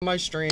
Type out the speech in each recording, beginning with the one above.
my stream.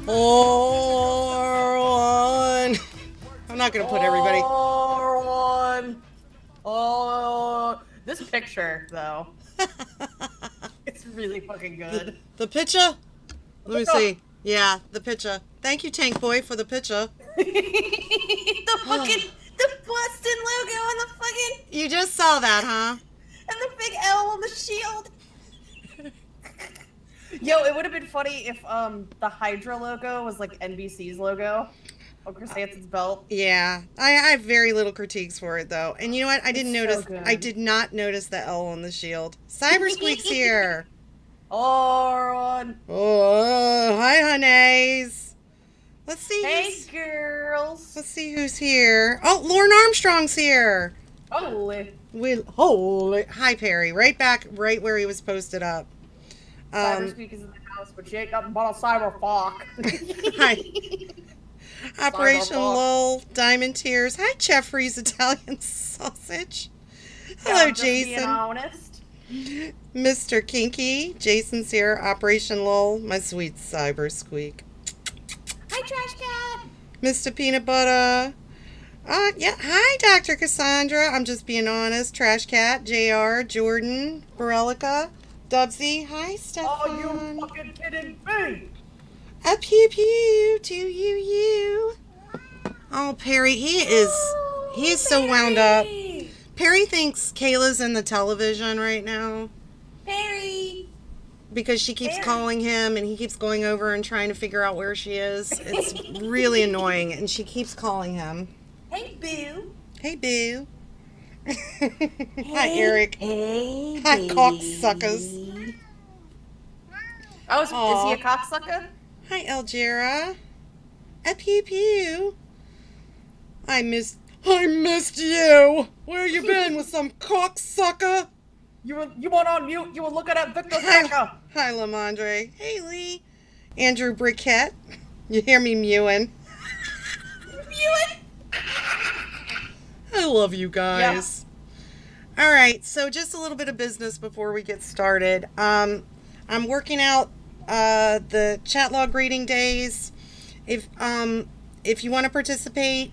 Lorne. I'm not gonna put everybody. Lorne. Oh, this picture though. It's really fucking good. The picture? Let me see. Yeah, the picture. Thank you, Tank Boy, for the picture. The fucking the Boston logo and the fucking. You just saw that, huh? And the big L on the shield. Yo, it would have been funny if the Hydra logo was like NBC's logo. Chris Hansen's belt. Yeah, I have very little critiques for it though. And you know what? I didn't notice. So I did not notice the L on the shield. Cyber Squeak's here. Lorne. Oh, hi, honeys. Let's see. Hey, girls. Let's see who's here. Oh, Lorne Armstrong's here. Holy. Holy. Hi, Perry. Right back, right where he was posted up. Cyber Squeak is in the house, but she ain't nothing but a cyber fuck. Hi. Operation Lol, Diamond Tears. Hi, Jeffrey's Italian Sausage. Hello, just Jason. Being honest. Mr. Kinky. Jason's here. Operation Lol, my sweet Cyber Squeak. Hi, Trash Cat. Mr. Peanut Butter. Yeah. Hi, Dr. Cassandra. I'm just being honest. Trash Cat, JR, Jordan, Borelica, Dubsy. Hi, Stefan. Oh, you fucking kidding me? A pew pew to you. Oh, Perry, he is so wound up. Perry thinks Kayla's in the television right now. Perry. Because she keeps calling him and he keeps going over and trying to figure out where she is. It's really annoying and she keeps calling him. Hey, Boo. Hey, Boo. Hi, Eric. Hey, Hi, cocksuckers. Oh, is he a cocksucker? Hi, Elgera. A pew pew. I missed you. Where you been with some cocksucker? You weren't on mute. You were looking at Victor Becker. Hi, Lamondre. Hey, Lee. Andrew Briquette. You hear me mewing. Mewing? I love you guys. Yeah. All right, so just a little bit of business before we get started. I'm working out the chat log reading days. If you want to participate,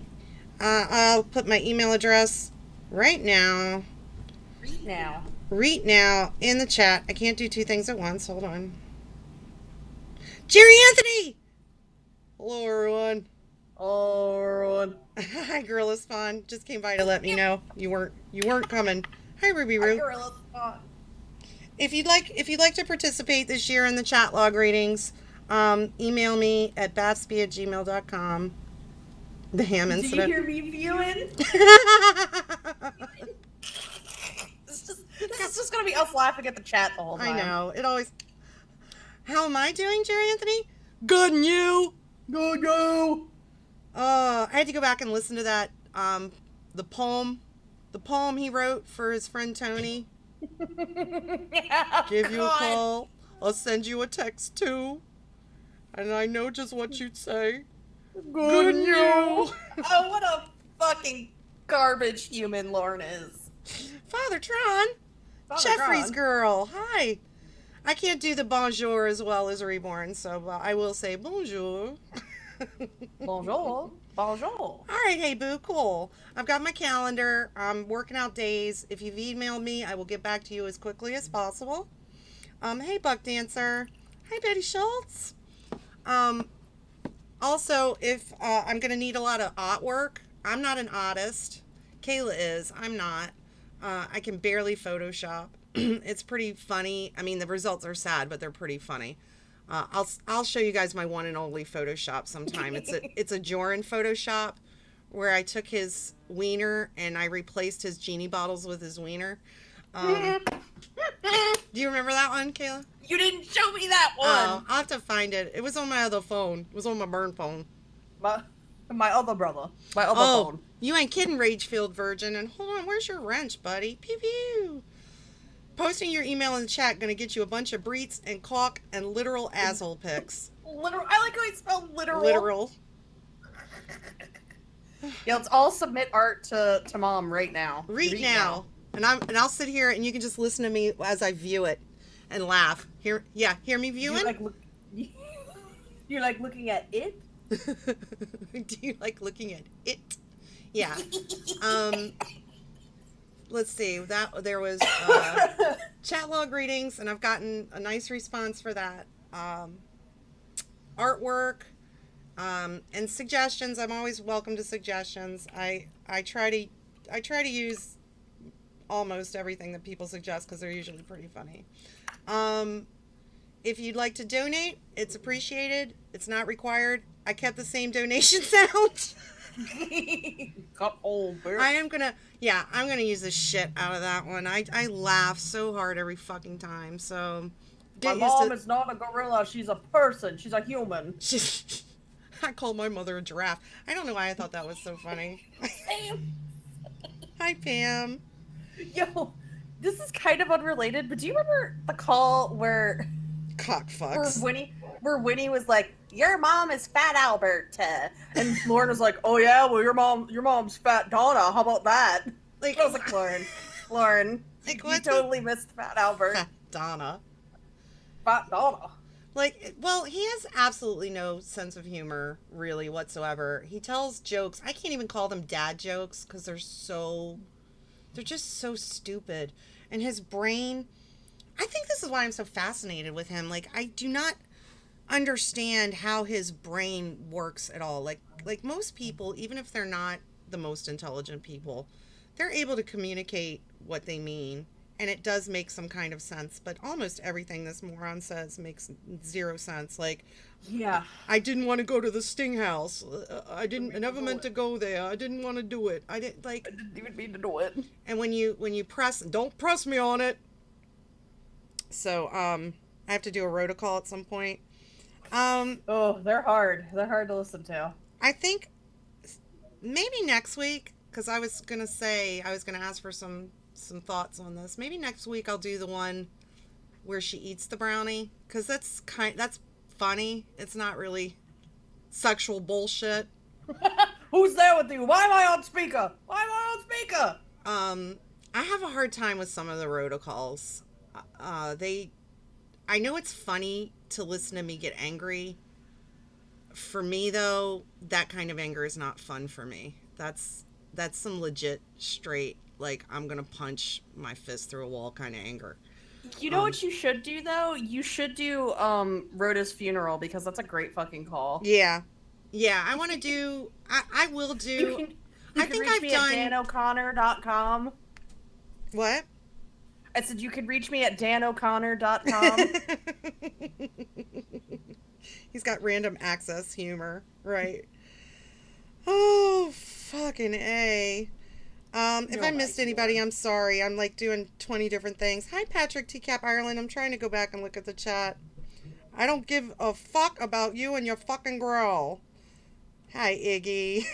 I'll put my email address right now in the chat. I can't do two things at once. Hold on. Jerry Anthony. Hello, everyone. Hi, Gorilla Spawn. Just came by to let me know you weren't coming. Hi, Ruby Roo. Gorilla Spawn. If you'd like to participate this year in the chat log readings, email me at batsby@gmail.com. The ham incident. Did you hear me viewing? This is just gonna be us laughing at the chat the whole time. I know. It always. How am I doing, Jerry Anthony? Good, and you? Good, you. I had to go back and listen to that. The poem he wrote for his friend Tony. Give you a call. I'll send you a text too. And I know just what you'd say. Good, and you. Oh, what a fucking garbage human Lorne is. Father Tron. Jeffrey's girl. Hi. I can't do the bonjour as well as Reborn, so I will say bonjour. Bonjour. Bonjour. All right, hey boo, cool. I've got my calendar. I'm working out days. If you've emailed me, I will get back to you as quickly as possible. Hey Buck Dancer. Hi Betty Schultz. Um, Also, if I'm gonna need a lot of artwork, I'm not an artist. Kayla is. I'm not. I can barely Photoshop. It's pretty funny. I mean, the results are sad, but they're pretty funny. I'll show you guys my one and only Photoshop sometime. It's a Joran Photoshop where I took his wiener and I replaced his genie bottles with his wiener. Do you remember that one, Kayla? You didn't show me that one. Oh, I'll have to find it. It was on my other phone. It was on my burn phone. My other brother. My other phone. You ain't kidding, Ragefield Virgin. And hold on, where's your wrench, buddy? Pew pew. Posting your email in the chat gonna get you a bunch of breets and caulk and literal asshole pics. Literal. I like how you spell literal. Literal. Yeah, let's all submit art to mom right now. Read now. And I'll sit here and you can just listen to me as I view it and laugh. Hear me viewing? You like looking at it? Do you like looking at it? Yeah. Let's see. There was chat log readings, and I've gotten a nice response for that. Artwork and suggestions. I'm always welcome to suggestions. I try to use almost everything that people suggest because they're usually pretty funny. If you'd like to donate, it's appreciated. It's not required. I kept the same donation sound. Got old, bitch. I'm gonna use the shit out of that one. I laugh so hard every fucking time. So my mom is not a gorilla. She's a person. She's a human. I called my mother a giraffe. I don't know why I thought that was so funny. Pam. Hi, Pam. Yo, this is kind of unrelated, but do you remember the call where cockfucks? Where Winnie was like, "Your mom is Fat Albert," and Lorne was like, "Oh yeah, well your mom's Fat Donna. How about that?" Like, I was like, Lorne, like, you totally missed Fat Albert. Fat Donna. Fat Donna. Like, well, he has absolutely no sense of humor, really, whatsoever. He tells jokes. I can't even call them dad jokes because they're just so stupid. And his brain, I think this is why I'm so fascinated with him. Like, I do not understand how his brain works at all. Like most people, even if they're not the most intelligent people, they're able to communicate what they mean. And it does make some kind of sense, but almost everything this moron says makes zero sense. Like, yeah, I didn't want to go to the Sting House. I never meant to go there. I didn't want to do it. I didn't even mean to do it. And when you press, don't press me on it. So, I have to do a rotocall at some point. Oh, they're hard. They're hard to listen to. I think maybe next week, because I was gonna ask for some thoughts on this. Maybe next week I'll do the one where she eats the brownie, because that's funny. It's not really sexual bullshit. Who's there with you? Why am I on speaker? I have a hard time with some of the rotocalls. I know it's funny to listen to me get angry. For me though, that kind of anger is not fun for me. That's some legit straight, like, I'm gonna punch my fist through a wall kind of anger. You know what you should do though? You should do Rhoda's funeral, because that's a great fucking call. Yeah, I want to do. I will do. I think I've done. At danoconnor.com. What? I said you could reach me at danoconnor.com. He's got random access humor, right? Oh, fucking A. If I missed anybody, I'm sorry. I'm like doing 20 different things. Hi, Patrick Teacap Ireland. I'm trying to go back and look at the chat. I don't give a fuck about you and your fucking growl. Hi, Iggy.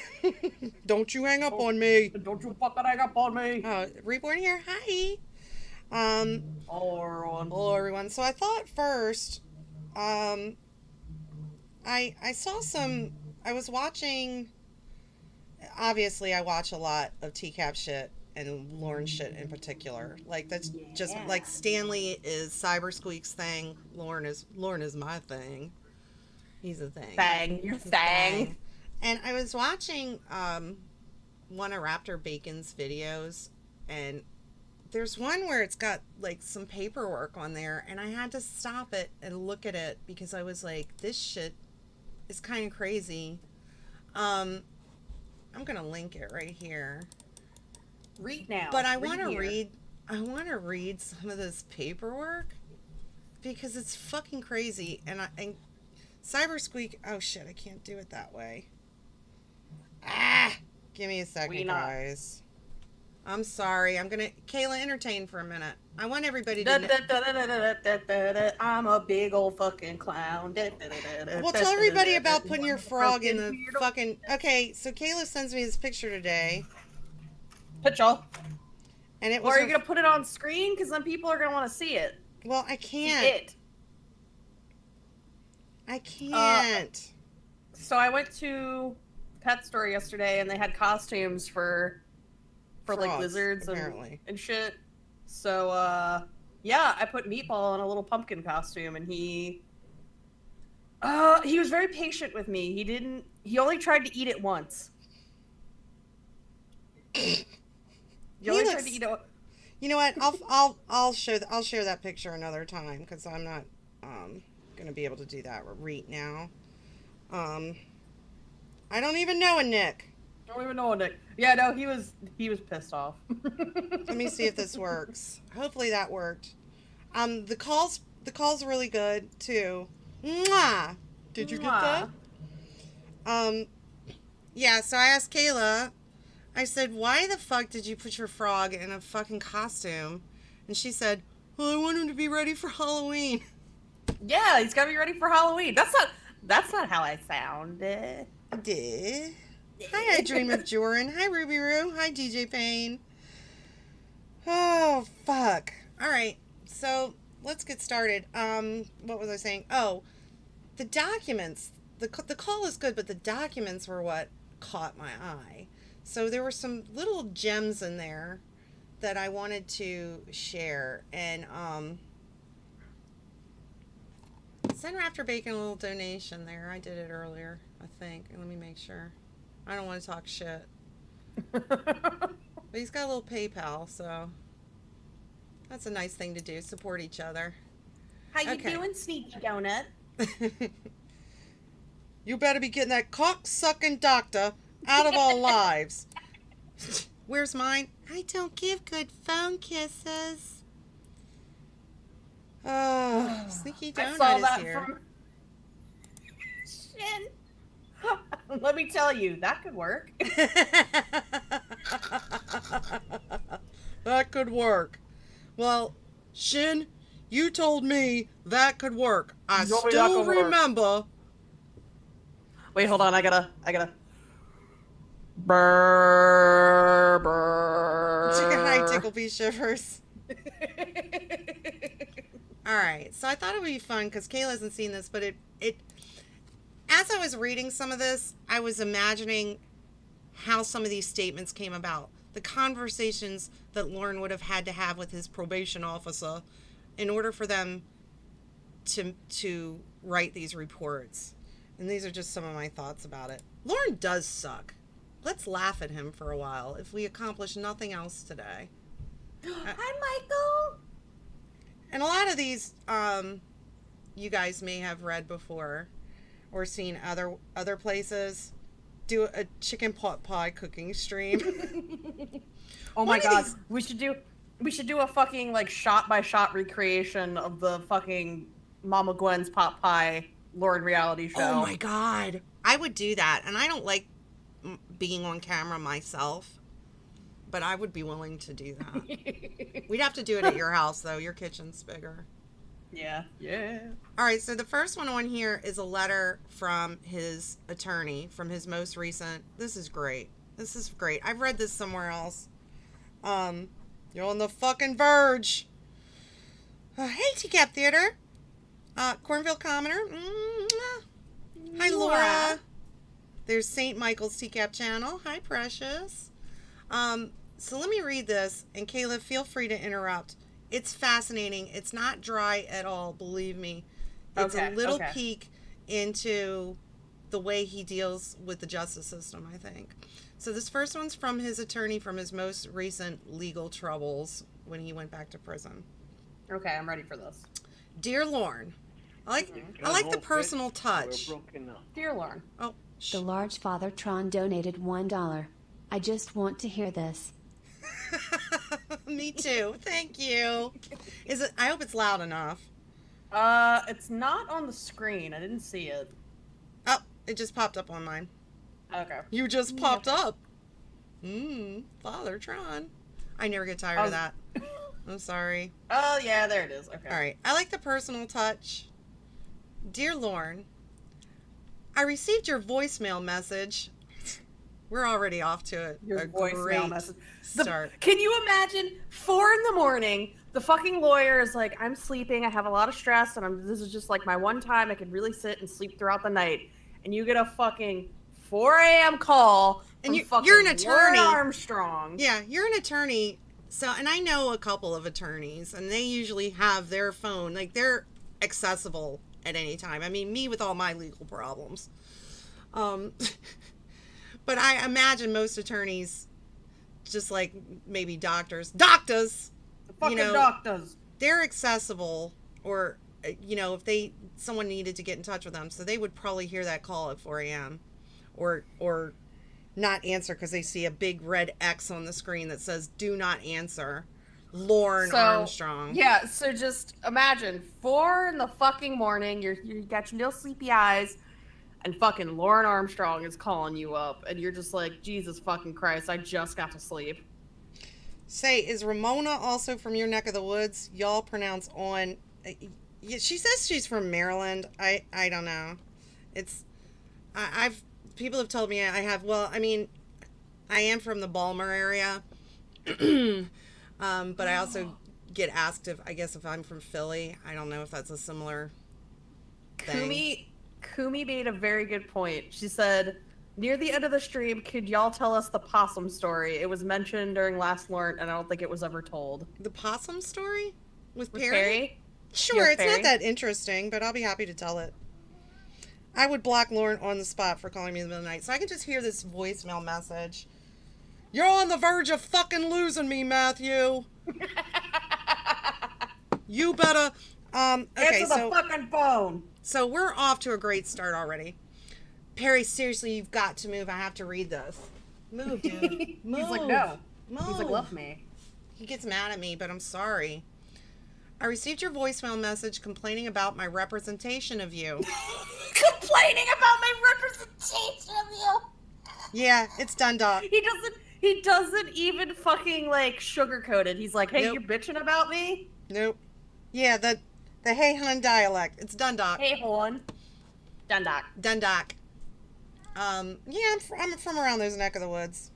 Don't you hang up on me. Don't you fucking hang up on me. Reborn here. Hi. Hello, everyone. So I thought first, I saw some, I was watching, obviously I watch a lot of TCAP shit, and Lorne shit in particular. Like that's just like Stanley is Cyber Squeak's thing. Lorne is my thing. He's a thing. Thang, your thang. And I was watching one of Raptor Bacon's videos, and there's one where it's got like some paperwork on there, and I had to stop it and look at it because I was like, this shit is kind of crazy. I'm gonna link it right here. Read now. But I want to read. I want to read some of this paperwork because it's fucking crazy. And Cyber Squeak. Oh shit! I can't do it that way. Give me a second, guys. I'm sorry. I'm gonna Kayla entertain for a minute. I want everybody to. I'm a big old fucking clown. Well, tell everybody about putting your frog in the fucking. Okay, so Kayla sends me this picture today. Picture. And it was. Or are you gonna put it on screen? Because then people are gonna want to see it. Well, I can't. See it. I can't. So I went to pet store yesterday, and they had costumes for Frogs, like lizards and shit. So yeah, I put Meatball in a little pumpkin costume, and he was very patient with me. He only tried to eat it once. Tried to eat it. You know what? I'll share that picture another time because I'm not gonna be able to do that right now. I don't even know a Nick. Don't even know a Nick. Yeah, no, he was pissed off. Let me see if this works. Hopefully that worked. The call's really good too. Mwah! Did you get that? Yeah, so I asked Kayla, I said, why the fuck did you put your frog in a fucking costume? And she said, well, I want him to be ready for Halloween. Yeah, he's gotta be ready for Halloween. That's not how I sounded. Duh. Hi, I Dream of Joran. Hi, Ruby Roo. Hi, DJ Payne. Oh, fuck. All right, so let's get started. What was I saying? Oh, the documents. The call is good, but the documents were what caught my eye. So there were some little gems in there that I wanted to share. And send Raptor Bacon a little donation there. I did it earlier, I think. And let me make sure. I don't want to talk shit. But he's got a little PayPal, so that's a nice thing to do. Support each other. How you doing, Sneaky Donut? You better be getting that cock-sucking doctor out of our lives. Where's mine? I don't give good phone kisses. Oh, Sneaky Donut is here. Shin. Let me tell you, that could work. That could work. Well, Shin, you told me that could work. I still remember. Wait, hold on. I gotta. Brr, brr. Chicken high tickle bee shivers. All right, so I thought it would be fun because Kayla hasn't seen this, but it. As I was reading some of this, I was imagining how some of these statements came about. The conversations that Lorne would have had to have with his probation officer in order for them to write these reports. And these are just some of my thoughts about it. Lorne does suck. Let's laugh at him for a while if we accomplish nothing else today. Hi, Michael. And a lot of these you guys may have read before or seen other places. Do a chicken pot pie cooking stream. Oh my god, we should do a fucking like shot by shot recreation of the fucking Mama Gwen's pot pie Lorne reality show. Oh my god, I would do that, and I don't like being on camera myself, but I would be willing to do that. We'd have to do it at your house though. Your kitchen's bigger. Yeah. All right, so the first one on here is a letter from his attorney, from his most recent. This is great. I've read this somewhere else. You're on the fucking verge. Hey, TCAP Theater. Cornville Commoner. Hi, Laura. There's St. Michael's TCAP channel. Hi, Precious. So let me read this, and Kayla, feel free to interrupt. It's fascinating. It's not dry at all, believe me. It's a little peek into the way he deals with the justice system, I think. So this first one's from his attorney from his most recent legal troubles when he went back to prison. Okay, I'm ready for this. Dear Lorne, I like the personal touch. Dear Lorne. Oh, The large Father Tron donated $1. I just want to hear this. Me too. Thank you. Is it? I hope it's loud enough. It's not on the screen. I didn't see it. Oh, it just popped up on mine. Okay. You just popped up. Father Tron. I never get tired of that. I'm sorry. Oh, yeah, there it is. Okay. All right. I like the personal touch. Dear Lorne, I received your voicemail message. We're already off to a great message. Start. Can you imagine 4 a.m, the fucking lawyer is like, I'm sleeping, I have a lot of stress, and this is just like my one time I can really sit and sleep throughout the night. And you get a fucking 4 a.m. call and from you're an attorney. Lorne Armstrong. Yeah, you're an attorney. So, and I know a couple of attorneys, and they usually have their phone, like they're accessible at any time. I mean, me with all my legal problems. But I imagine most attorneys, just like maybe doctors, the fucking doctors, they're accessible, or if someone needed to get in touch with them, so they would probably hear that call at 4 a.m. or not answer because they see a big red X on the screen that says "Do not answer." Lorne Armstrong. Yeah, so just imagine 4 a.m, you got your little sleepy eyes, and fucking Lorne Armstrong is calling you up, and you're just like, Jesus fucking Christ, I just got to sleep. Say, is Ramona also from your neck of the woods? Y'all pronounce on. She says she's from Maryland. I don't know. People have told me I have. Well, I mean, I am from the Balmer area, but I also get asked if I'm from Philly. I don't know if that's a similar thing. Kumi made a very good point. She said, near the end of the stream, could y'all tell us the possum story? It was mentioned during last Lorne, and I don't think it was ever told. The possum story? With Perry? Perry? Sure, it's Perry. Not that interesting, but I'll be happy to tell it. I would block Lorne on the spot for calling me in the middle of the night, so I can just hear this voicemail message. You're on the verge of fucking losing me, Matthew. You better... Answer the fucking phone. So we're off to a great start already. Perry, seriously, you've got to move. I have to read this. Move, dude. Move. He's like, no. Move. He's like, love me. He gets mad at me, but I'm sorry. I received your voicemail message complaining about my representation of you. Complaining about my representation of you? Yeah, it's Dundalk. He doesn't even fucking, like, sugarcoat it. He's like, hey, nope. You bitching about me? Nope. Yeah, the Hey Hun dialect. It's Dundalk. Hey Hun. Dundalk. Dundalk. Yeah, I'm from around those neck of the woods.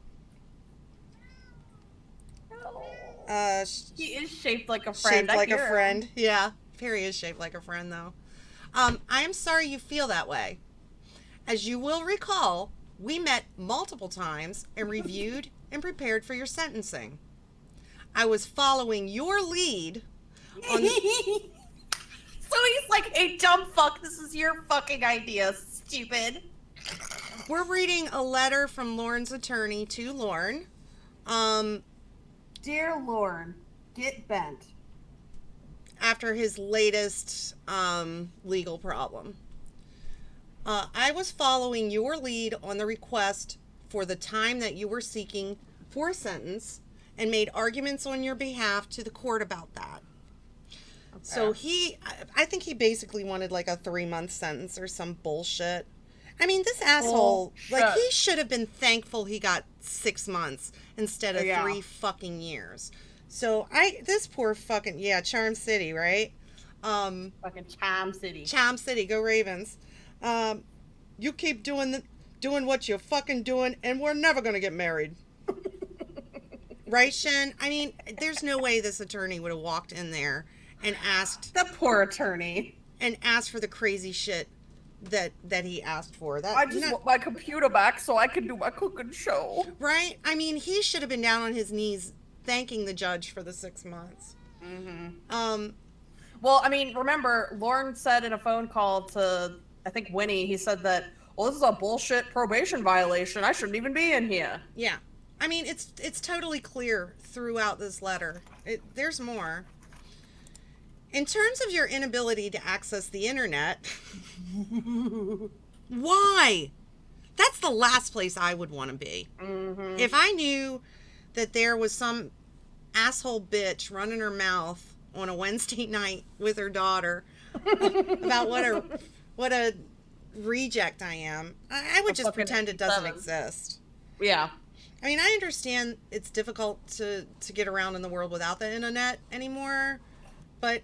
He is shaped like a friend. Shaped like a friend. Yeah. Perry is shaped like a friend, though. I am sorry you feel that way. As you will recall, we met multiple times and reviewed and prepared for your sentencing. I was following your lead on... So he's like, hey, dumb fuck, this is your fucking idea, stupid. We're reading a letter from Lorne's attorney to Lorne. Dear Lorne, get bent. After his latest legal problem. I was following your lead on the request for the time that you were seeking for a sentence and made arguments on your behalf to the court about that. Okay. So I think he basically wanted like a 3-month sentence or some bullshit. I mean, this asshole, like, he should have been thankful he got 6 months instead of 3 fucking years. So this poor fucking, Charm City, right? Fucking Charm City. Charm City, go Ravens. You keep doing what you're fucking doing, and we're never gonna get married. Right, Shen? I mean, there's no way this attorney would have walked in there and asked... The poor attorney. And asked for the crazy shit that he asked for. That I just want my computer back so I can do my cooking show. right? I mean, he should have been down on his knees thanking the judge for the 6 months. Well, I mean, remember, Lorne said in a phone call to, I think, Winnie, he said that, well, this is a bullshit probation violation. I shouldn't even be in here. Yeah. I mean, it's totally clear throughout this letter. There's more. In terms of your inability to access the internet, why? That's the last place I would want to be. If I knew that there was some asshole bitch running her mouth on a Wednesday night with her daughter about what a reject I am, I would just pretend it doesn't exist. Yeah. I mean, I understand it's difficult to get around in the world without the internet anymore, but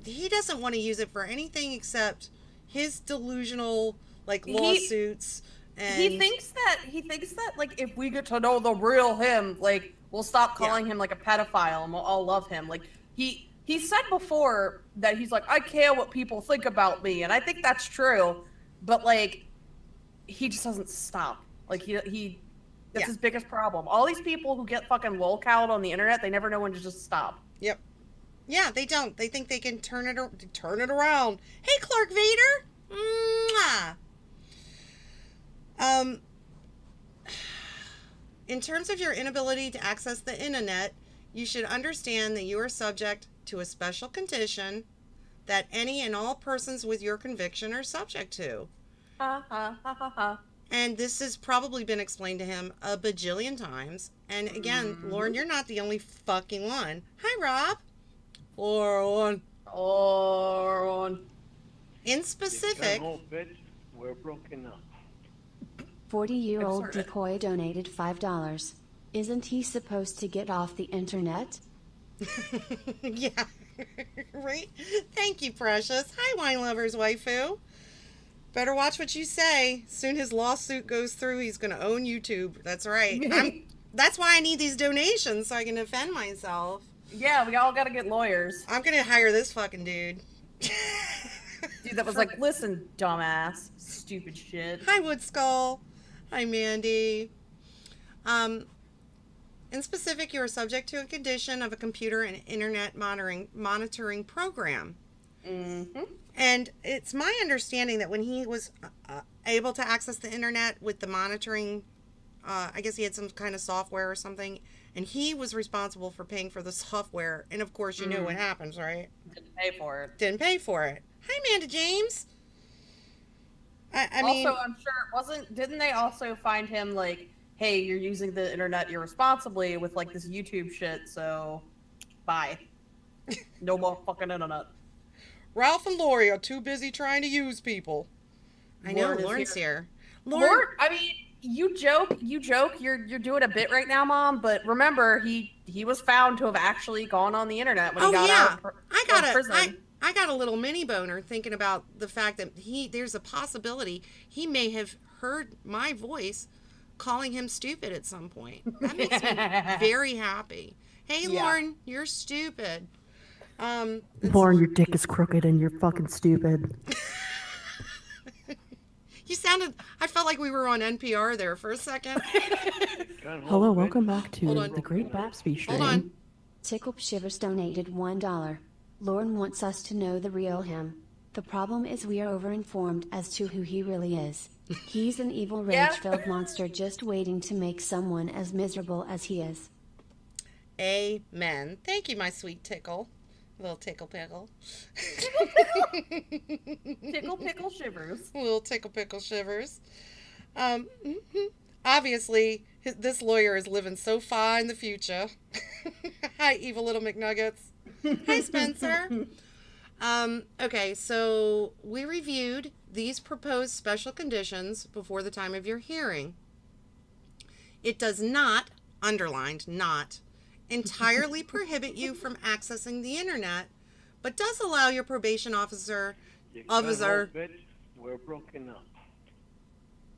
he doesn't want to use it for anything except his delusional, like, lawsuits. And He thinks that like if we get to know the real him, like we'll stop calling him like a pedophile and we'll all love him. Like he said before that he's like, I care what people think about me, and I think that's true, but like he just doesn't stop. Like he that's his biggest problem. All these people who get fucking lolcowed on the internet, they never know when to just stop. Yep. Yeah, they don't. They think they can turn it around. Hey, Clark Vader. Mwah. In terms of your inability to access the internet, you should understand that you are subject to a special condition that any and all persons with your conviction are subject to. And this has probably been explained to him a bajillion times. And again, Lorne, you're not the only fucking one. Hi, Rob. Lorne. In specific, we're broken up. 40-year-old decoy donated $5. Isn't he supposed to get off the internet? yeah, right? Thank you, precious. Hi, wine lover's waifu. Better watch what you say. Soon his lawsuit goes through, he's going to own YouTube. That's right. That's why I need these donations so I can defend myself. Yeah, we all gotta get lawyers. I'm going to hire this fucking dude. Dude, that was like, listen, dumbass, stupid shit. Hi, Woodskull. Hi, Mandy. In specific, you are subject to a condition of a computer and internet monitoring program. And it's my understanding that when he was able to access the internet with the monitoring, I guess he had some kind of software or something, and he was responsible for paying for the software. And of course, you know what happens, right? Didn't pay for it. Didn't pay for it. Hi, Amanda James. I mean, also, I'm sure didn't they also find him like, hey, you're using the internet irresponsibly with like this YouTube shit, so bye. No more fucking internet. Ralph and Lori are too busy trying to use people. I know, Lawrence here. Lord, I mean, you joke, you're doing a bit right now, Mom, but remember, he was found to have actually gone on the internet when he got out of prison. I got a little mini boner thinking about the fact that there's a possibility he may have heard my voice calling him stupid at some point. That makes me very happy. Hey, Lorne, you're stupid. Lorne, your dick is crooked and you're fucking stupid. You sounded, I felt like we were on NPR there for a second. Hello, welcome back to the Great Babsby Show. Hold on. Tickle Shivers donated $1. Lorne wants us to know the real him. The problem is we are overinformed as to who he really is. He's an evil, rage-filled monster just waiting to make someone as miserable as he is. Amen. Thank you, my sweet tickle. Little tickle pickle. Tickle pickle shivers. Little tickle pickle shivers. Obviously, this lawyer is living so far in the future. Hi, evil little McNuggets. Hi, Spencer. Okay, so we reviewed these proposed special conditions before the time of your hearing. It does not, underlined, not, entirely prohibit you from accessing the internet, but does allow your probation officer. We're broken up.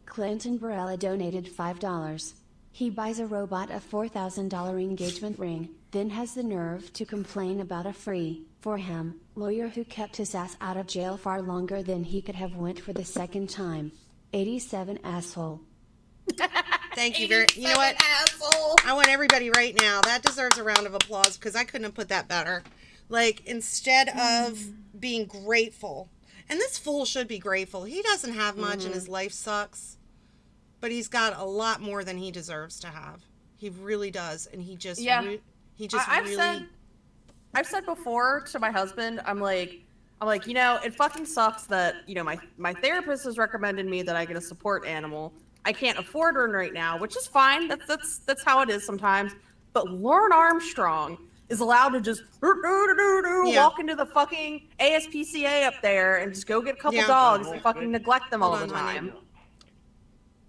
Clinton Barella donated $5. He buys a robot a $4,000 engagement ring, then has the nerve to complain about a free For him, lawyer who kept his ass out of jail far longer than he could have went for the second time. 87 asshole. Thank you very. You know what? Asshole. I want everybody right now. That deserves a round of applause because I couldn't have put that better. Like, instead of being grateful, and this fool should be grateful. He doesn't have much and his life sucks, but he's got a lot more than he deserves to have. He really does, and he just I've said before to my husband, I'm like, you know, it fucking sucks that, you know, my therapist has recommended me that I get a support animal. I can't afford one right now, which is fine. That's how it is sometimes. But Lorne Armstrong is allowed to just walk into the fucking ASPCA up there and just go get a couple dogs and fucking neglect them all the time.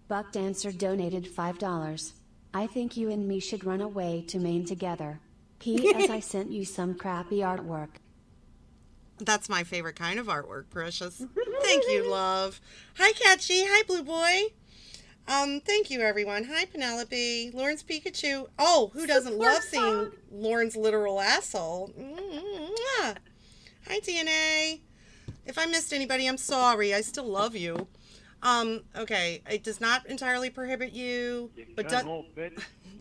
Buck Dancer donated $5. I think you and me should run away to Maine together. P.S. I sent you some crappy artwork. That's my favorite kind of artwork, Precious. Thank you, love. Hi, Catchy. Hi, Blue Boy. Thank you, everyone. Hi, Penelope. Lawrence Pikachu. Oh, who doesn't love seeing Lauren's literal asshole? Mwah. Hi, DNA. If I missed anybody, I'm sorry. I still love you. Okay. It does not entirely prohibit you, but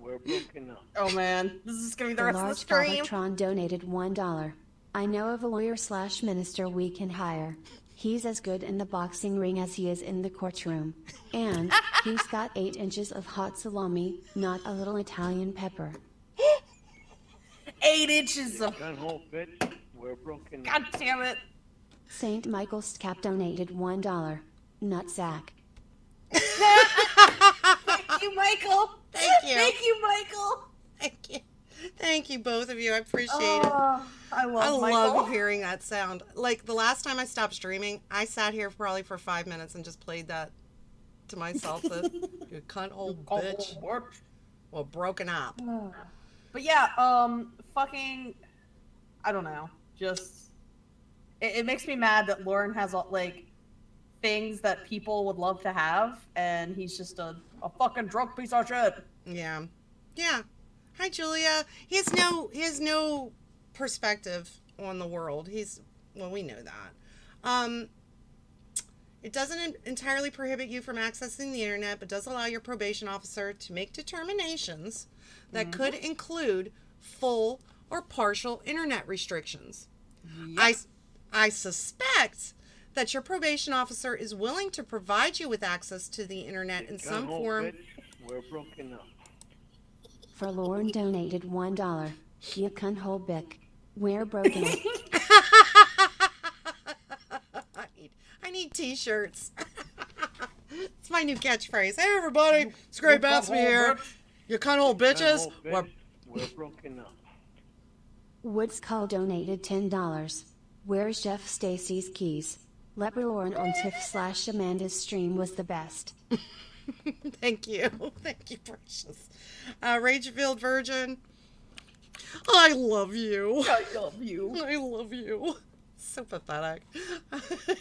we're broken up. Oh man, this is gonna be the rest of the Large stream. Babatron donated $1. I know of a lawyer/minister we can hire. He's as good in the boxing ring as he is in the courtroom. And he's got 8 inches of hot salami, not a little Italian pepper. 8 inches of... Gun hole, bitch. We're broken up. God damn it. St. Michael's Cap donated $1. Nutsack. Thank you, Michael. Thank you. Thank you, Michael. Thank you. Thank you, both of you. I appreciate it. I love hearing that sound. Like, the last time I stopped streaming, I sat here probably for 5 minutes and just played that to myself. You cunt old bitch. Well, broken up. But yeah, fucking, I don't know. Just, it makes me mad that Lauren has, like, things that people would love to have, and he's just a fucking drunk piece of shit. Yeah. Yeah. Hi, Julia. He has no perspective on the world. Well, we know that. It doesn't entirely prohibit you from accessing the internet, but does allow your probation officer to make determinations that could include full or partial internet restrictions. Yep. I suspect that your probation officer is willing to provide you with access to the internet in some form. Bitch. We're broken up. For Lauren donated $1. You cunt hole bick. We're broken up. I need t-shirts. It's my new catchphrase. Hey, everybody. It's Great Batsby here. You cunt hole bitches. We're broken up. Woods Call donated $10. Where's Jeff Stacy's keys? Leper Lauren on Tiff/Amanda's stream was the best. Thank you. Thank you, Precious. Rage-filled Virgin. I love you. I love you. I love you. So pathetic.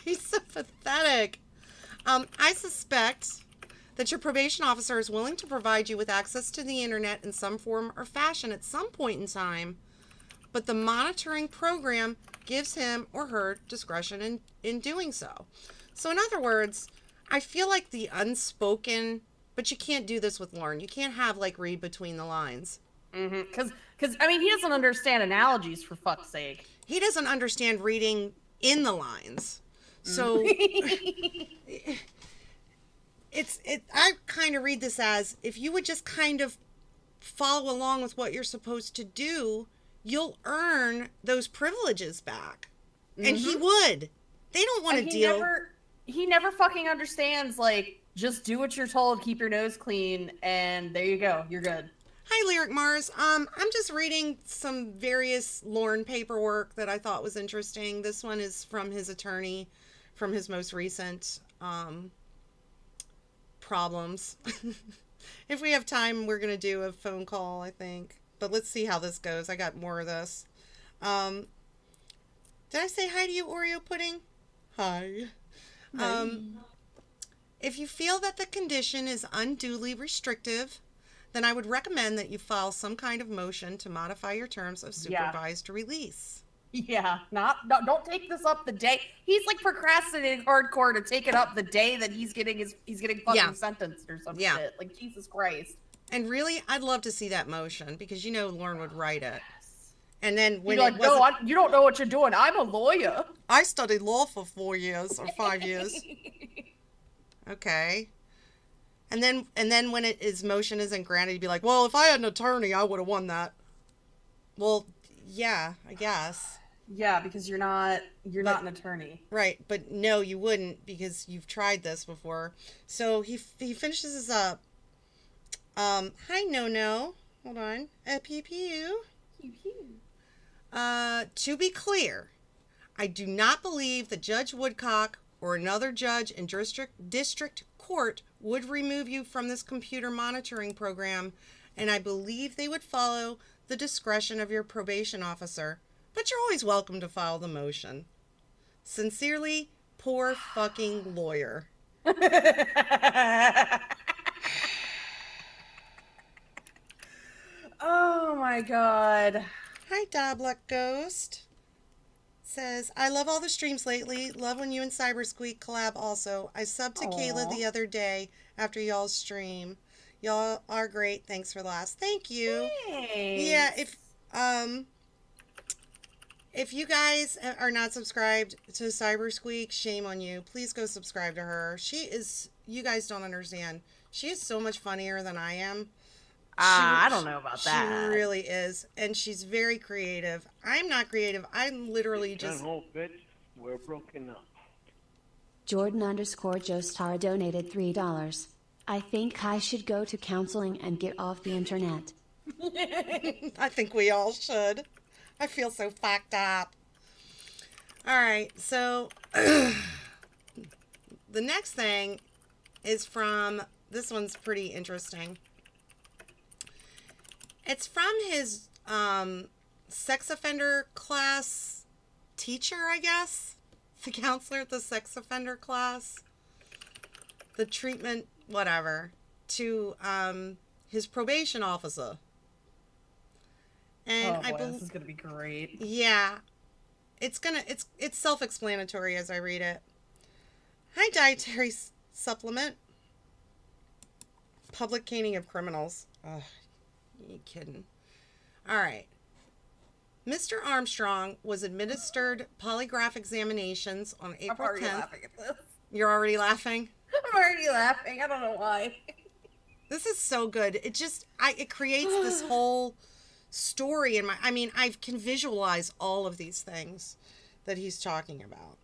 He's so pathetic. I suspect that your probation officer is willing to provide you with access to the internet in some form or fashion at some point in time, but the monitoring program gives him or her discretion in doing so. So in other words, I feel like the unspoken, but you can't do this with Lauren. You can't have, like, read between the lines. Because, I mean, he doesn't understand analogies, for fuck's sake. He doesn't understand reading in the lines. So I kind of read this as, if you would just kind of follow along with what you're supposed to do, you'll earn those privileges back. And he would. They don't want to deal. He never fucking understands, like, just do what you're told, keep your nose clean, and there you go. You're good. Hi, Lyric Mars. I'm just reading some various Lorne paperwork that I thought was interesting. This one is from his attorney, from his most recent problems. If we have time, we're going to do a phone call, I think. But let's see how this goes. I got more of this. Did I say hi to you, Oreo Pudding? Hi. If you feel that the condition is unduly restrictive, then I would recommend that you file some kind of motion to modify your terms of supervised release. Yeah, no, don't take this up the day. He's like procrastinating hardcore to take it up the day that he's getting fucking sentenced or some shit. Like, Jesus Christ. And really, I'd love to see that motion because Lorne would write it. And then when you're like, no, you don't know what you're doing. I'm a lawyer. I studied law for 4 years or 5 years. Okay. And then when his motion isn't granted, he'd be like, well, if I had an attorney, I would have won that. Well, yeah, I guess. Yeah, because you're not an attorney. Right, but no, you wouldn't because you've tried this before. So he finishes this up. Hi, No. Hold on. Pew pew. Pew pew. To be clear, I do not believe that Judge Woodcock or another judge in district court would remove you from this computer monitoring program, and I believe they would follow the discretion of your probation officer, but you're always welcome to file the motion. Sincerely, poor fucking lawyer. Oh my god. Hi, Dobluck Ghost. Says, I love all the streams lately. Love when you and Cybersqueak collab also. I subbed to Kayla the other day after y'all's stream. Y'all are great. Thanks for the last. Thank you. Thanks. Yeah, if you guys are not subscribed to Cybersqueak, shame on you. Please go subscribe to her. You guys don't understand. She is so much funnier than I am. I don't know about that. She really is. And she's very creative. I'm not creative. I'm literally just... bitch. We're broken up. Jordan_Joestar donated $3. I think I should go to counseling and get off the internet. I think we all should. I feel so fucked up. Alright, so... the next thing is from... This one's pretty interesting. It's from his sex offender class teacher, I guess. The counselor at the sex offender class. The treatment, whatever. To his probation officer. And this is gonna be great. Yeah. It's self-explanatory as I read it. Hi, dietary supplement. Public caning of criminals. Ugh. You kidding? All right. Mr. Armstrong was administered polygraph examinations on April 10th. I'm already laughing at this. You're already laughing? I'm already laughing. I don't know why. This is so good. It creates this whole story in my... I mean, I can visualize all of these things that he's talking about.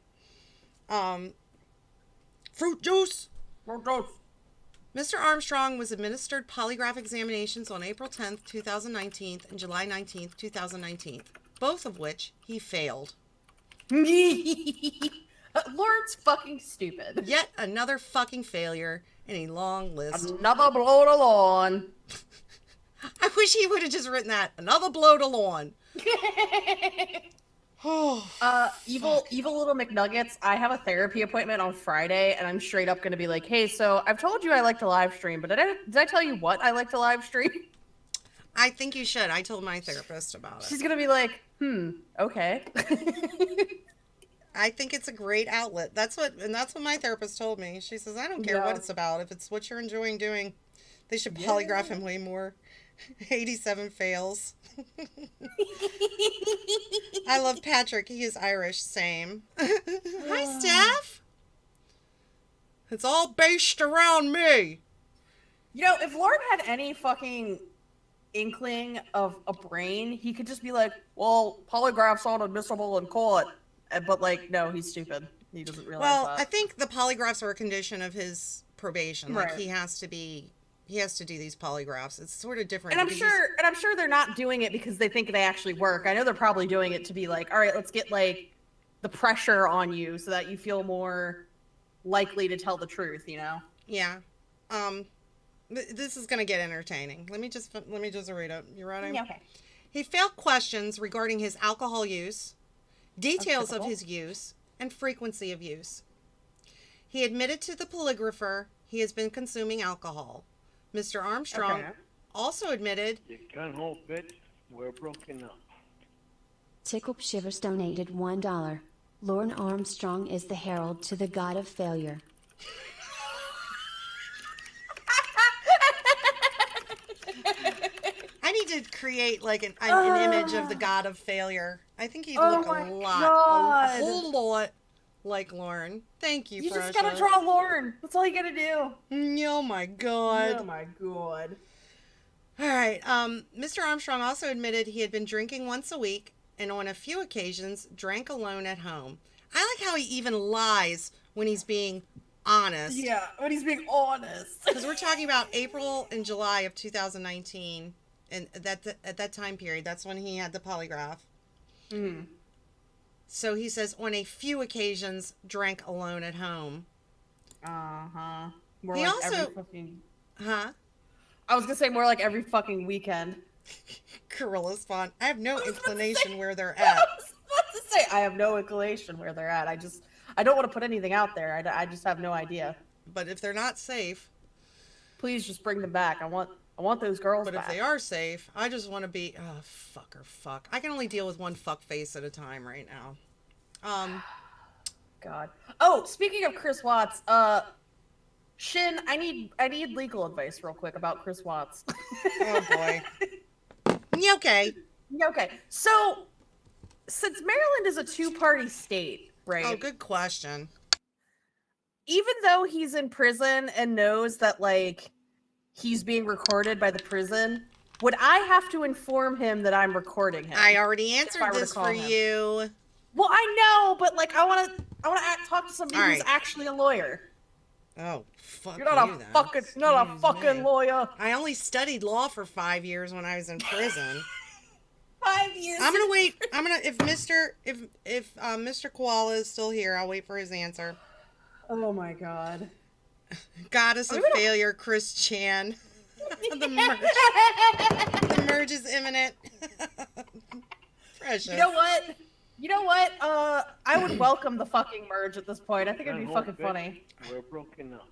Fruit juice. Fruit juice. Mr. Armstrong was administered polygraph examinations on April 10th, 2019 and July 19th, 2019, both of which he failed. Lawrence fucking stupid. Yet another fucking failure in a long list. Another blow to lawn. I wish he would have just written that. Another blow to lawn. Evil little McNuggets. I have a therapy appointment on Friday, and I'm straight up gonna be like, "Hey, so I've told you I like to live stream, but did I tell you what I like to live stream?" I think you should. I told my therapist about it. She's gonna be like, okay." I think it's a great outlet. That's what my therapist told me. She says, I don't care what it's about. If it's what you're enjoying doing, they should polygraph him way more. 87 fails. I love Patrick. He is Irish. Same. Hi, Steph. It's all based around me. If Lord had any fucking inkling of a brain, he could just be like, well, polygraphs aren't admissible in court. But, no, he's stupid. He doesn't realize that. Well, I think the polygraphs are a condition of his probation. Right. Like, he has to do these polygraphs. It's sort of different. And I'm sure they're not doing it because they think they actually work. I know they're probably doing it to be like, all right, let's get the pressure on you so that you feel more likely to tell the truth, Yeah. This is going to get entertaining. Let me just read it. You ready? Yeah, okay. He failed questions regarding his alcohol use, details of his use, and frequency of use. He admitted to the polygrapher he has been consuming alcohol. Mr. Armstrong also admitted... You can't hold, bitch. We're broken up. Tickle Shivers donated $1. Lorne Armstrong is the herald to the god of failure. I need to create like an image of the god of failure. I think he'd look a whole lot like Lorne. Thank you, You Precious. just gotta draw Lorne. That's all you gotta do. Oh my god. Oh my god. All right. Mr. Armstrong also admitted he had been drinking once a week and on a few occasions drank alone at home. I like how he even lies when he's being honest. Yeah, when he's being honest. Because we're talking about April and July of 2019, and at that time period, that's when he had the polygraph. Mm. So he says on a few occasions drank alone at home. Uh-huh. He also... Huh? I was gonna say more like every fucking weekend. Gorilla's fun. I have no inclination where they're I at. was about to say I have no inclination where they're at. I don't want to put anything out there. I just have no idea. But if they're not safe, Please just bring them back. I want those girls but back. if they are safe, I just want to be fuck. I can only deal with one fuck face at a time right now. God. Oh, speaking of Chris Watts, Shin, I need legal advice real quick about Chris Watts. Oh boy. Yeah, okay. Okay. So, since Maryland is a two-party state, right? Oh, good question. Even though he's in prison and knows that, like, he's being recorded by the prison, would I have to inform him that I'm recording him? I already answered were to this call for him? you. Well, I know, but like, I want to talk to somebody All who's right. actually a lawyer. Oh, fuck You're not you, a then. fucking me. lawyer. I only studied law for 5 years when I was in prison. 5 years. I'm gonna wait. If Mr. Koala is still here, I'll wait for his answer. Oh my god. Goddess of failure, Chris Chan. The merge is imminent. Precious. You know what? I would welcome the fucking merge at this point. I think it'd be fucking funny. We're broken up.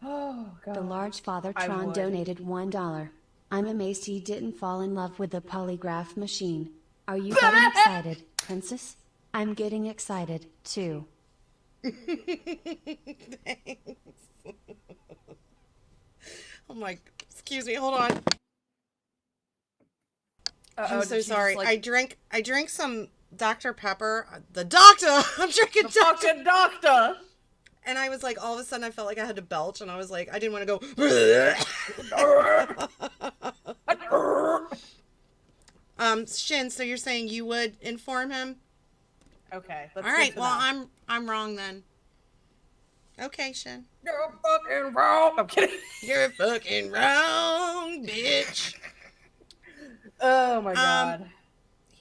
Oh god. The large father I Tron would. donated $1. I'm amazed he didn't fall in love with the polygraph machine. Are you getting excited, princess? I'm getting excited, too. Thanks. Oh my, excuse me, hold on. I'm so sorry. I drank some Dr. Pepper. The doctor! I'm drinking the Dr. fucking doctor. And I was like, all of a sudden I felt like I had to belch, and I was like, I didn't want to go. Shin, so you're saying you would inform him? Okay. All right, well, I'm wrong then. Okay, Shin. You're fucking wrong. I'm kidding. You're fucking wrong, bitch. Oh my god.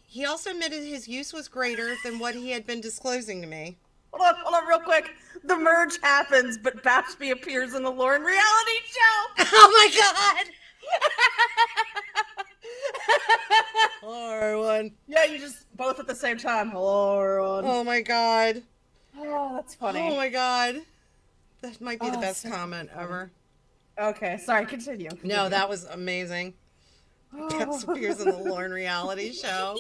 He also admitted his use was greater than what he had been disclosing to me. Hold on, real quick. The merge happens, but Bashby appears in the Lorne reality show. Oh my god! Hello, everyone. Yeah, you just both at the same time. Hello, everyone. Oh my god. Oh, that's funny. Oh my god. That might be the best so comment ever. Okay, sorry, continue. No, that was amazing. That appears in the Lorne reality show.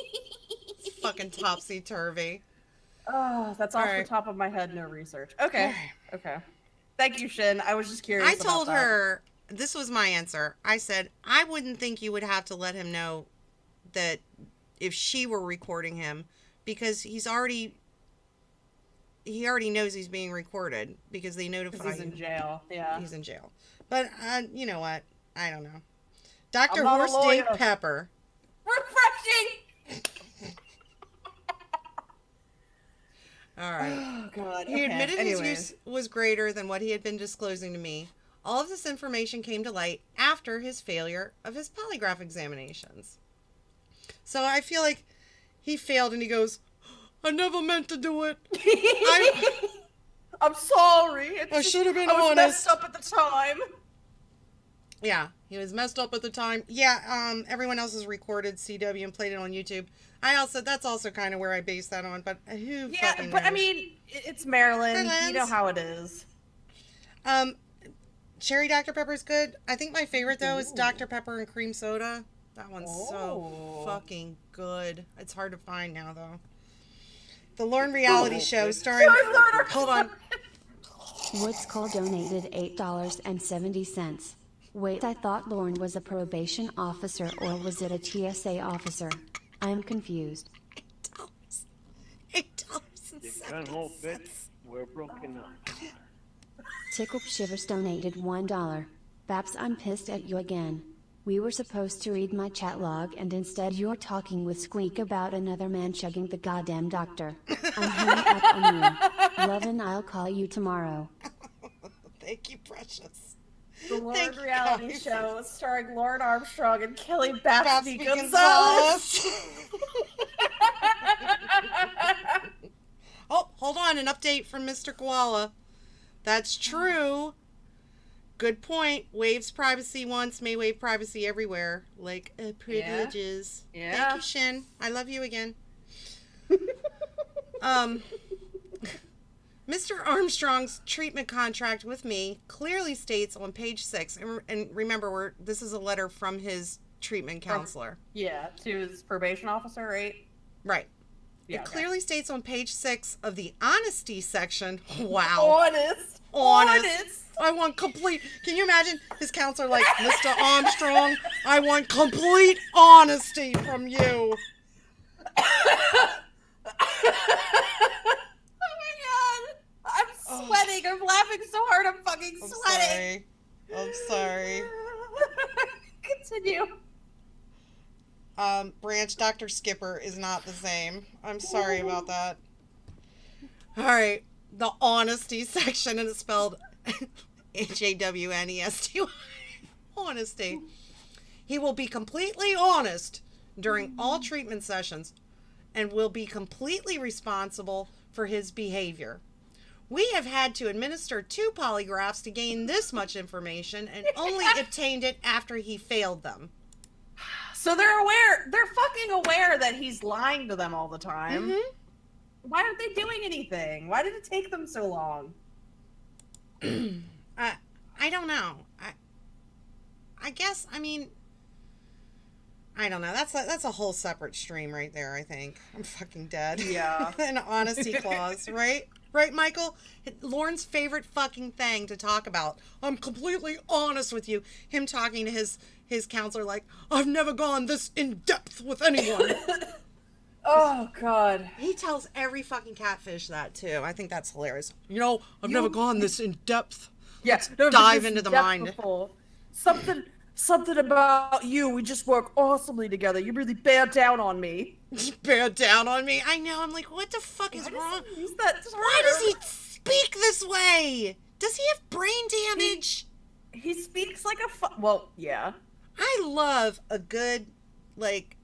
It's fucking topsy-turvy. Oh, that's off right. the top of my head, no research. Okay. Thank you, Shin. I was just curious. I told her, this was my answer. I said, I wouldn't think you would have to let him know that if she were recording him, because he already knows he's being recorded because they notify he's him. in jail. Yeah. He's in jail. But you know what? I don't know. Dr. I'm not a Horse lawyer. Dink Pepper. Refreshing. All right. Oh god. He admitted his use was greater than what he had been disclosing to me. All of this information came to light after his failure of his polygraph examinations. So I feel like he failed and he goes, I never meant to do it. I'm sorry. I should have been I was honest. messed up at the time. Yeah, he was messed up at the time. Yeah, everyone else has recorded CW and played it on YouTube. That's also kind of where I base that on, but who fucking but I knows? mean, it's Maryland. Maryland. You know how it is. Cherry Dr. Pepper's good. I think my favorite, though, is Dr. Pepper and cream soda. That one's so Oh. fucking good. It's hard to find now, though. The Lorne reality show starring... Hold on. Woods Cole donated $8.70. Wait, I thought Lorne was a probation officer, or was it a TSA officer? I'm confused. $8. You can't hold it. We're broken up. Tickle Shivers donated $1. Babs, I'm pissed at you again. We were supposed to read my chat log and instead you're talking with Squeak about another man chugging the goddamn doctor. I'm hanging up on you. Love, and I'll call you tomorrow. Thank you, precious. The Lorne Thank you, reality guys. show starring Lauren Armstrong and Kelly Babsby Babsby Gonzalez. Oh, hold on. An update from Mr. Koala. That's true. Good point. Waives privacy once, may waive privacy everywhere. Like privileges. Yeah. Thank you, Shin. I love you again. Mr. Armstrong's treatment contract with me clearly states on page 6, and remember, this is a letter from his treatment counselor. Yeah, to his probation officer, right? Right. Yeah, It okay. clearly states on page 6 of the honesty section. Wow. Honest. I want complete. Can you imagine his counselor like, Mr. Armstrong, I want complete honesty from you. Oh my god! I'm sweating. I'm laughing so hard. I'm fucking I'm sweating. sorry. I'm sorry. Continue. Branch Dr. Skipper is not the same. I'm sorry about that. All right. The honesty section, and it's spelled HAWNESTY. Honesty. He will be completely honest during all treatment sessions and will be completely responsible for his behavior. We have had to administer 2 polygraphs to gain this much information and only obtained it after he failed them. So they're aware. They're fucking aware that he's lying to them all the time. Mm-hmm. Why aren't they doing anything? Why did it take them so long? I don't know. I guess, I mean, I don't know. That's a whole separate stream right there, I think. I'm fucking dead. Yeah. An honesty clause, right? Right, Michael? Lauren's favorite fucking thing to talk about. I'm completely honest with you. Him talking to his counselor like, I've never gone this in depth with anyone. Oh god. He tells every fucking catfish that too. I think that's hilarious. You know, I've never gone this in depth. Yes. Dive into the mind. Something about you. We just work awesomely together. You really bear down on me. Bear down on me. I know. I'm like, what the fuck is wrong? Why does he speak this way? Does he have brain damage? He speaks like a well, yeah. I love a good, like,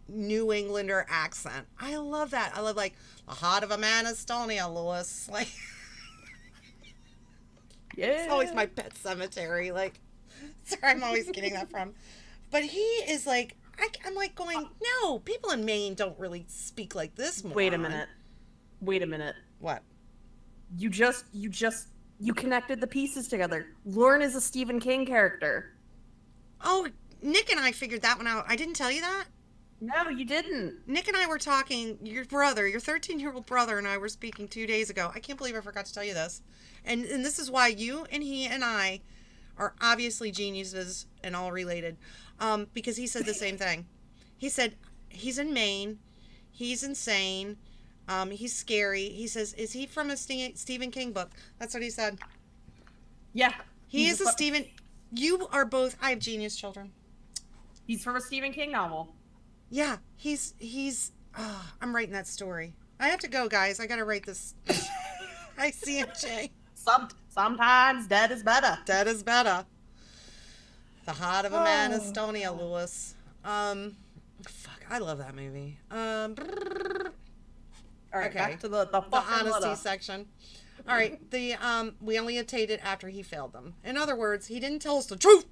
New Englander accent. I love that. I love, like, the heart of a man is stony, Lewis. Like, Yeah. it's always my pet cemetery. Like, sorry, I'm always getting that from. But he is like, I'm like going, no, people in Maine don't really speak like this. Moron. Wait a minute. What? You connected the pieces together. Lorne is a Stephen King character. Oh, Nick and I figured that one out. I didn't tell you that? No, you didn't. Nick and I were talking, your 13-year-old brother and I were speaking 2 days ago. I can't believe I forgot to tell you this. And this is why you and he and I are obviously geniuses and all related. Because he said the same thing. He said, he's in Maine. He's insane. He's scary. He says, is he from a Stephen King book? That's what he said. Yeah. He is a Stephen... You are both... I have genius children. He's from a Stephen King novel. Yeah, he's I'm writing that story. I have to go, guys. I gotta write this. ICMJ. Sometimes dead is better. Dead is better. The heart of a man is stony, Lewis. Fuck, I love that movie. All right, okay. back to the honesty letter. section. All right, we only obtained it after he failed them. In other words, he didn't tell us the truth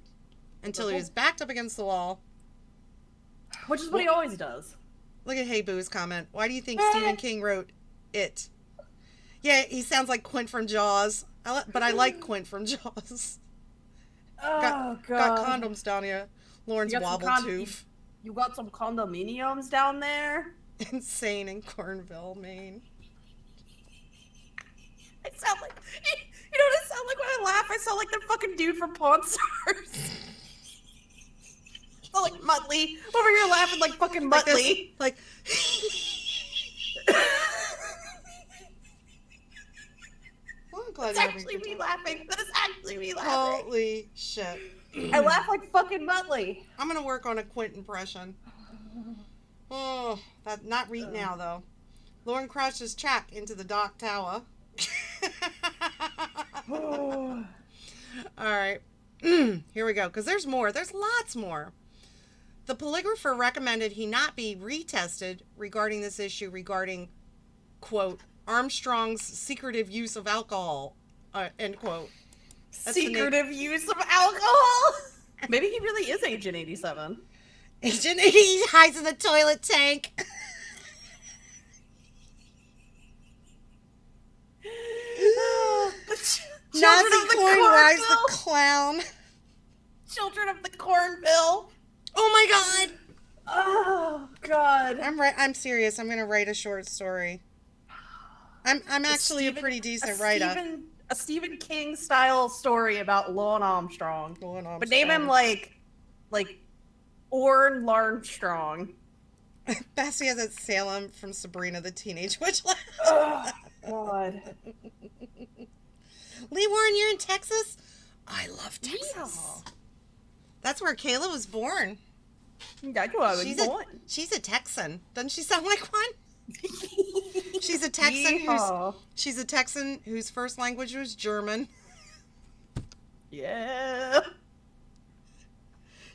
until he was backed up against the wall. Which is what he always does. Look at Hey Boo's comment. Why do you think Stephen King wrote it? Yeah, he sounds like Quint from Jaws. But I like Quint from Jaws. Oh, God. Got condoms down here. Lauren's You got wobble some tooth. You got some condominiums down there? Insane in Cornville, Maine. I sound like, you know what I sound like when I laugh? I sound like the fucking dude from Pawn Stars. So like Muttley. Over here laughing like fucking Muttley. Like well, I'm glad That's you're having a actually good me time. laughing. That is actually me laughing. Holy shit. I laugh like fucking Muttley. I'm gonna work on a Quint impression. Oh, that not read now though. Lauren crashes Chuck into the dock tower. All right, here we go. Because there's more. There's lots more. The polygrapher recommended he not be retested regarding this issue regarding, quote, Armstrong's secretive use of alcohol, end quote. That's Secretive use of alcohol? Maybe he really is Agent 87. Agent 80 hides in the toilet tank. Children Nazi of the coin rise the Cornville. clown. Children of the Cornville. Oh my god. Oh god. I'm serious. I'm gonna write a short story. I'm actually a pretty decent writer. A Stephen King style story about Lorne Armstrong. Lorne Armstrong. But name him like Orn Larmstrong. Bessie has at Salem from Sabrina the Teenage Witch. Oh god. Lee Warren, you're in Texas? I love Texas. Yeah. That's where Kayla was born. That's where I was born. She's a Texan. Doesn't she sound like one? She's a Texan whose first language was German. Yeah.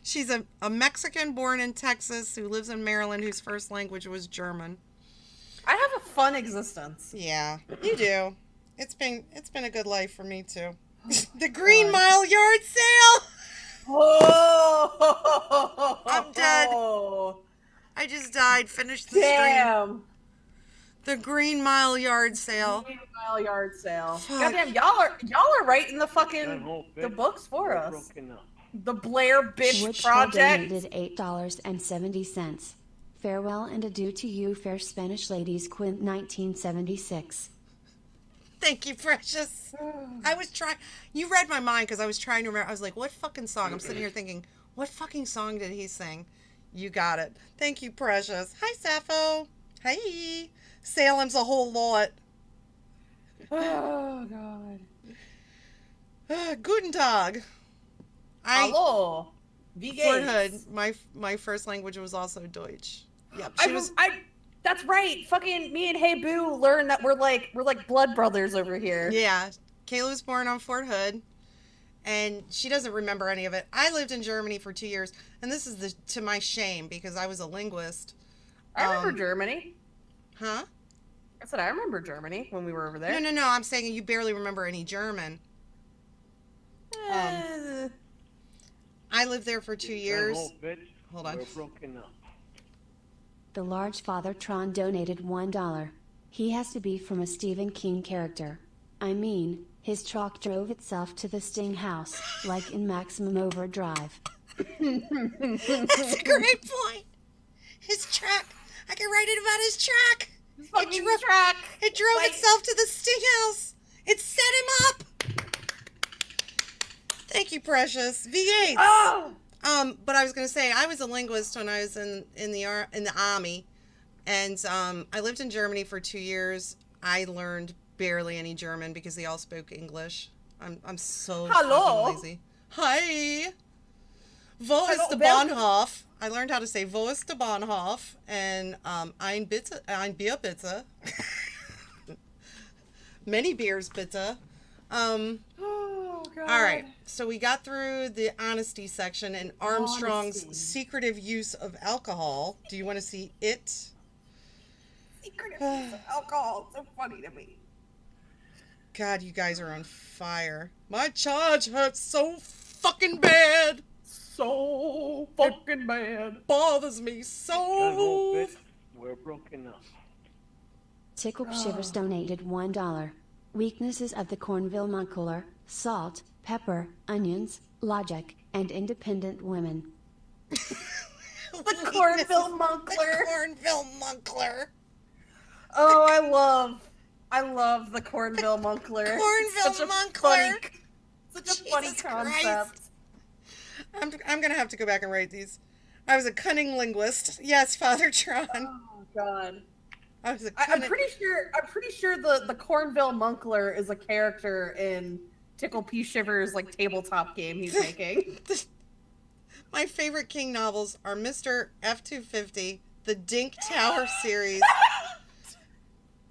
She's a Mexican born in Texas who lives in Maryland whose first language was German. I have a fun existence. Yeah, you do. It's been a good life for me too. The Green Mile yard sale. Oh, I'm dead. I just died. Finished the stream. Damn. The Green Mile yard sale. Green Mile yard sale. Fuck. Goddamn, y'all are writing the That fucking whole the bit books for was us. broken up. The Blair Bitch Which Project. donated $8.70. Farewell and adieu to you, fair Spanish ladies. Quint 1976. Thank you, Precious. I was trying. You read my mind because I was trying to remember. I was like, what fucking song? I'm sitting here thinking, what fucking song did he sing? You got it. Thank you, Precious. Hi, Sappho. Hi. Salem's a whole lot. Oh god. Guten Tag. Hello. Wie Fort geht's? Hood. My first language was also Deutsch. Yep. That's right. Fucking me and Hey Boo learned that we're like blood brothers over here. Yeah. Kayla was born on Fort Hood, and she doesn't remember any of it. I lived in Germany for 2 years, and this is to my shame because I was a linguist. I remember Germany. Huh? I said I remember Germany when we were over there. No. I'm saying you barely remember any German. I lived there for 2 years. That whole bit Hold on. were broken up. The large Father Tron donated $1. He has to be from a Stephen King character. I mean, his truck drove itself to the Sting house, like in Maximum Overdrive. That's a great point. His truck. I can write it about his truck. It drove itself to the Sting house. It set him up. Thank you, Precious. V8. Oh! But I was going to say I was a linguist when I was in the army, and I lived in Germany for 2 years. I learned barely any German because they all spoke English. I'm so Hello. fucking lazy. Hi. Wo ist der welcome. Bahnhof? I learned how to say Wo ist der Bahnhof and ein Bier bitte. Many beers bitte. Oh god. All right, so we got through the honesty section and Armstrong's Honesty. secretive use of alcohol. Do you want to see it? Secretive use of alcohol. So funny to me. God, you guys are on fire. My charge hurts so fucking bad. So fucking bad. Bothers me That whole so. bit were broken up. Tickled Shivers donated $1. Weaknesses of the Cornville Monocular: salt, pepper, onions, logic, and independent women. The Cornville Munkler. The Cornville Munkler. Oh, I love the Cornville Munkler. Cornville Munkler. Such a funny Jesus concept. Christ. I'm gonna have to go back and write these. I was a cunning linguist. Yes, Father Tron. Oh God. I was a I'm cunning... pretty sure the Cornville Munkler is a character in Tickle P. Shiver's like tabletop game he's making. My favorite King novels are Mr. F-250, the Dink Tower series,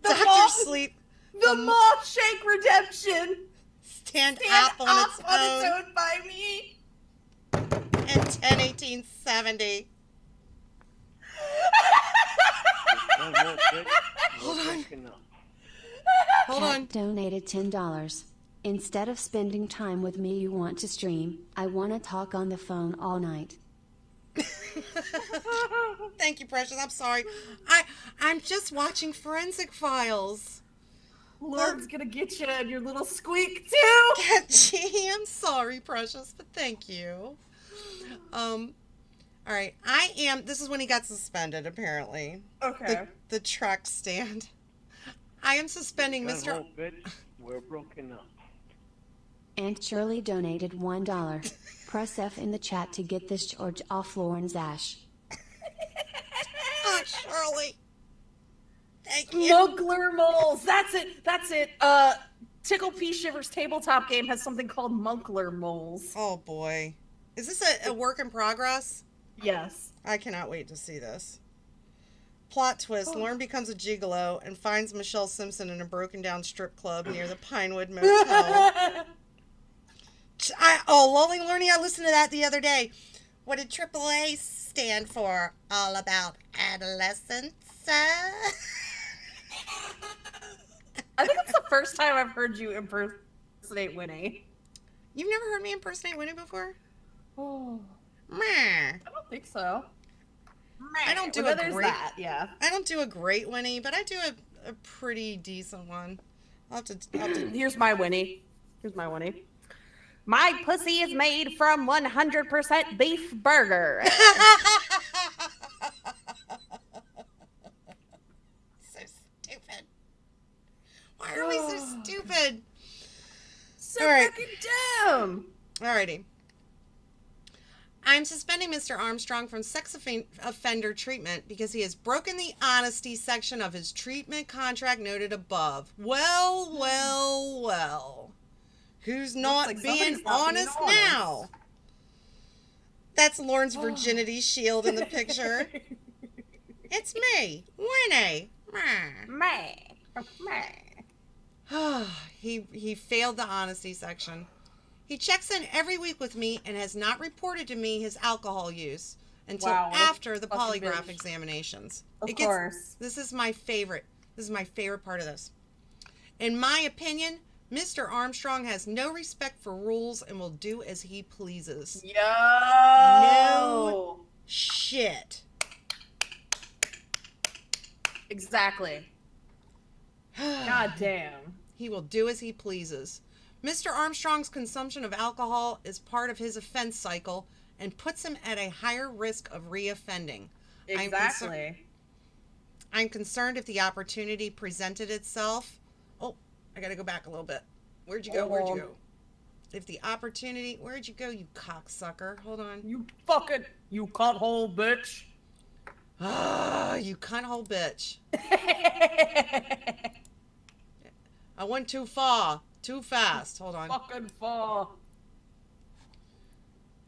Dr. Sleep, The Moth Shake Redemption. Stand Up on its own by me. and 10/18/70. Hold on. Hold Cat on. donated $10. Instead of spending time with me, you want to stream. I want to talk on the phone all night. Thank you, Precious. I'm sorry. I'm just watching Forensic Files. Lord's gonna get you and your little squeak too. Gee, I'm sorry, Precious, but thank you. All right. This is when he got suspended, apparently. Okay. The truck stand. I am suspending Mr. Bitch, we're broken up. Aunt Shirley donated $1. Press F in the chat to get this George off Lauren's ash. Oh, Shirley. Thank you. Munkler moles. That's it. Tickle P. Shiver's tabletop game has something called Munkler moles. Oh, boy. Is this a work in progress? Yes. I cannot wait to see this. Plot twist. Lorne becomes a gigolo and finds Michelle Simpson in a broken down strip club near the Pinewood Motel. Lolly Learning, I listened to that the other day. What did AAA stand for? All about adolescence. I think it's the first time I've heard you impersonate Winnie. You've never heard me impersonate Winnie before? Oh. Meh. I don't think so. I don't do well, a there's great. that, yeah. I don't do a great Winnie, but I do a pretty decent one. I'll have to. Here's my Winnie. My pussy is made from 100% beef burger. So stupid. Why are we so stupid? So All right. fucking dumb. Alrighty. I'm suspending Mr. Armstrong from sex offender treatment because he has broken the honesty section of his treatment contract noted above. Well. Who's not like being somebody's not being honest honest. now? That's Lauren's virginity shield in the picture. It's me, Winnie. He failed the honesty section. He checks in every week with me and has not reported to me his alcohol use until after the polygraph examinations. Of course. This is my favorite. This is my favorite part of this. In my opinion, Mr. Armstrong has no respect for rules and will do as he pleases. Yo! No shit. Exactly. God damn. He will do as he pleases. Mr. Armstrong's consumption of alcohol is part of his offense cycle and puts him at a higher risk of reoffending. Exactly. I'm concerned if the opportunity presented itself. Oh, I gotta go back a little bit. Where'd you go? If the opportunity... Where'd you go, you cocksucker? Hold on. You cutthole bitch. Ah, you cunthole bitch. I went too far. Too fast. Hold on. Fucking far.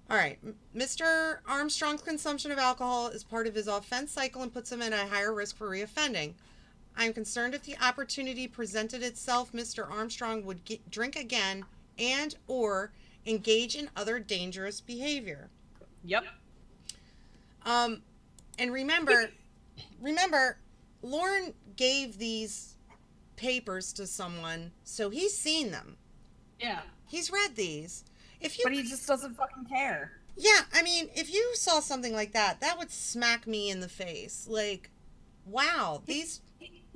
All right. Mr. Armstrong's consumption of alcohol is part of his offense cycle and puts him at a higher risk for reoffending. I'm concerned if the opportunity presented itself, Mr. Armstrong would drink again and or engage in other dangerous behavior. Yep. And remember, Lorne gave these papers to someone, so he's seen them. Yeah. He's read these. But he just doesn't fucking care. Yeah, I mean, if you saw something like that, that would smack me in the face. Like, wow, these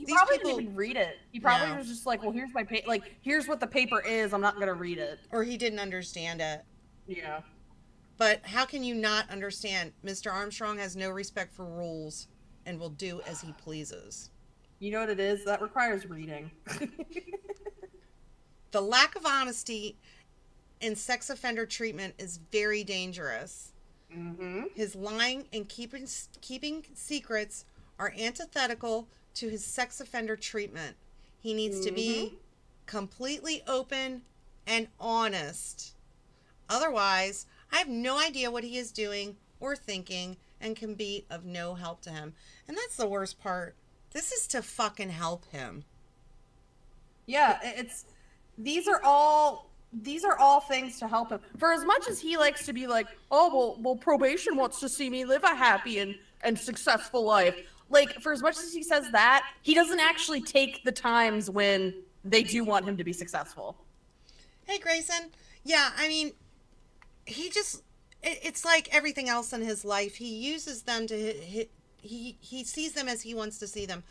probably people didn't even read it. He probably was just like, well, here's my paper. Like, here's what the paper is. I'm not going to read it. Or he didn't understand it. Yeah. But how can you not understand? Mr. Armstrong has no respect for rules and will do as he pleases. You know what it is? That requires reading. The lack of honesty in sex offender treatment is very dangerous. Mm-hmm. His lying and keeping secrets are antithetical to his sex offender treatment. He needs to be completely open and honest. Otherwise, I have no idea what he is doing or thinking and can be of no help to him. And that's the worst part. This is to fucking help him. Yeah, these are all things to help him. For as much as he likes to be like, oh well probation wants to see me live a happy and successful life. Like, for as much as he says that, he doesn't actually take the times when they do want him to be successful. Hey, Grayson. Yeah, I mean, it's like everything else in his life. He uses them to he sees them as he wants to see them.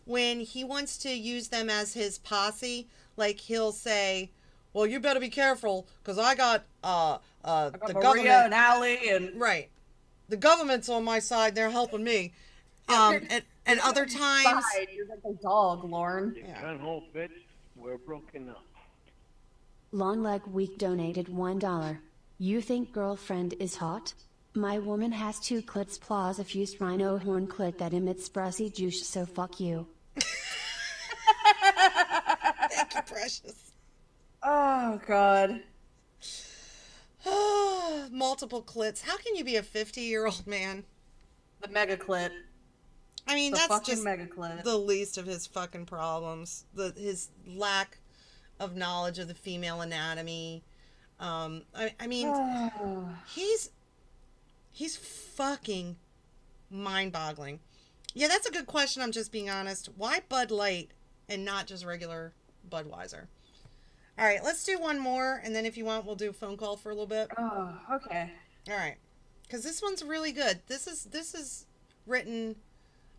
When he wants to use them as his posse, like he'll say, well, you better be careful because I got the Maria government and Allie and right. The government's on my side. They're helping me. And other times, you're like a dog, Lorne. You can't hold bitch. We're broken up. Long Leg Week donated $1. You think girlfriend is hot? My woman has 2 clits plus a fused rhino horn clit that emits brassy juice, so fuck you. thank you, precious. Oh God. Multiple clits. How can you be a 50-year-old man? The mega clit. I mean, The that's fucking just mega clit. the least of his fucking problems. His lack of knowledge of the female anatomy. I mean, he's fucking mind-boggling. Yeah, that's a good question. I'm just being honest. Why Bud Light and not just regular Budweiser? All right, let's do one more, and then if you want, we'll do a phone call for a little bit. Oh, okay. All right, because this one's really good. This is written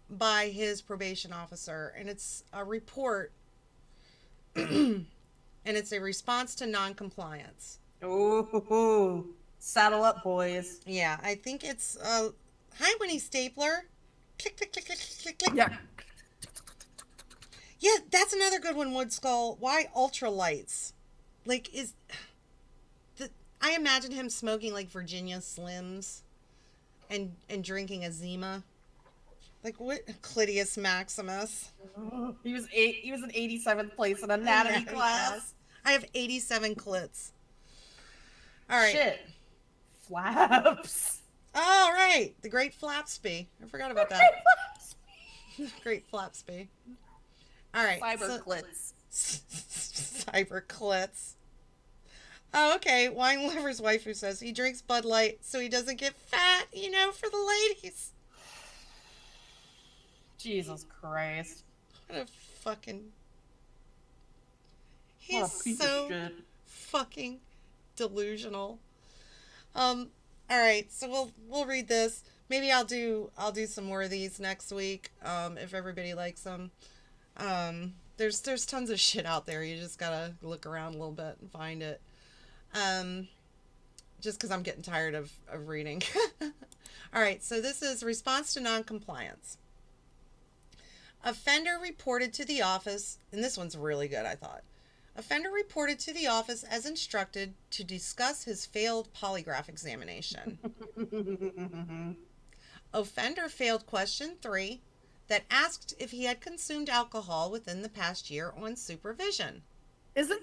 by his probation officer, and it's a report, and it's a response to non-compliance. Ooh, saddle up, boys. Yeah, I think it's hi, Winnie Stapler. Click, click, click, click, click, click. Yeah. Yeah, that's another good one, Wood Skull. Why ultralights? Like, I imagine him smoking like Virginia Slims and drinking a Zima. Like what? Clidius Maximus. He was in 87th place in anatomy class. I have 87 clits. All right. Shit. Flaps. All right. The Great Flapsby. I forgot about that. Great Flapsby. All right. Cyber clits. Cyber clits. Oh, okay. Wine Lover's wife who says he drinks Bud Light so he doesn't get fat, for the ladies. Jesus Christ. What a fucking... What a He's piece so of shit. fucking delusional. All right, so we'll read this. Maybe I'll do some more of these next week, if everybody likes them. There's tons of shit out there. You just gotta look around a little bit and find it. Just because I'm getting tired of reading. All right, so this is response to non-compliance. Offender reported to the office, and this one's really good, I thought. Offender reported to the office as instructed to discuss his failed polygraph examination. Offender failed question 3 that asked if he had consumed alcohol within the past year on supervision. Isn't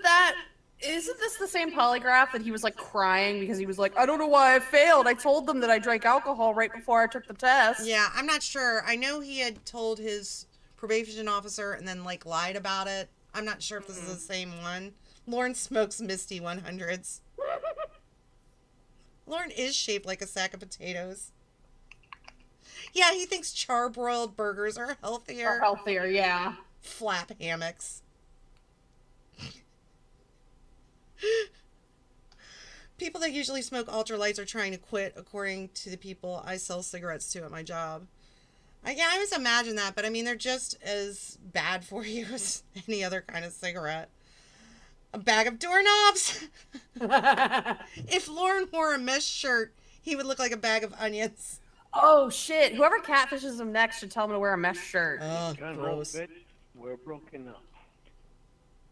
this the same polygraph that he was like crying because he was like, I don't know why I failed. I told them that I drank alcohol right before I took the test. Yeah, I'm not sure. I know he had told his probation officer and then like lied about it. I'm not sure if this is the same one. Lorne smokes Misty 100s. Lorne is shaped like a sack of potatoes. Yeah, he thinks charbroiled burgers are healthier. Yeah. Flap hammocks. People that usually smoke ultralights are trying to quit, according to the people I sell cigarettes to at my job. I always imagine that, but I mean, they're just as bad for you as any other kind of cigarette. A bag of doorknobs. If Lorne wore a mesh shirt, He would look like a bag of onions. Oh shit! Whoever catfishes him next should tell him to wear a mesh shirt. Oh, Gun home, gross. bitch. We're broken up.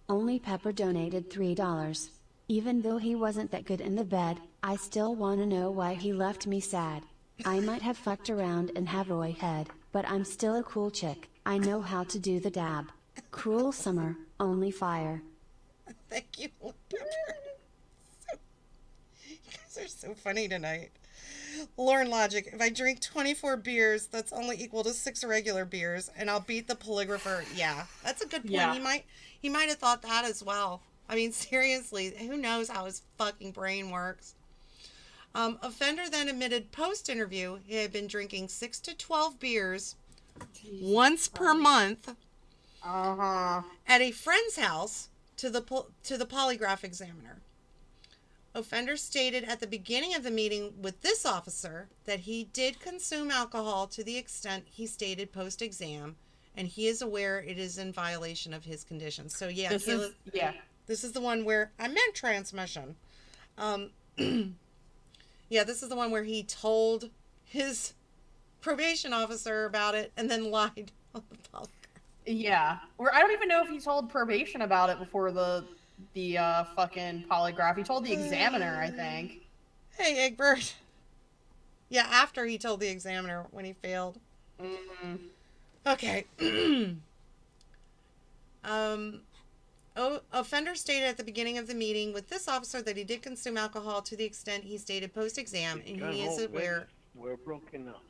Only Pepper donated $3. Even though he wasn't that good in the bed, I still wanna know why he left me sad. I might have fucked around and have Roy head, but I'm still a cool chick. I know how to do the dab. Cruel summer, only fire. Thank you, Pepper. You guys are so funny tonight. Lorne logic. If I drink 24 beers, that's only equal to 6 regular beers, and I'll beat the polygrapher. Yeah, that's a good point. Yeah. He might have thought that as well. I mean, seriously, who knows how his fucking brain works? Offender then admitted post-interview he had been drinking 6 to 12 beers once per month at a friend's house to the polygraph examiner. Offender stated at the beginning of the meeting with this officer that he did consume alcohol to the extent he stated post-exam, and he is aware it is in violation of his conditions. So yeah, This is the one where I meant transmission. Yeah, this is the one where he told his probation officer about it and then lied on the polygraph. Yeah. Or I don't even know if he told probation about it before the fucking polygraph. He told the examiner, I think. Hey, Egbert. Yeah, after he told the examiner when he failed. Mm-hmm. Okay. Offender stated at the beginning of the meeting with this officer that he did consume alcohol to the extent he stated post-exam, and Gun he is home, aware. bitch. We're broken up.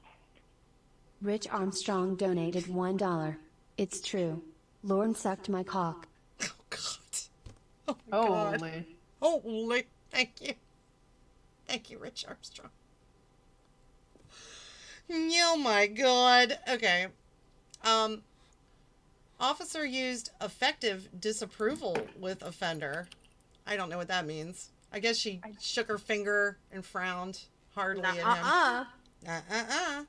Rich Armstrong donated $1. It's true. Lorne sucked my cock. Oh, God. Oh, my God. Holy. Thank you. Thank you, Rich Armstrong. Oh, my God. Okay. Officer used effective disapproval with offender. I don't know what that means. I guess she shook her finger and frowned hardly at him.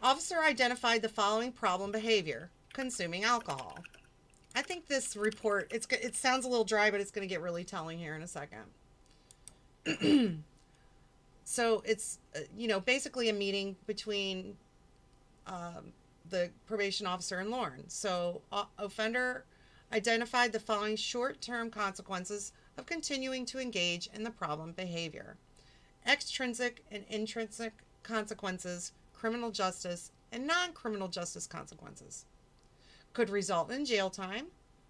Officer identified the following problem behavior: consuming alcohol. I think this report, it sounds a little dry, but it's going to get really telling here in a second. So it's, basically a meeting between the probation officer and Lorne. So offender identified the following short-term consequences of continuing to engage in the problem behavior: extrinsic and intrinsic consequences, criminal justice, and non-criminal justice consequences. Could result in jail time,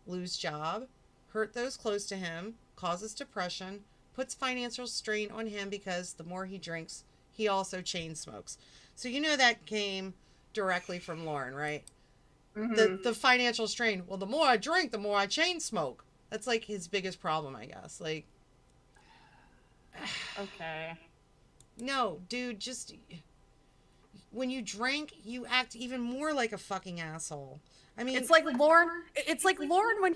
lose job, hurt those close to him, causes depression, puts financial strain on him because the more he drinks, he also chain smokes. So that came directly from Lorne, right? Mm-hmm. The financial strain. Well, the more I drink, the more I chain smoke. That's like his biggest problem, I guess. Like, Okay. No, dude, just when you drink, you act even more like a fucking asshole. I mean, It's like Lorne. It's like Lorne when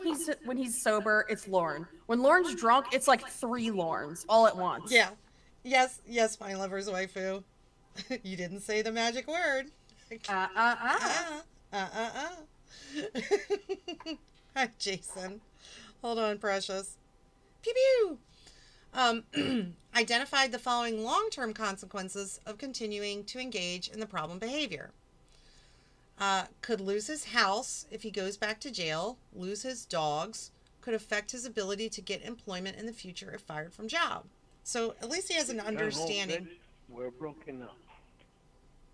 he's sober. It's Lorne. When Lorne's drunk, it's like 3 Lornes all at once. Yeah. Yes, my lover's waifu. You didn't say the magic word. Hi, Jason. Hold on, precious. Pew pew. Identified the following long-term consequences of continuing to engage in the problem behavior. Could lose his house if he goes back to jail, lose his dogs, could affect his ability to get employment in the future if fired from job. So at least he has an understanding. We're broken up.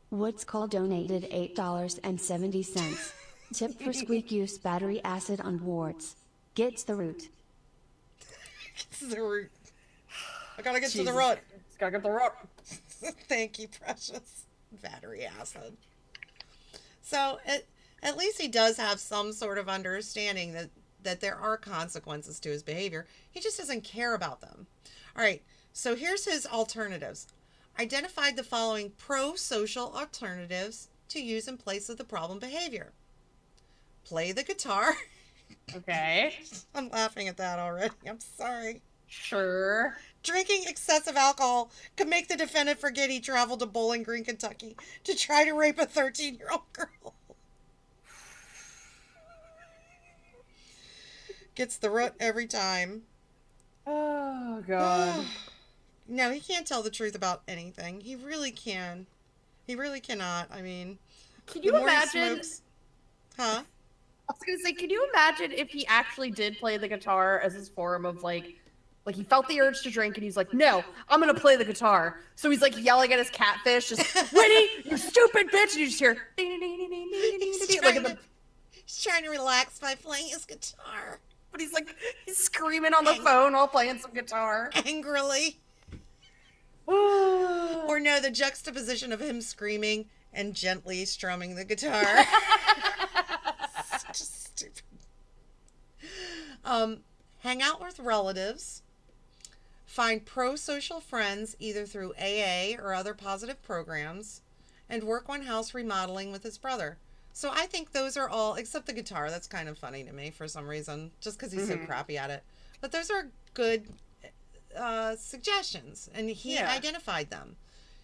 Woods Call donated $8.70. Tip for squeak: use battery acid on warts. Gets the root. Gets the root. I gotta get Jesus. to the root. It's gotta get the root. Thank you, precious. Battery acid. So at least he does have some sort of understanding that there are consequences to his behavior. He just doesn't care about them. All right, so here's his alternatives. Identified the following pro-social alternatives to use in place of the problem behavior. Play the guitar. Okay. I'm laughing at that already. I'm sorry. Sure. Drinking excessive alcohol could make the defendant forget he traveled to Bowling Green, Kentucky to try to rape a 13-year-old girl. Gets the root every time. Oh, God. No, he can't tell the truth about anything. He really can. He really cannot. I mean, Can the you more he imagine? smokes, huh? I was gonna say, can you imagine if he actually did play the guitar as his form of like he felt the urge to drink and he's like, no, I'm gonna play the guitar. So he's like yelling at his catfish, just Winnie, you stupid bitch, and you just hear He's trying to relax by playing his guitar but he's screaming on the phone while playing some guitar. angrily. Or no, the juxtaposition of him screaming and gently strumming the guitar. Such a stupid. Hang out with relatives. Find pro-social friends either through AA or other positive programs. And work on house remodeling with his brother. So I think those are all, except the guitar. That's kind of funny to me for some reason, just because he's so crappy at it. But those are good suggestions, and he identified them.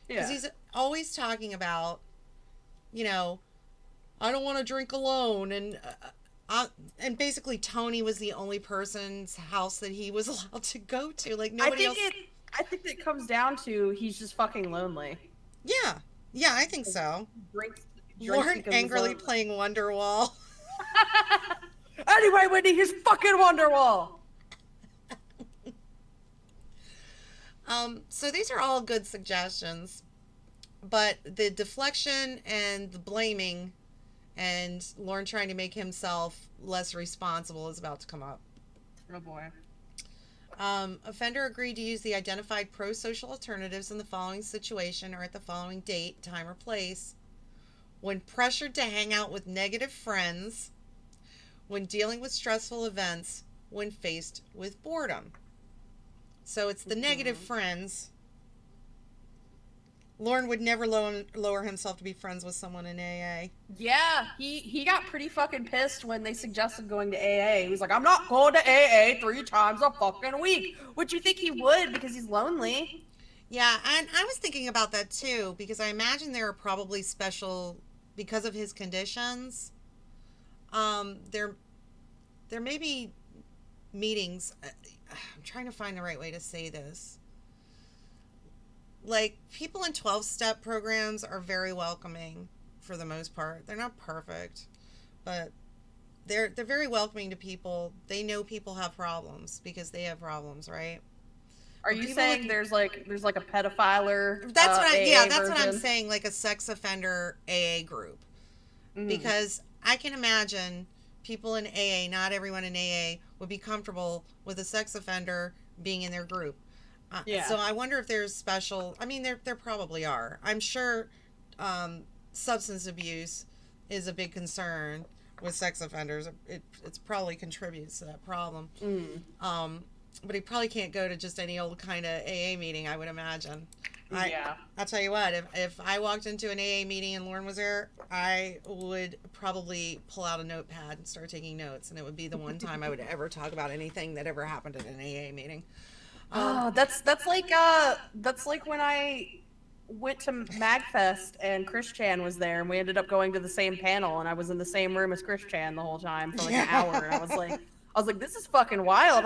Because he's always talking about, I don't want to drink alone, and basically Tony was the only person's house that he was allowed to go to. Like nobody else. I think it comes down to he's just fucking lonely. Yeah, I think so. Drinks Lorne angrily playing Wonderwall. Anyway, Whitney, he's fucking Wonderwall. So these are all good suggestions, but the deflection and the blaming and Lorne trying to make himself less responsible is about to come up. Oh boy. Offender agreed to use the identified pro-social alternatives in the following situation or at the following date, time, or place. When pressured to hang out with negative friends, when dealing with stressful events, when faced with boredom. So it's the negative friends. Lorne would never lower himself to be friends with someone in AA. Yeah, he got pretty fucking pissed when they suggested going to AA. He was like, I'm not going to AA 3 times a fucking week. Which you think he would because he's lonely. Yeah, and I was thinking about that too, because I imagine there are probably special, because of his conditions, there may be meetings. I'm trying to find the right way to say this. Like, people in 12-step programs are very welcoming for the most part. They're not perfect, but they're very welcoming to people. They know people have problems because they have problems, right? Are you saying there's like a pedophiler? That's what that's what I'm saying, like a sex offender AA group. Because I can imagine people in AA, not everyone in AA would be comfortable with a sex offender being in their group. So I wonder if there's special, I mean, there probably are. I'm sure substance abuse is a big concern with sex offenders. It's probably contributes to that problem. But he probably can't go to just any old kind of AA meeting, I would imagine. I'll tell you what, if I walked into an AA meeting and Lorne was there, I would probably pull out a notepad and start taking notes, and it would be the one time I would ever talk about anything that ever happened at an AA meeting. That's like when I went to MagFest and Chris Chan was there, and we ended up going to the same panel, and I was in the same room as Chris Chan the whole time for like an hour, and I was like, this is fucking wild.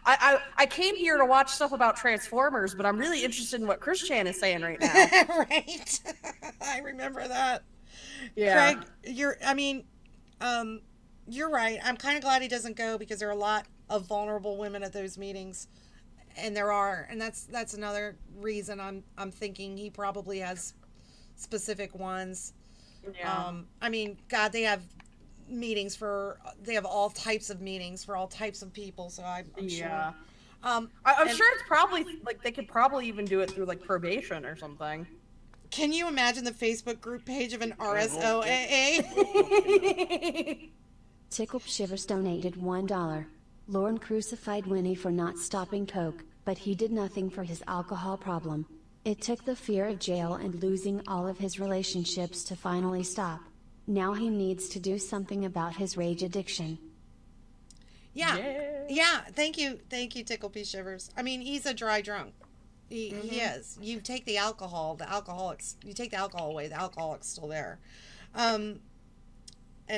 I came here to watch stuff about Transformers, but I'm really interested in what Chris Chan is saying right now. Right. I remember that. Yeah. Craig, you're right. I'm kind of glad he doesn't go because there are a lot of vulnerable women at those meetings. And there are, and that's another reason I'm thinking he probably has specific ones. Yeah. I mean, God, they have all types of meetings for all types of people, so I'm sure. I'm sure it's probably like they could probably even do it through like probation or something. Can you imagine the Facebook group page of an RSOAA? Tickle Shivers donated $1. Lorne crucified Winnie for not stopping coke, but he did nothing for his alcohol problem. It took the fear of jail and losing all of his relationships to finally stop. Now he needs to do something about his rage addiction. Yeah. Thank you, Tickle P Shivers. I mean, he's a dry drunk. He is. You take the alcohol, you take the alcohol away, the alcoholic's still there. And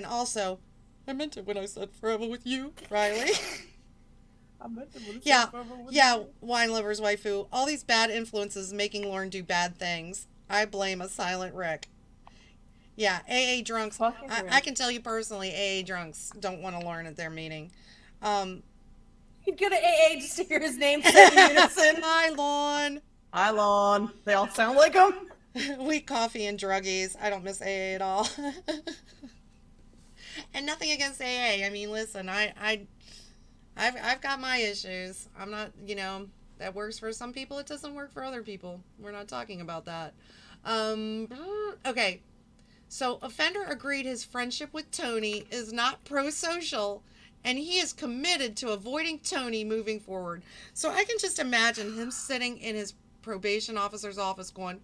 also, I meant it when I said forever with you, Riley. Yeah, yeah, wine lover's waifu. All these bad influences making Lorne do bad things. I blame a silent Rick. Yeah, AA drunks. I can tell you personally, AA drunks don't want to learn at their meeting. You'd go to AA just to hear his name said in unison. Hi, Lorne. Hi, Lon. They all sound like him. Weak coffee and druggies. I don't miss AA at all. And nothing against AA. I mean, listen, I've got my issues. I'm not, that works for some people. It doesn't work for other people. We're not talking about that. Okay. So offender agreed his friendship with Tony is not pro-social, and he is committed to avoiding Tony moving forward. So I can just imagine him sitting in his probation officer's office going,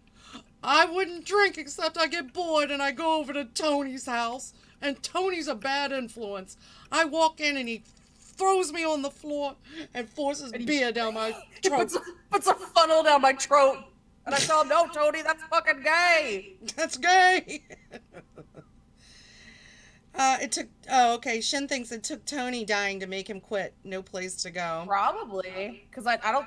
I wouldn't drink except I get bored and I go over to Tony's house, and Tony's a bad influence. I walk in and he throws me on the floor and forces beer down my throat. Puts a funnel down my throat. And I tell him, no, Tony, that's fucking gay. That's gay. Shin thinks it took Tony dying to make him quit. No place to go. Probably. Because I don't,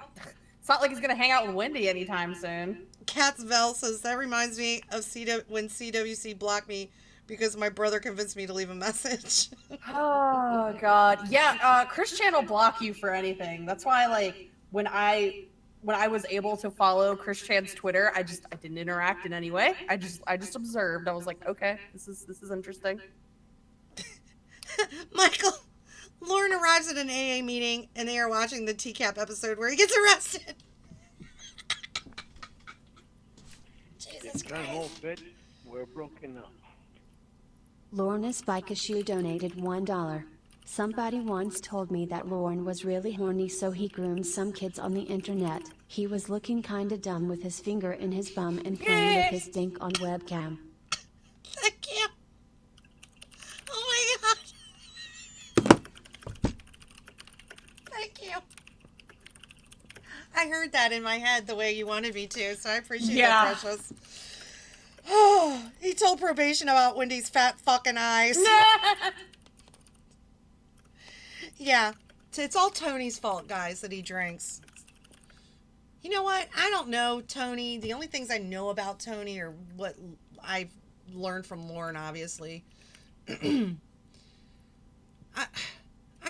it's not like he's going to hang out with Wendy anytime soon. Katzvel says, that reminds me of when CWC blocked me because my brother convinced me to leave a message. Oh, God. Yeah, Chris Chan will block you for anything. That's why, like, when I was able to follow Chris Chan's Twitter, I didn't interact in any way. I just observed. I was like, okay, this is interesting. Michael, Lorne arrives at an AA meeting and they are watching the TCAP episode where he gets arrested. Jesus Done, Christ. old bitch. We're broken up. Lorne Spikeshoe donated $1. Somebody once told me that Lorne was really horny, so he groomed some kids on the internet. He was looking kinda dumb with his finger in his bum and playing with his dink on webcam. Thank you. Oh my God. Thank you. I heard that in my head the way you wanted me to, so I appreciate that, Precious. Oh, he told probation about Wendy's fat fucking eyes. Yeah, it's all Tony's fault, guys, that he drinks. You know what? I don't know Tony. The only things I know about Tony are what I've learned from Lorne, obviously. I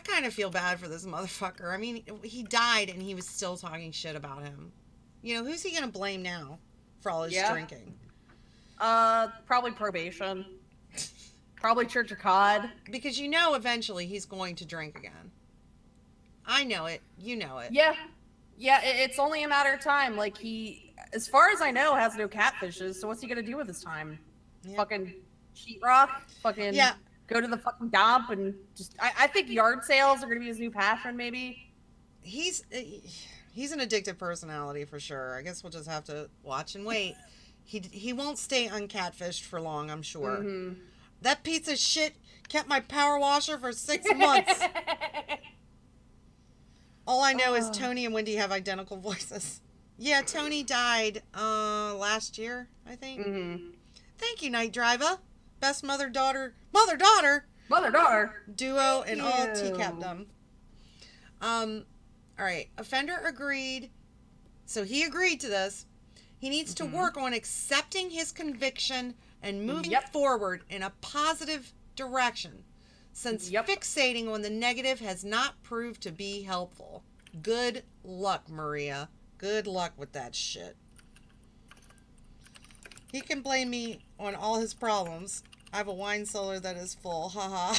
kind of feel bad for this motherfucker. I mean, he died and he was still talking shit about him. You know, who's he going to blame now for all his drinking? Probably probation. Probably Church of God. Because you know eventually he's going to drink again. I know it. You know it. Yeah. Yeah, it's only a matter of time. Like, he, as far as I know, has no catfishes, so what's he gonna do with his time? Yeah. Fucking sheetrock? Fucking go to the fucking dump and just... I think yard sales are gonna be his new passion, maybe. He's an addictive personality for sure. I guess we'll just have to watch and wait. He won't stay uncatfished for long, I'm sure. Mm-hmm. That piece of shit kept my power washer for 6 months. All I know is Tony and Wendy have identical voices. Yeah, Tony died last year, I think. Mm-hmm. Thank you, Night Driver. Best mother-daughter duo in all TCAPdom. All right, offender agreed. So he agreed to this. He needs to work on accepting his conviction and moving forward in a positive direction, since fixating on the negative has not proved to be helpful. Good luck, Maria. Good luck with that shit. He can blame me on all his problems. I have a wine cellar that is full. Haha.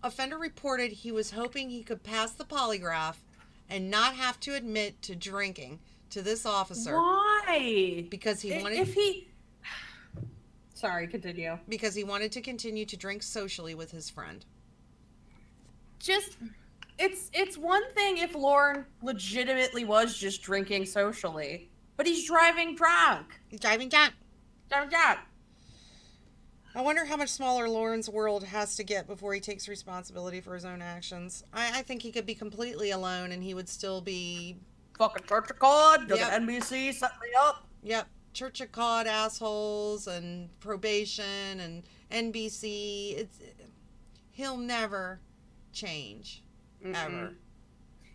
Offender reported he was hoping he could pass the polygraph and not have to admit to drinking to this officer. Why? Because he wanted... Sorry, continue. Because he wanted to continue to drink socially with his friend. Just... It's one thing if Lorne legitimately was just drinking socially. But he's driving drunk. He's driving drunk. Driving drunk. I wonder how much smaller Lorne's world has to get before he takes responsibility for his own actions. I think he could be completely alone and he would still be... Fucking Church of God, NBC, set me up. Yep. Church of God assholes and probation and NBC. he'll never change. Ever.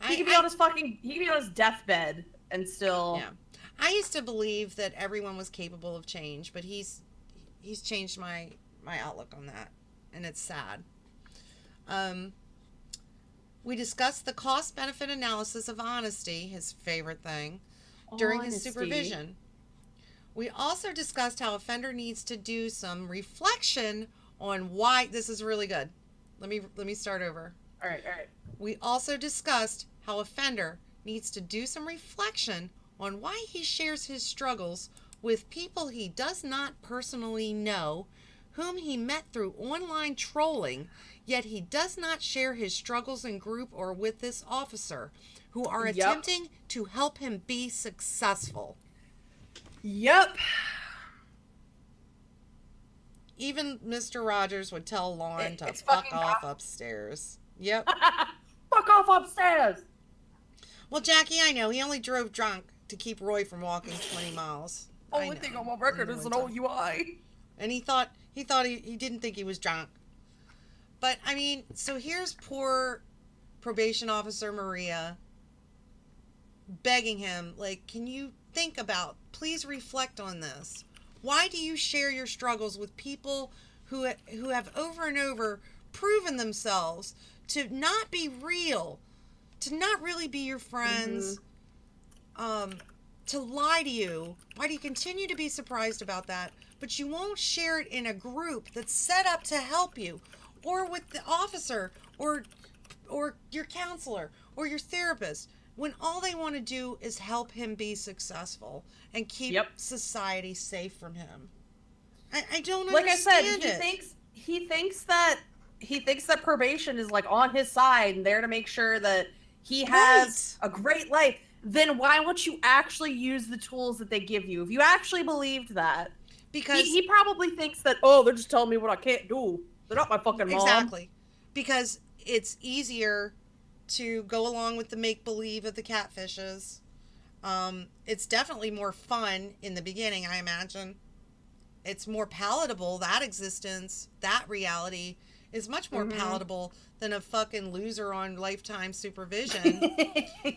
He could be on his deathbed and still. Yeah. I used to believe that everyone was capable of change, but he's changed my outlook on that, and it's sad. We discussed the cost-benefit analysis of honesty, his favorite thing, during his supervision. We also discussed how offender needs to do some reflection on why. This is really good. Let me start over. All right. We also discussed how offender needs to do some reflection on why he shares his struggles with people he does not personally know, whom he met through online trolling, yet he does not share his struggles in group or with this officer, who are attempting to help him be successful. Yep. Even Mr. Rogers would tell Lorne to fuck off upstairs. Yep. Fuck off upstairs. Well, Jackie, I know. He only drove drunk to keep Roy from walking 20 miles. Only thing on my record is an OUI. And he didn't think he was drunk. But, I mean, so here's poor probation officer Maria begging him, like, can you think about, please reflect on this. Why do you share your struggles with people who have over and over proven themselves to not be real, to not really be your friends, to lie to you? Why do you continue to be surprised about that, but you won't share it in a group that's set up to help you, or with the officer, or your counselor, or your therapist, when all they want to do is help him be successful and keep society safe from him? I don't understand. Like I said, he thinks that probation is like on his side and there to make sure that he has a great life. Then why won't you actually use the tools that they give you? If you actually believed that, because he probably thinks that, oh, they're just telling me what I can't do. They're not my fucking mom. Exactly. Because it's easier to go along with the make-believe of the catfishes. It's definitely more fun in the beginning, I imagine. It's more palatable. That existence, that reality is much more palatable than a fucking loser on lifetime supervision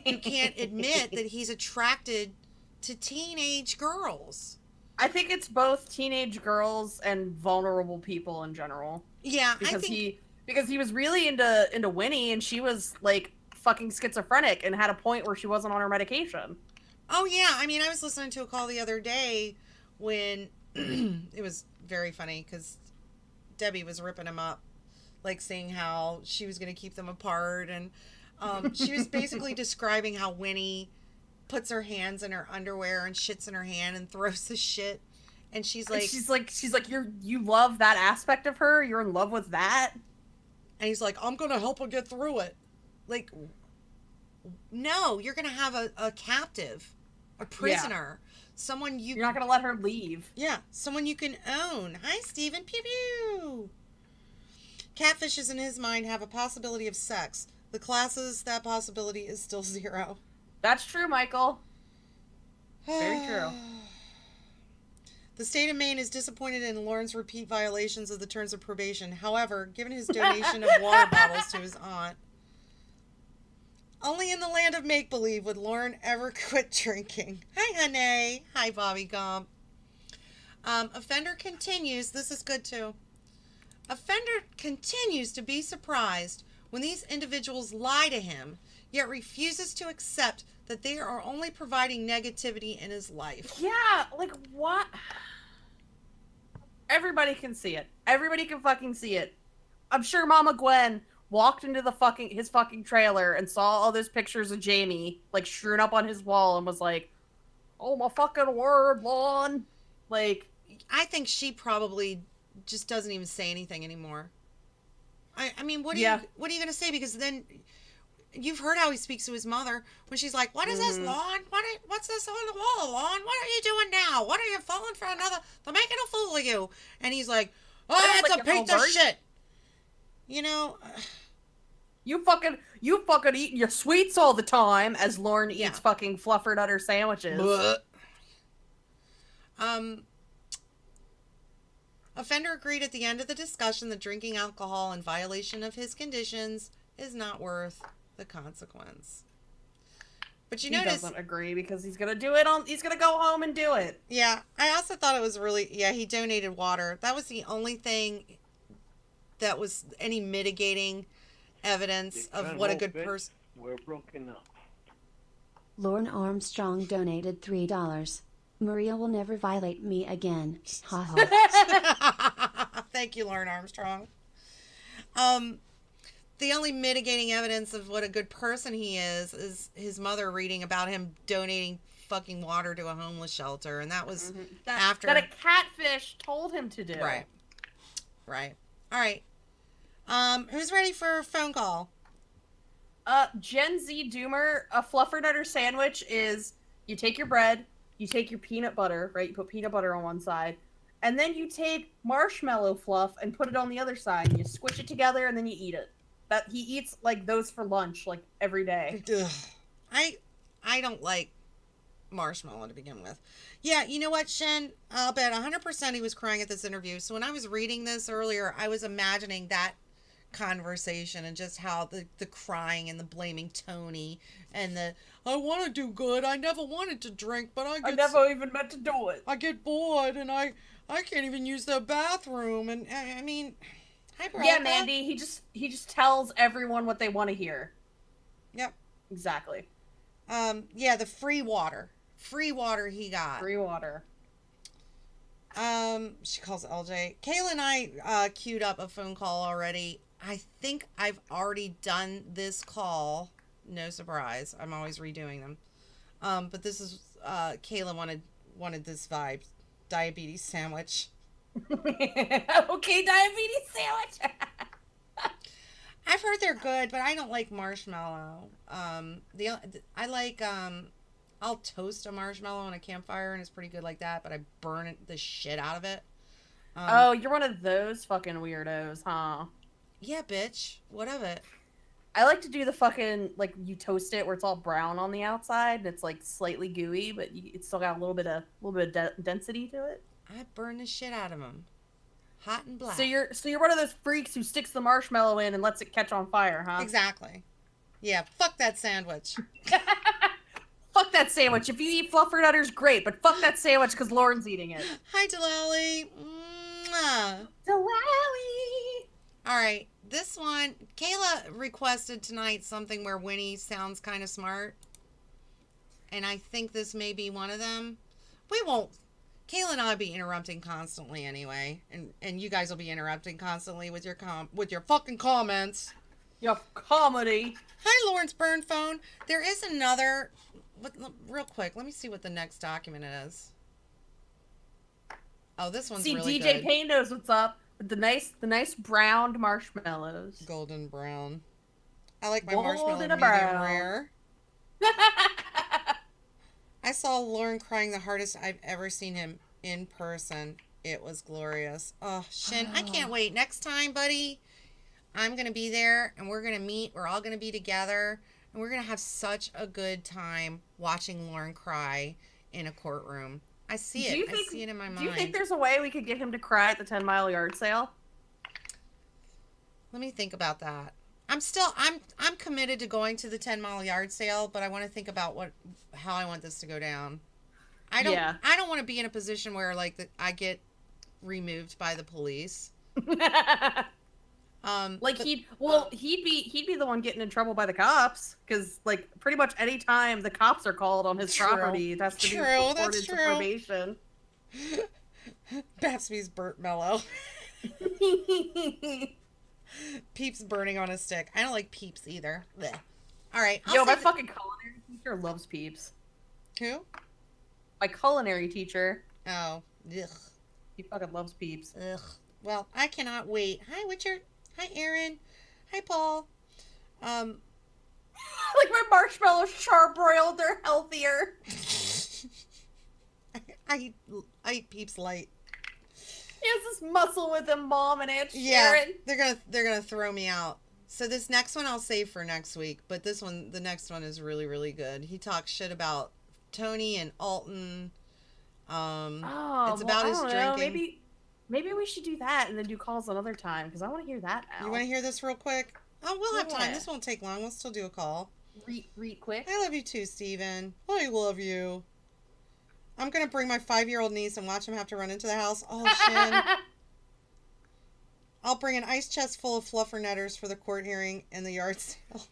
who can't admit that he's attracted to teenage girls. I think it's both teenage girls and vulnerable people in general. Yeah, because he was really into Winnie, and she was like fucking schizophrenic and had a point where she wasn't on her medication. Oh yeah, I mean, I was listening to a call the other day when it was very funny because Debbie was ripping him up, like saying how she was going to keep them apart, and she was basically describing how Winnie puts her hands in her underwear and shits in her hand and throws the shit, and she's like you love that aspect of her, you're in love with that, and he's like, I'm gonna help her get through it. Like, no, you're gonna have a captive, a prisoner, someone you're not gonna let her leave. Yeah, someone you can own. Hi, Steven. Pew pew. Catfishes in his mind have a possibility of sex. The classes, that possibility is still 0. That's true, Michael. Very true. The state of Maine is disappointed in Lorne's repeat violations of the terms of probation. However, given his donation of water bottles to his aunt, only in the land of make-believe would Lorne ever quit drinking. Hi, honey. Hi, Bobby Gump. Offender continues. This is good, too. Offender continues to be surprised when these individuals lie to him, yet refuses to accept that they are only providing negativity in his life. Yeah, like, what? Everybody can see it. Everybody can fucking see it. I'm sure Mama Gwen walked into his fucking trailer and saw all those pictures of Jamie, like, strewn up on his wall and was like, oh my fucking word, Lon. Like, I think she probably just doesn't even say anything anymore. I mean, what are you going to say? Because then you've heard how he speaks to his mother when she's like, what is this, Lon? What's this on the wall, Lon? What are you doing now? What are you falling for another? They're making a fool of you. And he's like, oh, it's like a piece of shit. You know, you fucking eating your sweets all the time as Lorne eats fucking fluffered udder sandwiches. Offender agreed at the end of the discussion that drinking alcohol in violation of his conditions is not worth the consequence. But you notice... He doesn't agree because he's going to do it he's going to go home and do it. Yeah, I also thought it was really... Yeah, he donated water. That was the only thing that was any mitigating evidence of what a good person... We're broken up. Lorne Armstrong donated $3. Maria will never violate me again. Ha ha. Thank you, Lorne Armstrong. The only mitigating evidence of what a good person he is his mother reading about him donating fucking water to a homeless shelter, and that was after that a catfish told him to do. Right. All right. Who's ready for a phone call? Gen Z Doomer, a fluffernutter sandwich is you take your bread, you take your peanut butter, right? You put peanut butter on one side, and then you take marshmallow fluff and put it on the other side, and you squish it together, and then you eat it. That he eats like those for lunch, like every day. Ugh. I don't like marshmallow to begin with. Yeah, you know what, Shen? I'll bet 100% he was crying at this interview. So when I was reading this earlier, I was imagining that conversation and just how the crying and the blaming Tony and the I want to do good. I never wanted to drink, but I never even meant to do it. I get bored and I can't even use the bathroom. And I mean, hi, bro. Yeah, Mandy. He just tells everyone what they want to hear. Yep. Exactly. Yeah, the free water he got. Free water. She calls LJ. Kayla and I queued up a phone call already. I think I've already done this call. No surprise. I'm always redoing them. But this is Kayla wanted this vibe. Diabetes sandwich. Okay, diabetes sandwich. I've heard they're good, but I don't like marshmallow. I like I'll toast a marshmallow on a campfire and it's pretty good like that, but I burn the shit out of it. Oh, you're one of those fucking weirdos, huh? Yeah, bitch. What of it? I like to do the fucking, like, you toast it where it's all brown on the outside and it's like slightly gooey, but it's still got a little bit of density to it. I burn the shit out of them. Hot and black. So you're one of those freaks who sticks the marshmallow in and lets it catch on fire, huh? Exactly. Yeah, fuck that sandwich. Fuck that sandwich. If you eat fluffernutters, great, but fuck that sandwich because Lauren's eating it. Hi, Delali. Mwah. Delali. All right, this one, Kayla requested tonight something where Winnie sounds kind of smart, and I think this may be one of them. We won't. Kayla and I will be interrupting constantly anyway, and you guys will be interrupting constantly with your fucking comments. Your comedy. Hi, Lawrence Burn Phone. There is another. Real quick, let me see what the next document is. Oh, this one's really good. DJ Payne knows what's up. With the nice browned marshmallows. Golden brown. I like my Golden marshmallow medium brown. rare. I saw Lauren crying the hardest I've ever seen him in person. It was glorious. Oh, Shin, I can't wait. Next time, buddy, I'm going to be there and we're going to meet. We're all going to be together and we're going to have such a good time watching Lauren cry in a courtroom. I see it. I see it in my mind. Do you think there's a way we could get him to cry at the 10 Mile yard sale? Let me think about that. I'm committed to going to the 10 Mile yard sale, but I want to think about how I want this to go down. I don't want to be in a position where I get removed by the police. He'd be the one getting in trouble by the cops because pretty much any time the cops are called on his property, it has to be reported to probation. Babsby's burnt mellow. Peeps burning on a stick. I don't like Peeps either. Blech. All right. My fucking culinary teacher loves Peeps. Who? My culinary teacher. Oh. Ugh. He fucking loves Peeps. Ugh. Well, I cannot wait. Hi, Richard. Hi, Aaron. Hi, Paul. Like my marshmallows charbroiled, they're healthier. I eat Peeps light. He has this muscle with him, Mom and Aunt Sharon. Yeah, they're gonna throw me out. So this next one I'll save for next week, but the next one is really, really good. He talks shit about Tony and Alton. It's about his drinking. Maybe we should do that and then do calls another time because I want to hear that now. You want to hear this real quick? Oh, we'll have time. Yeah. This won't take long. We'll still do a call. Read quick. I love you too, Steven. I love you. I'm going to bring my 5-year-old niece and watch him have to run into the house. Oh, Shin. I'll bring an ice chest full of fluffernutters for the court hearing and the yard sale.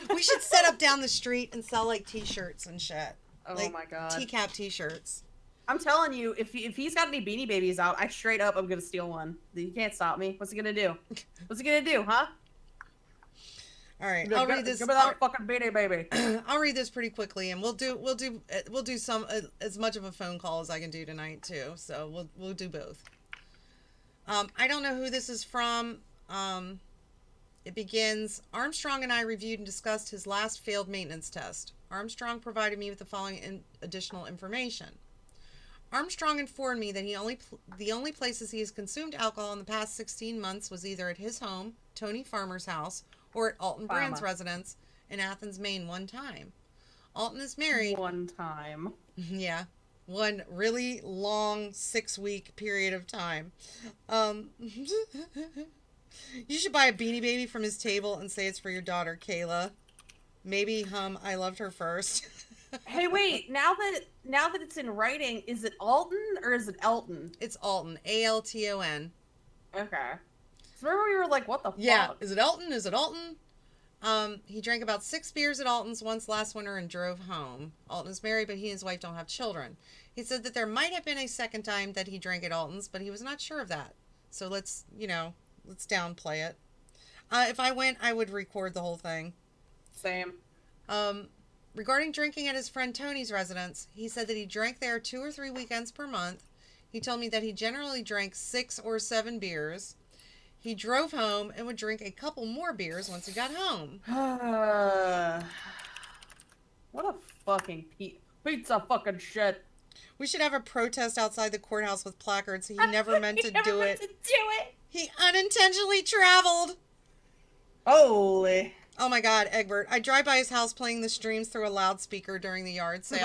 We should set up down the street and sell like t-shirts and shit. Oh like, my god. Teacap t-shirts. I'm telling you, if he's got any Beanie Babies out, I straight up am gonna steal one. You can't stop me. What's he gonna do? What's he gonna do, huh? All right, I'll read this. Give me that fucking Beanie Baby. I'll read this pretty quickly, and we'll do some as much of a phone call as I can do tonight too. So we'll do both. I don't know who this is from. It begins, Armstrong and I reviewed and discussed his last failed maintenance test. Armstrong provided me with the following additional information. Armstrong informed me that the only places he has consumed alcohol in the past 16 months was either at his home, Tony Farmer's house, or at Alton Brand's residence in Athens, Maine one time. Alton is married. One time. Yeah. One really long 6-week period of time. You should buy a Beanie Baby from his table and say it's for your daughter, Kayla. Maybe hum I loved her first. Hey, wait! Now that it's in writing, is it Alton or is it Elton? It's Alton, Alton. Okay. So remember we were like, what the fuck? Yeah, is it Elton? Is it Alton? He drank about 6 beers at Alton's once last winter and drove home. Alton is married, but he and his wife don't have children. He said that there might have been a second time that he drank at Alton's, but he was not sure of that. So let's downplay it. If I went, I would record the whole thing. Same. Regarding drinking at his friend Tony's residence, he said that he drank there 2 or 3 weekends per month. He told me that he generally drank 6 or 7 beers. He drove home and would drink a couple more beers once he got home. What a fucking pizza fucking shit. We should have a protest outside the courthouse with placards. He never meant to do it. He unintentionally traveled. Holy. Oh my God, Egbert. I drive by his house playing the streams through a loudspeaker during the yard sale.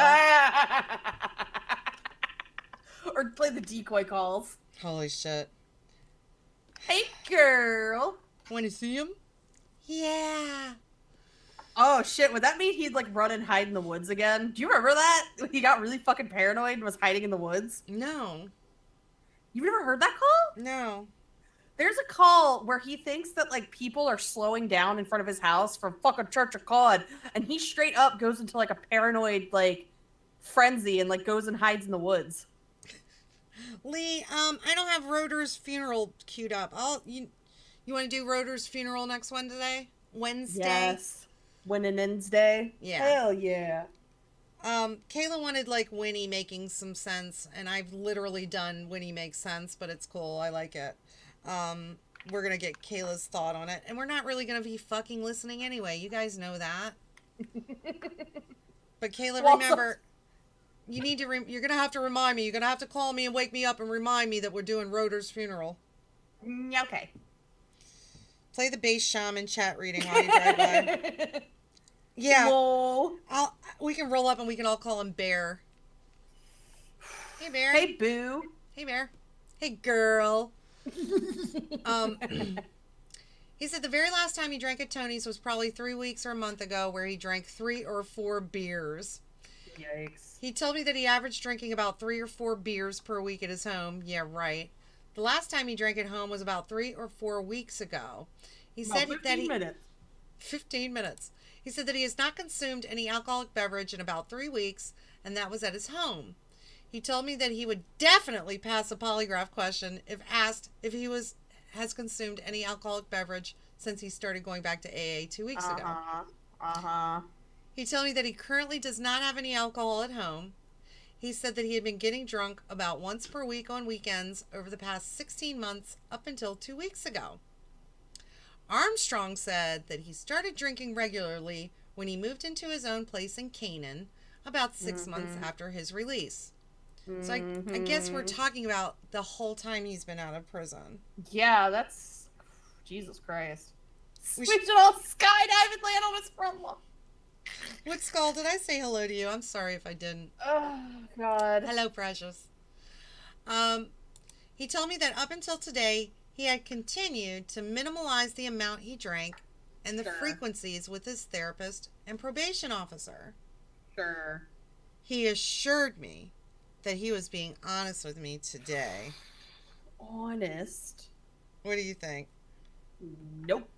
Or play the decoy calls. Holy shit. Hey, girl. Want to see him? Yeah. Oh, shit. Would that mean he'd, like, run and hide in the woods again? Do you remember that? He got really fucking paranoid and was hiding in the woods? No. You've never heard that call? No. There's a call where he thinks that, like, people are slowing down in front of his house from fucking Church of God, and he straight up goes into, like, a paranoid, like, frenzy and, like, goes and hides in the woods. Lee, I don't have Roder's funeral queued up. You want to do Roder's funeral next Wednesday? Yes. Wednesday? Yeah. Hell yeah. Kayla wanted, like, Winnie making some sense, and I've literally done Winnie makes sense, but it's cool. I like it. We're gonna get Kayla's thought on it, and we're not really gonna be fucking listening anyway. You guys know that. But Kayla, remember, you need to. You're gonna have to remind me. You're gonna have to call me and wake me up and remind me that we're doing Roder's funeral. Okay. Play the bass shaman chat reading while you drive by. Yeah. Whoa. We can roll up and we can all call him Bear. Hey, Bear. Hey, Boo. Hey, Bear. Hey, girl. He said the very last time he drank at Tony's was probably 3 weeks or a month ago, where he drank 3 or 4 beers. Yikes. He told me that he averaged drinking about 3 or 4 beers per week at his home. Yeah, right. The last time he drank at home was about 3 or 4 weeks ago. He said that 15 minutes. He said that he has not consumed any alcoholic beverage in about 3 weeks, and that was at his home. He told me that he would definitely pass a polygraph question if asked if he has consumed any alcoholic beverage since he started going back to AA 2 weeks ago. He told me that he currently does not have any alcohol at home. He said that he had been getting drunk about once per week on weekends over the past 16 months up until 2 weeks ago. Armstrong said that he started drinking regularly when he moved into his own place in Canaan about 6 months after his release. So I guess we're talking about the whole time he's been out of prison. Yeah, that's... Jesus Christ. We should all skydive and land on his front lawn. What, Skull, did I say hello to you? I'm sorry if I didn't. Oh, God. Hello, precious. He told me that up until today, he had continued to minimize the amount he drank and the Sure. frequencies with his therapist and probation officer. Sure. He assured me that he was being honest with me today. Honest. What do you think? Nope.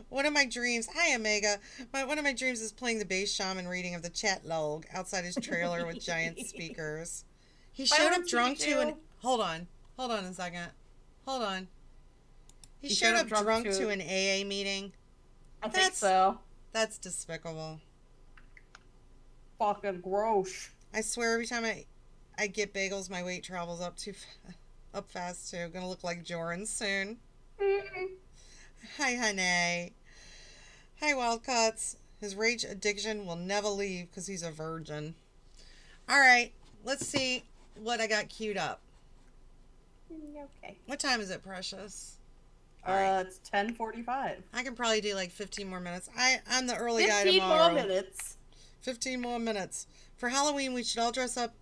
One of my dreams, hi Omega, one of my dreams is playing the bass shaman reading of the chat log outside his trailer with giant speakers. He showed up drunk to an, hold on a second. Hold on. He showed up drunk to an AA meeting. I think so. That's despicable. Fucking gross. I swear every time I get bagels, my weight travels up fast too. Gonna look like Joran soon. Hi, honey. Hi, Wildcats. His rage addiction will never leave because he's a virgin. All right, let's see what I got queued up. Okay. What time is it, Precious? It's 10:45. I can probably do like 15 more minutes. I'm the early guy 15 tomorrow. more minutes. 15 more minutes. For Halloween, we should all dress up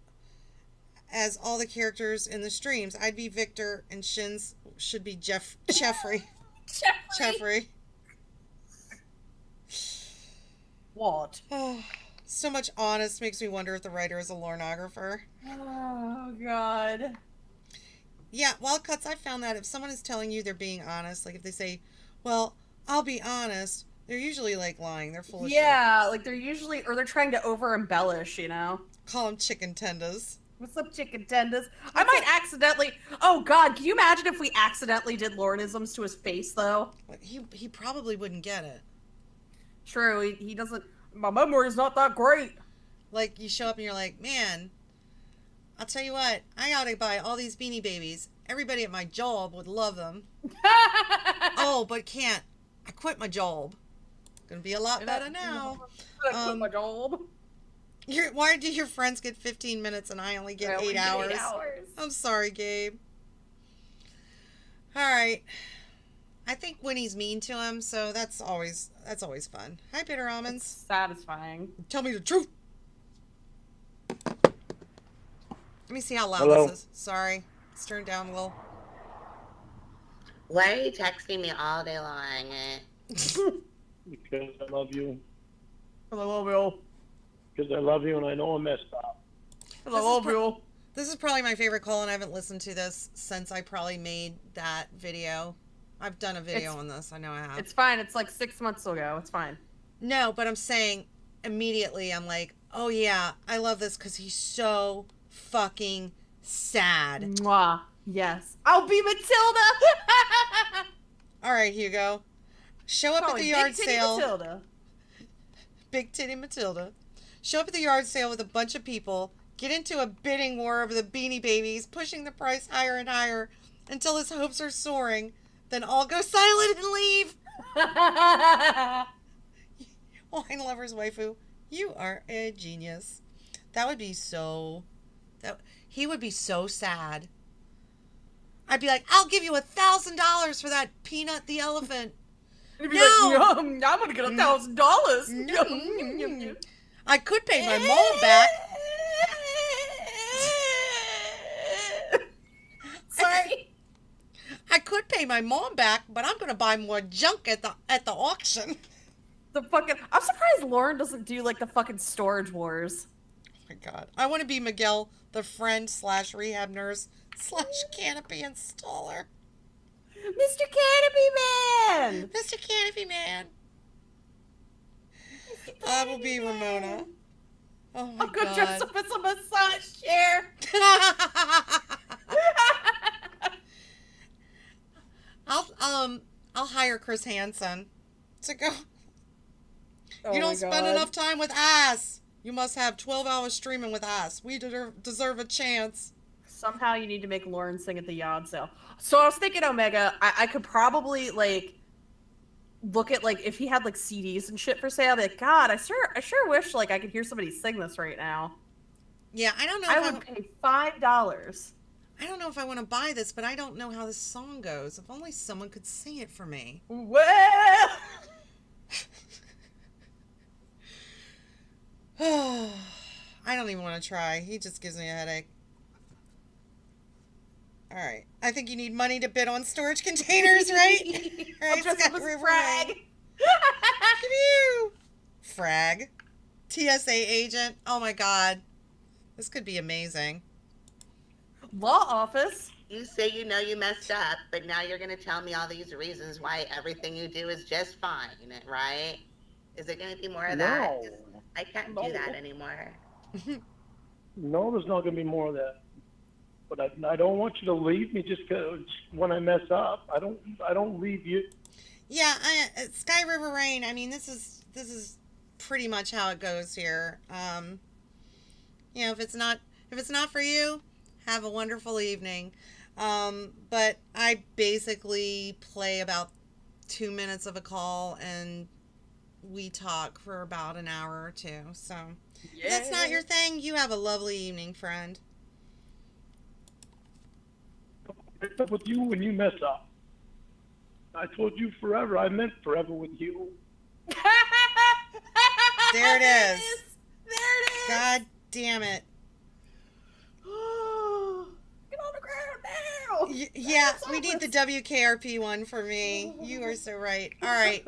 as all the characters in the streams. I'd be Victor, and Shins should be Jeffrey. Jeffrey. What? Oh, so much honest makes me wonder if the writer is a lornographer. Oh, God. Yeah, Wildcuts, I found that if someone is telling you they're being honest, like if they say, well, I'll be honest, they're usually like lying. They're full of shit. Yeah, like they're usually, or they're trying to over embellish, you know? Call them chicken tenders. What's up, chicken tenders? I might accidentally. Oh God, can you imagine if we accidentally did Lornisms to his face, though? He probably wouldn't get it. True, he doesn't. My memory's not that great. Like you show up and you're like, man, I'll tell you what, I gotta buy all these Beanie Babies. Everybody at my job would love them. Oh, but can't. I quit my job. Gonna be a lot better now. I quit my job. Why do your friends get 15 minutes and I only get 8 hours? 8 hours. I'm sorry, Gabe. All right. I think Winnie's mean to him, so that's always fun. Hi, Bitter Almonds. It's satisfying. Tell me the truth. Let me see how loud Hello? this is. Sorry. It's turned down a little. Why are you texting me all day long? Because I love you. Hello, Bill. Because I love you and I know I messed up. Hello, Bill. This is probably my favorite call, and I haven't listened to this since I probably made that video. I've done a video on this. I know I have. It's fine. It's like 6 months ago. It's fine. No, but I'm saying immediately, I'm like, oh yeah, I love this because he's so fucking sad. Mwah. Yes. I'll be Matilda. All right, Hugo. Show up at the yard sale. Matilda. Big Titty Matilda. Show up at the yard sale with a bunch of people. Get into a bidding war over the Beanie Babies, pushing the price higher and higher until his hopes are soaring. Then all go silent and leave. Wine lover's waifu, you are a genius. That would be so. He would be so sad. I'd be like, I'll give you $1,000 for that Peanut the elephant. He'd be No. like, I'm gonna get $1,000. No. I could pay my mom back. Sorry. I could pay my mom back, but I'm gonna buy more junk at the auction. I'm surprised Lorne doesn't do like the fucking storage wars. Oh my god. I want to be Miguel, the friend / rehab nurse / canopy installer. Mr. Canopy Man! Mr. Canopy Man. I will be Ramona. Oh my I'll go god. dress up as a massage chair. I'll hire Chris Hansen to go. Oh You my don't spend God. enough time with us. You must have 12 hours streaming with us. We deserve a chance. Somehow you need to make Lauren sing at the yard sale. So I was thinking, Omega, I could probably like look at like if he had like CDs and shit for sale. I'd be like, God, I sure wish like I could hear somebody sing this right now. Yeah, I don't know. I would pay $5. I don't know if I want to buy this, but I don't know how this song goes. If only someone could sing it for me. Well, I don't even want to try. He just gives me a headache. All right. I think you need money to bid on storage containers, right? I'll dress up as Frag. You. Frag. TSA agent. Oh my God. This could be amazing. Law office. You say you know you messed up, but now you're going to tell me all these reasons why everything you do is just fine, right? Is it going to be more of that? 'Cause I can't do that anymore. No, there's not going to be more of that. But I don't want you to leave me just 'cause when I mess up. I don't leave you. Yeah, Sky River Rain. I mean, this is pretty much how it goes here. You know, if it's not for you, have a wonderful evening. But I basically play about 2 minutes of a call and we talk for about an hour or two. So if that's not your thing, you have a lovely evening, friend. It's up with you when you mess up. I told you forever. I meant forever with you. There it is. There it is. God damn it. Get on the ground now. Yeah, we need the WKRP one for me. You are so right. All right.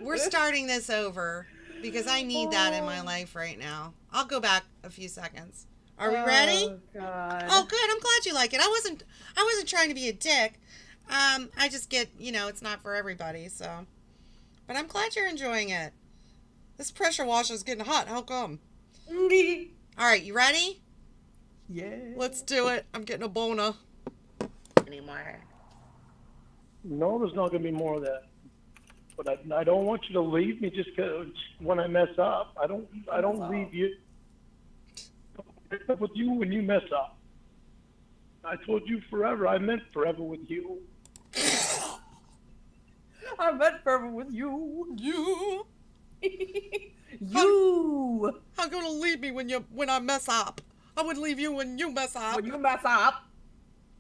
We're starting this over because I need that in my life right now. I'll go back a few seconds. Are we ready? Oh, God. Oh, good. I'm glad you like it. I wasn't trying to be a dick. I just get, it's not for everybody, so. But I'm glad you're enjoying it. This pressure washer is getting hot. How come? All right, you ready? Yeah. Let's do it. I'm getting a boner. Anymore. No, there's not going to be more of that. But I don't want you to leave me just 'cause when I mess up. I don't leave you. It's up with you when you mess up. I told you forever. I meant forever with you. I meant forever with you. You. You. How gonna leave me when I mess up? I would leave you when you mess up. When you mess up.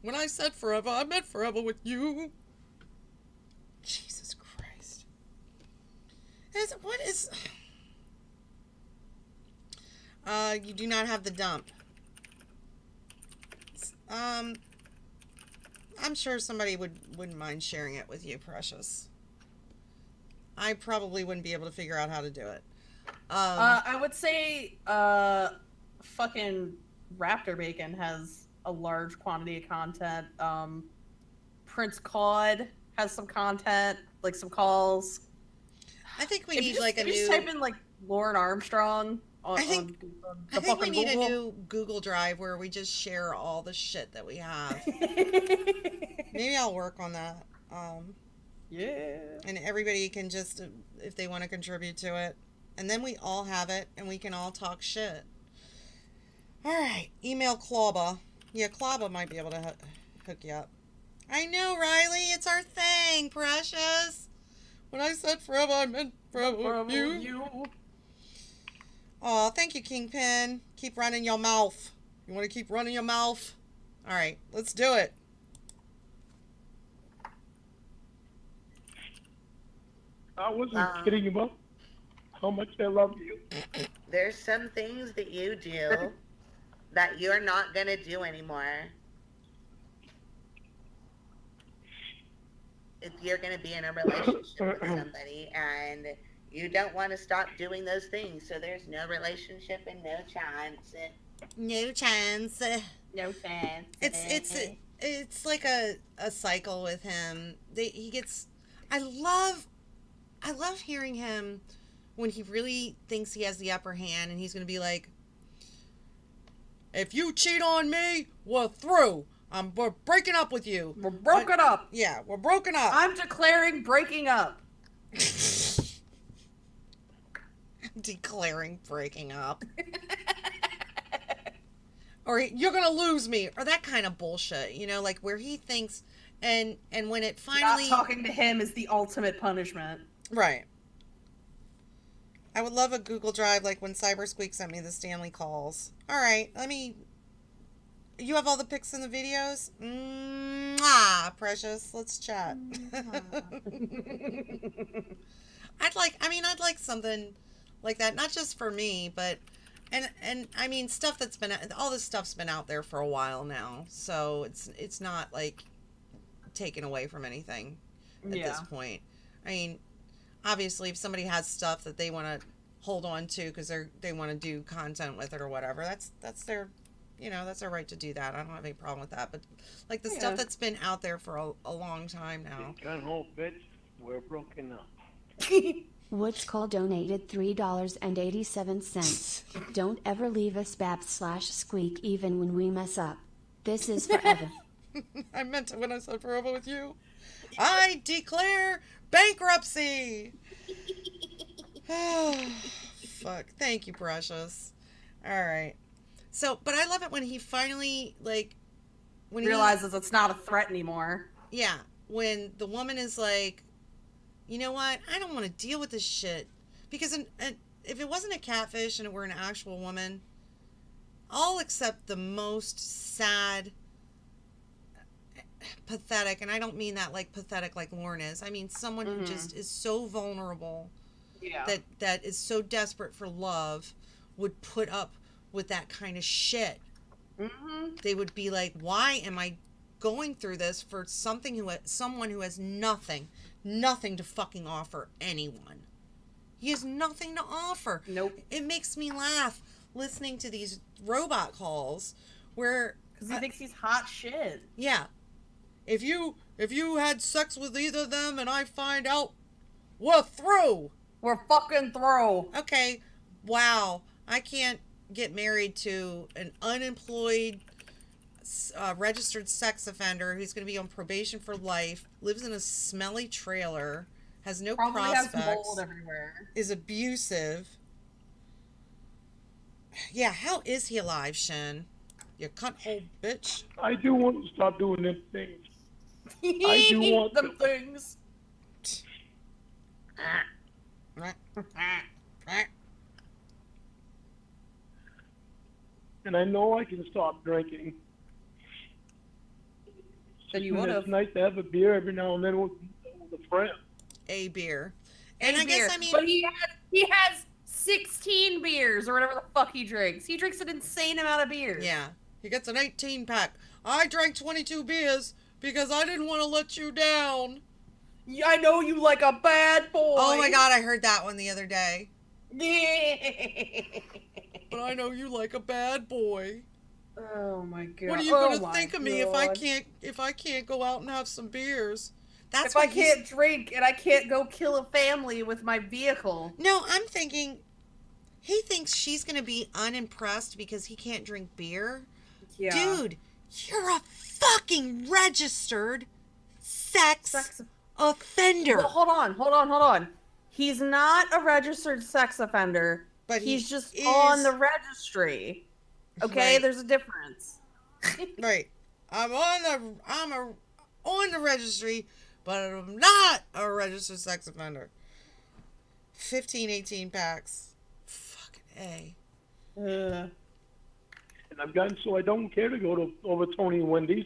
When I said forever, I meant forever with you. Jesus Christ. What is... you do not have the dump. I'm sure somebody wouldn't mind sharing it with you, Precious. I probably wouldn't be able to figure out how to do it. I would say, fucking Raptor Bacon has a large quantity of content. Prince Cod has some content, like some calls. I think we If need you just, like a if you new... just type in like Lauren Armstrong on, I think the we fucking need Google. a new Google Drive where we just share all the shit that we have. Maybe I'll work on that. Yeah. And everybody can just, if they want to contribute to it. And then we all have it, and we can all talk shit. All right. Email Clawba. Yeah, Clawba might be able to hook you up. I know, Riley. It's our thing, Precious. When I said forever, I meant forever with you. Oh, thank you, Kingpin. Keep running your mouth. You want to keep running your mouth? All right, let's do it. I wasn't kidding about how much I love you. There's some things that you do that you're not going to do anymore. If you're going to be in a relationship with somebody and you don't want to stop doing those things, so there's no relationship and no chance. No chance. No chance. It's like a cycle with him. He gets... I love hearing him when he really thinks he has the upper hand and he's going to be like, if you cheat on me, we're through. We're breaking up with you. We're broken up. Yeah, we're broken up. I'm declaring breaking up. Declaring breaking up. Or you're going to lose me. Or that kind of bullshit. Like where he thinks, and when it finally... Not talking to him is the ultimate punishment. Right. I would love a Google Drive like when Cybersqueak sent me the Stanley calls. All right, you have all the pics and the videos? Mwah, Precious. Let's chat. I'd like something like that, not just for me, but And I mean, stuff that's been, all this stuff's been out there for a while now, so it's not like taken away from anything at this point. I mean, obviously, if somebody has stuff that they want to hold on to because they want to do content with it or whatever, that's their, that's their right to do that. I don't have any problem with that. But like the stuff that's been out there for a long time now. Gun hole, bitch. We're broken up. Woods Cole donated $3.87. Don't ever leave us babs/squeak even when we mess up. This is forever. I meant it when I said forever with you. I declare bankruptcy. Oh, fuck. Thank you, Precious. All right. So, but I love it when he finally, like, when realizes it's not a threat anymore. Yeah. When the woman is like, you know what? I don't want to deal with this shit. Because if it wasn't a catfish and it were an actual woman, I'll accept the most sad, pathetic, and I don't mean that like pathetic like Lorne is. I mean someone who just is so vulnerable, that is so desperate for love, would put up with that kind of shit. They would be like, why am I going through this for someone who has nothing to fucking offer anyone? He has nothing to offer. Nope. It makes me laugh listening to these robot calls where, because he thinks he's hot shit. Yeah. If you had sex with either of them and I find out, we're through. We're fucking through. Okay. Wow. I can't get married to an unemployed registered sex offender who's going to be on probation for life, lives in a smelly trailer, has no prospects, has mold everywhere, is abusive. Yeah, how is he alive, Shen? You cunt hole bitch. I do want to stop doing them things. I do want them things. And I know I can stop drinking. Then you would have. It's nice to have a beer every now and then with a friend. A beer. And I guess, I mean... But he has 16 beers or whatever the fuck he drinks. He drinks an insane amount of beers. Yeah. He gets an 18-pack. I drank 22 beers because I didn't want to let you down. Yeah, I know you like a bad boy. Oh my god, I heard that one the other day. But I know you like a bad boy. Oh my god. What are you gonna think of me if I can't go out and have some beers? That's if I can't drink and I can't go kill a family with my vehicle. No, I'm thinking he thinks she's gonna be unimpressed because he can't drink beer. Yeah. Dude, you're a fucking registered sex offender. Well, hold on. He's not a registered sex offender, but he's just on the registry. Okay, there's a difference. Right. I'm on the registry, but I'm not a registered sex offender. 15, 18 packs. Fucking A. And I've gotten so I don't care to go to over Tony and Wendy's.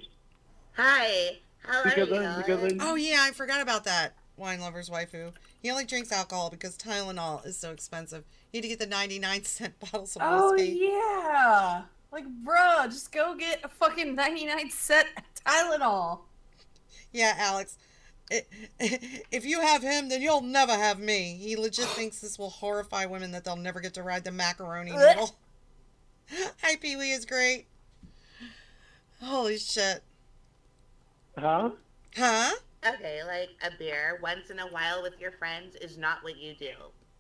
Hi. How are you? Oh yeah, I forgot about that. Wine lover's waifu. He only drinks alcohol because Tylenol is so expensive. You need to get the 99-cent bottles of whiskey. Oh yeah. Like, bruh, just go get a fucking 99-cent Tylenol. Yeah, Alex. If you have him, then you'll never have me. He legit thinks this will horrify women that they'll never get to ride the macaroni noodle. Hi, Pee-wee is great. Holy shit. Huh? Okay, like a beer once in a while with your friends is not what you do.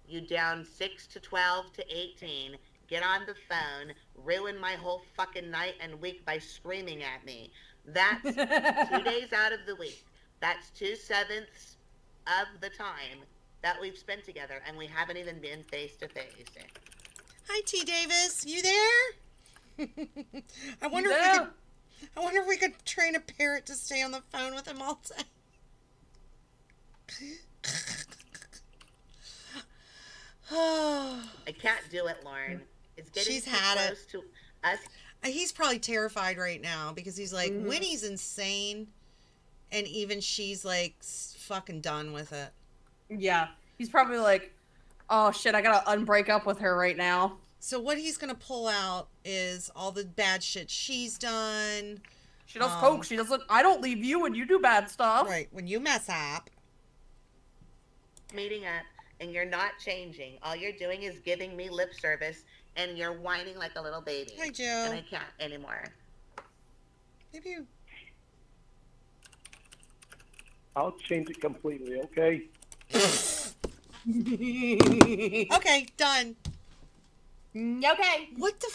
You down 6 to 12 to 18, get on the phone, ruin my whole fucking night and week by screaming at me. That's 2 days out of the week. That's 2/7 of the time that we've spent together, and we haven't even been face to face. Hi, T. Davis. You there? I wonder if we could train a parrot to stay on the phone with him all day. I can't do it, Lauren. It's getting She's too had close it. to us. He's probably terrified right now because he's like, Winnie's insane, and even she's like fucking done with it. Yeah. He's probably like, oh shit, I gotta unbreak up with her right now. So what he's gonna pull out is all the bad shit she's done. She does coke. She doesn't. I don't leave you when you do bad stuff. Right, when you mess up. Meeting up, and you're not changing. All you're doing is giving me lip service, and you're whining like a little baby. Hi, Joe. And I can't anymore. Maybe you... I'll change it completely, okay? Okay, done. Okay. What the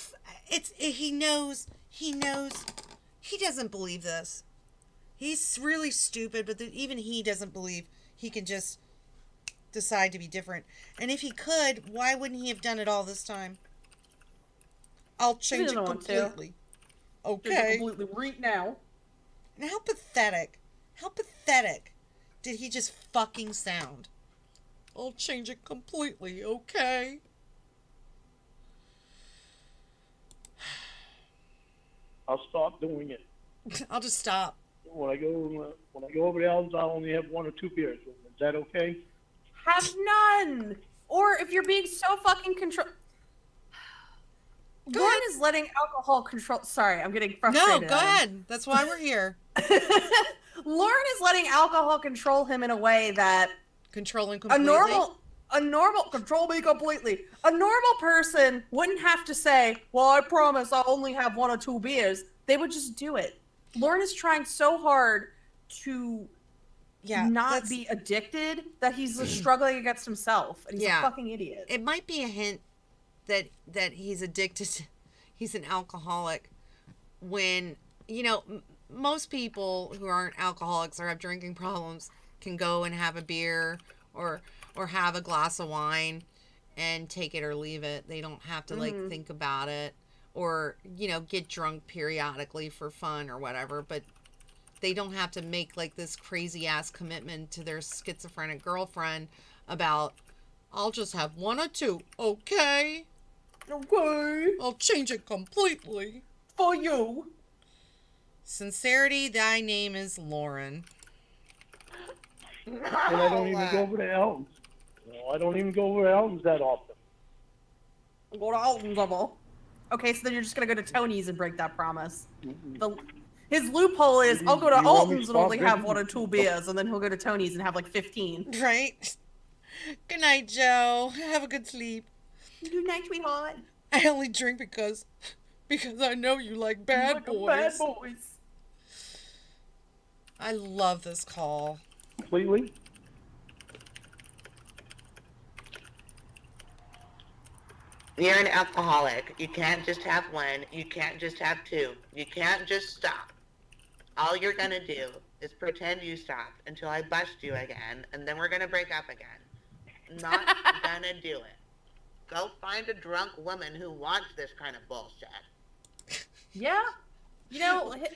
he knows, he doesn't believe this. He's really stupid, but even he doesn't believe he can just decide to be different. And if he could, why wouldn't he have done it all this time? I'll change it completely. Okay. Completely right now. And how pathetic did he just fucking sound? I'll change it completely, okay? I'll stop doing it. I'll just stop. When I go over to Ellen's, I'll only have 1 or 2 beers. Is that okay? Have none. Or if you're being so fucking Lorne is letting alcohol control. Sorry, I'm getting frustrated. No, go ahead. That's why we're here. Lorne is letting alcohol control him in a way that Controlling completely. a normal control me completely. A normal person wouldn't have to say, "Well, I promise I'll only have 1 or 2 beers." They would just do it. Lorne is trying so hard to not be addicted that he's struggling against himself, and he's a fucking idiot. It might be a hint that he's addicted. He's an alcoholic. When most people who aren't alcoholics or have drinking problems can go and have a beer or have a glass of wine and take it or leave it. They don't have to think about it or get drunk periodically for fun or whatever, but they don't have to make like this crazy ass commitment to their schizophrenic girlfriend about, I'll just have 1 or 2, okay? Okay. I'll change it completely. For you. Sincerity, thy name is Lauren. And I don't even go over to Ellen's. I don't even go over to Ellen's that often. Go to Alton's level. Okay, so then you're just gonna go to Tony's and break that promise. His loophole is, I'll go to Alton's and only have 1 or 2 beers, and then he'll go to Tony's and have like 15. Right? Good night, Joe. Have a good sleep. Good night, sweetheart. I only drink because I know you like bad boys. Bad boys. I love this call. Completely? You're an alcoholic. You can't just have 1. You can't just have 2. You can't just stop. All you're gonna do is pretend you stopped until I bust you again, and then we're gonna break up again. Not gonna do it. Go find a drunk woman who wants this kind of bullshit. Yeah.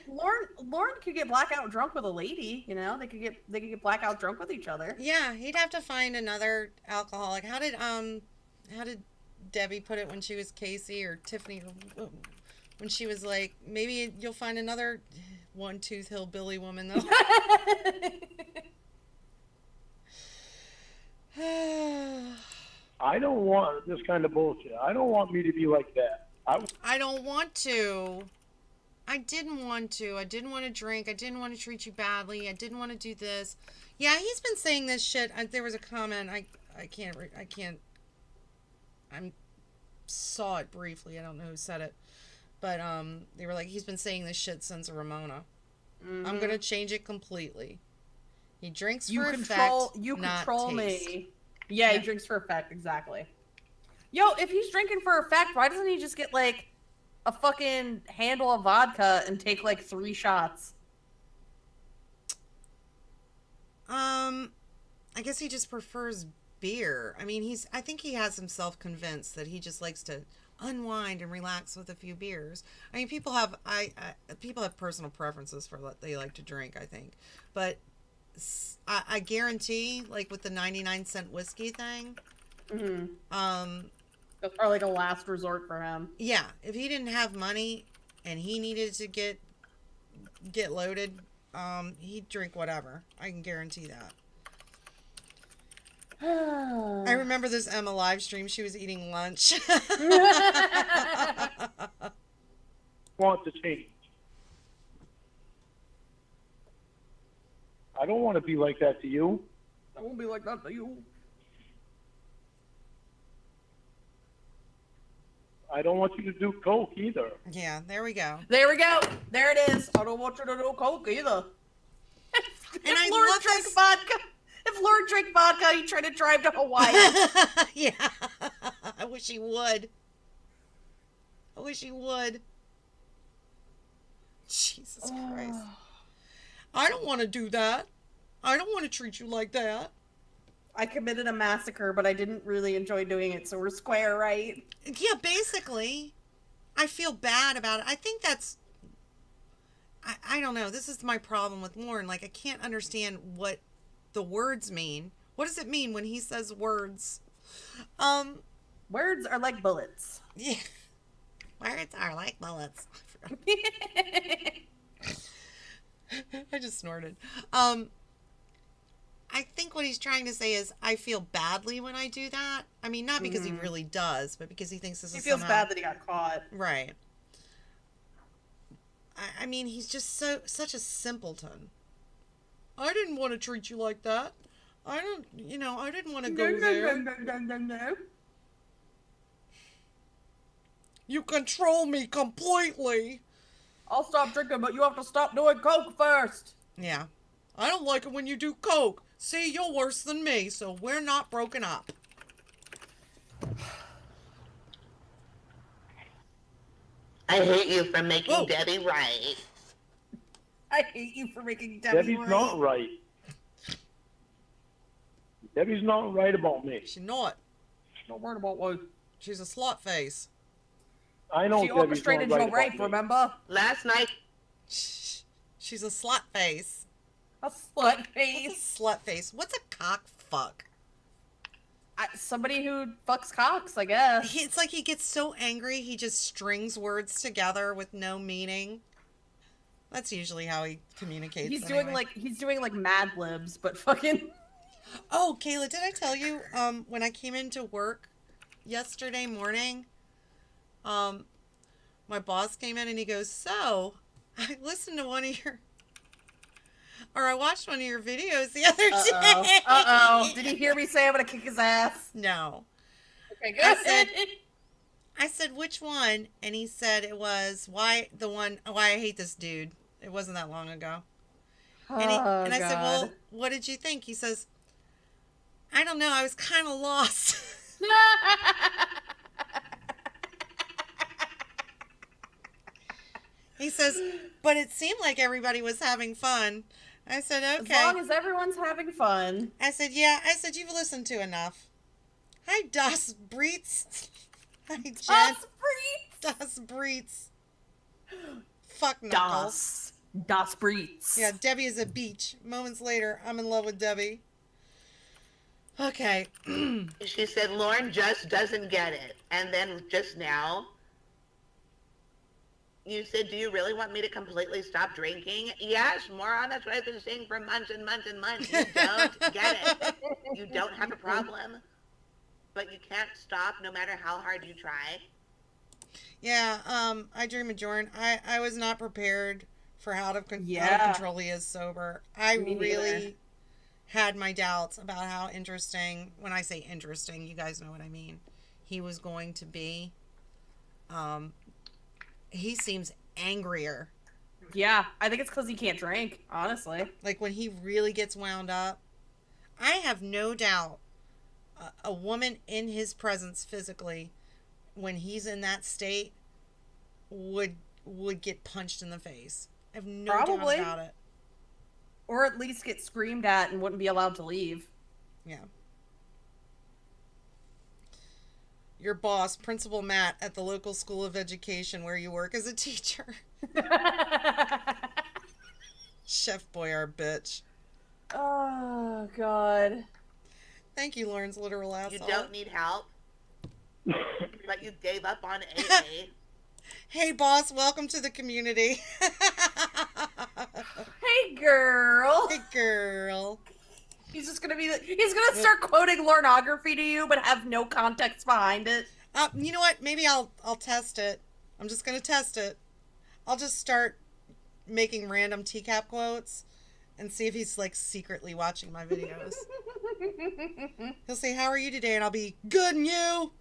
Lorne could get blackout drunk with a lady, they could get blackout drunk with each other. Yeah, he'd have to find another alcoholic. How did Debbie put it when she was Casey, or Tiffany, when she was like, maybe you'll find another one-tooth hillbilly woman though. I don't want this kind of bullshit. I don't want me to be like that. I don't want to. I didn't want to. I didn't want to drink. I didn't want to treat you badly. I didn't want to do this. Yeah, he's been saying this shit. There was a comment. I saw it briefly. I don't know who said it. But they were like, he's been saying this shit since Ramona. Mm-hmm. I'm going to change it completely. He drinks for effect, you not control taste. Me. Yeah, he drinks for effect, exactly. Yo, if he's drinking for effect, why doesn't he just get like a fucking handle of vodka and take like 3 shots? I guess he just prefers beer. I mean, I think he has himself convinced that he just likes to unwind and relax with a few beers. I mean, people have personal preferences for what they like to drink, I think. But I guarantee, like with the 99-cent whiskey thing, that's probably like a last resort for him. Yeah, if he didn't have money and he needed to get loaded, he'd drink whatever. I can guarantee that. I remember this Emma live stream. She was eating lunch. Want to change. I don't want to be like that to you. I won't be like that to you. I don't want you to do coke either. Yeah, there we go. There we go. There it is. I don't want you to do coke either. And I Lord love drank this- vodka. If Lord drank vodka, he'd try to drive to Hawaii. Yeah. I wish he would. I wish he would. Jesus Christ. I don't want to do that. I don't want to treat you like that. I committed a massacre, but I didn't really enjoy doing it, so we're square, right? Yeah, basically. I feel bad about it. I think that's... I don't know. This is my problem with Lorne. Like, I can't understand what the words mean. What does it mean when he says words? Words are like bullets. Yeah. Words are like bullets. I just snorted. I think what he's trying to say is I feel badly when I do that. I mean, not because he really does, but because he thinks this He is feels somehow... bad that he got caught. Right. I mean, he's just such a simpleton. I didn't want to treat you like that. I didn't want to go there. No. You control me completely. I'll stop drinking, but you have to stop doing coke first. Yeah. I don't like it when you do coke. See, you're worse than me, so we're not broken up. I hate you for making Whoa. Debbie right. I hate you for making Debbie Debbie's right. not right. Debbie's not right about me. She's not. Don't worry about what. She's a slut face. I know She Debbie's not orchestrated right your about rape, me. remember? Last night, She's a slut face. A slut What's a face. slut face? What's a cock fuck? Somebody who fucks cocks, I guess. It's like he gets so angry he just strings words together with no meaning. That's usually how he communicates. He's anyway. doing like Mad Libs, but fucking. Oh, Kayla, did I tell you when I came into work yesterday morning, my boss came in and he goes, "So, I listened to I watched one of your videos the other day." Uh-oh. Did he hear me say I'm gonna kick his ass? No. Okay, good. I said, "Which one?" And he said it was why I hate this dude. It wasn't that long ago. And I said, "Well, what did you think?" He says, "I don't know. I was kind of lost." He says, "But it seemed like everybody was having fun." I said, "Okay." As long as everyone's having fun. I said, "Yeah." I said, "You've listened to enough." Hi, Das Breitz. Hi, Jen. Das Breitz. Fuck Knuckles. Das Breitz. Yeah, Debbie is a beach. Moments later, I'm in love with Debbie. Okay. she said, Lorne just doesn't get it. And then just now, you said, do you really want me to completely stop drinking? Yes, moron, that's what I've been saying for months and months and months. You don't get it. You don't have a problem, but you can't stop no matter how hard you try. Yeah, I dream of Jordan. I was not prepared for how out of Yeah. control he is sober. I Me really neither. had my doubts about how interesting, when I say interesting, you guys know what I mean, he was going to be. He seems angrier. Yeah, I think it's because he can't drink, honestly. Like when he really gets wound up. I have no doubt a woman in his presence physically, when he's in that state, would get punched in the face. I have no Probably. doubt about it. Or at least get screamed at and wouldn't be allowed to leave. Yeah. Your boss, Principal Matt, at the local school of education where you work as a teacher. Chef Boyard, bitch. Oh, God. Thank you, Lawrence Literal Asshole. You don't need help, but you gave up on AA. Hey, boss, welcome to the community. Hey, girl. Hey, girl. He's just gonna he's gonna start quoting pornography to you, but have no context behind it. You know what? Maybe I'll test it. I'm just gonna test it. I'll just start making random TCAP quotes and see if he's like secretly watching my videos. He'll say, "How are you today?" And I'll be, "Good, and you?"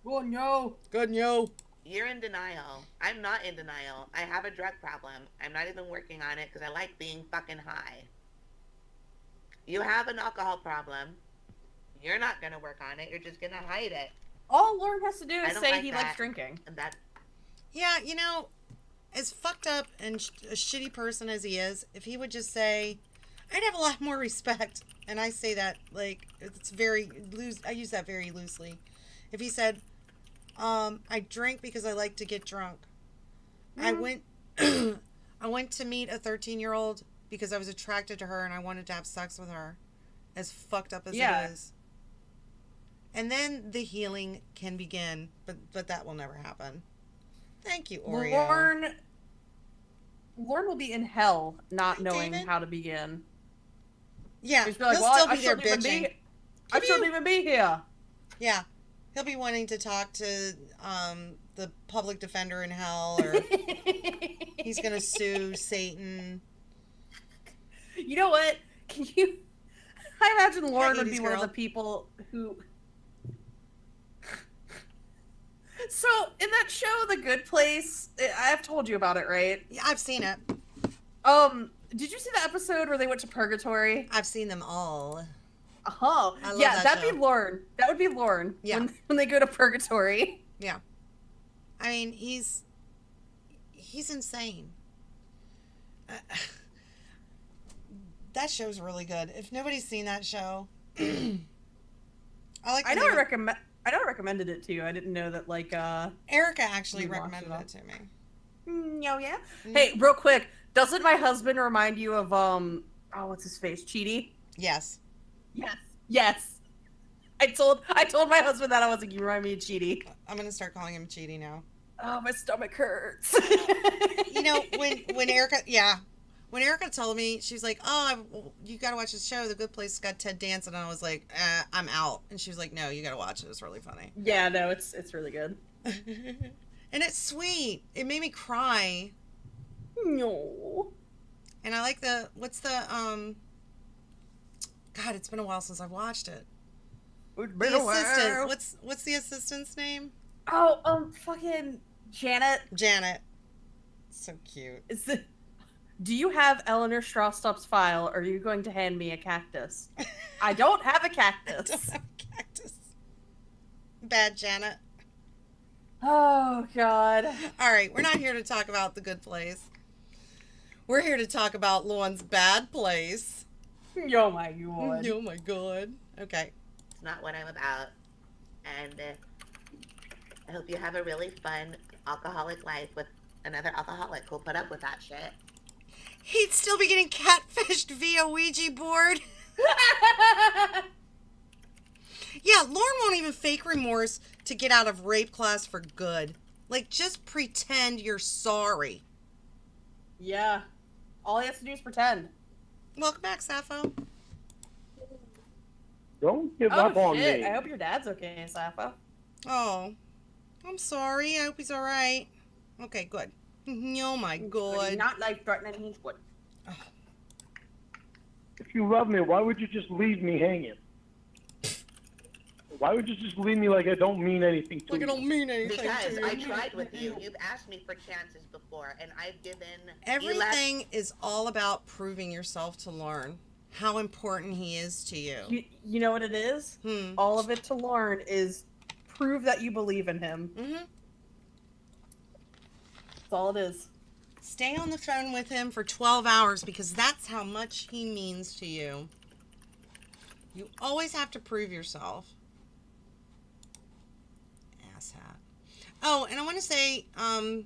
Oh no. "Good, and you?" You're in denial. I'm not in denial. I have a drug problem. I'm not even working on it because I like being fucking high. You have an alcohol problem. You're not gonna work on it. You're just gonna hide it. All Lorne has to do I is don't say like he that. likes drinking. And that Yeah, you know, as fucked up and a shitty person as he is, if he would just say, I'd have a lot more respect. And I say that like it's very loose. I use that very loosely. If he said, I drink because I like to get drunk. I went I went to meet a 13-year-old because I was attracted to her and I wanted to have sex with her. As fucked up as it is. And then the healing can begin, but that will never happen. Thank you, Oreo. Lorne will be in hell not Hi, knowing David. how to begin. Yeah, He's like, he'll well, still I be there shouldn't even bitching. I shouldn't even be here. Yeah, he'll be wanting to talk to the public defender in hell, or he's gonna sue Satan. You know what? I imagine Lorne would 80s be one of girl. the people who. So in that show, The Good Place, I've told you about it, right? Yeah, I've seen it. Did you see the episode where they went to purgatory? I've seen them all. Oh, I love yeah, that that'd show. be Lorne. That would be Lorne. Yeah. When they go to purgatory. Yeah, I mean he's insane. That show's really good. If nobody's seen that show, I like. I know I recommended it to you. I didn't know that like Erica actually You watched recommended it all. it to me. Oh yeah. Hey, real quick, doesn't my husband remind you of what's his face? Cheaty? Yes. Yes. Yes. I told my husband that I was like, you remind me of Cheaty. I'm gonna start calling him Cheaty now. Oh, my stomach hurts. You know, when Erica told me, she was like, you gotta watch this show, The Good Place. It's got Ted Danson. And I was like, I'm out. And she was like, no, you gotta watch it. It's really funny. Yeah, no, it's really good. And it's sweet. It made me cry. No. And I like what's the God, it's been a while since I've watched it. It's The been a assistant. while. What's the assistant's name? Oh, fucking Janet. Janet. So cute. Do you have Eleanor Strawstop's file, or are you going to hand me a cactus? I don't have a cactus. I don't have a cactus. Bad Janet. Oh, God. All right, we're not here to talk about The Good Place. We're here to talk about Lorne's bad place. Oh, my God. Oh my God. Okay. it's not what I'm about. And I hope you have a really fun alcoholic life with another alcoholic who'll put up with that shit. He'd still be getting catfished via Ouija board. Yeah, Lorne won't even fake remorse to get out of rape class for good. Like, just pretend you're sorry. Yeah. All he has to do is pretend. Welcome back, Sappho. Don't give Oh, up on shit. me. I hope your dad's okay, Sappho. Oh, I'm sorry. I hope he's all right. Okay, good. Oh my He's God. not life-threatening. He's good. If you love me, why would you just leave me hanging? Why would you just leave me like I don't mean anything to Like, I you? don't mean anything Because to I you. tried with you. You've asked me for chances before, and I've given. Everything is all about proving yourself to Lorne. How important he is to you. You know what it is? All of it to Lorne is prove that you believe in him. Mm-hmm. That's all it is. Stay on the phone with him for 12 hours because that's how much he means to you. You always have to prove yourself. Asshat. Oh, and I want to say, I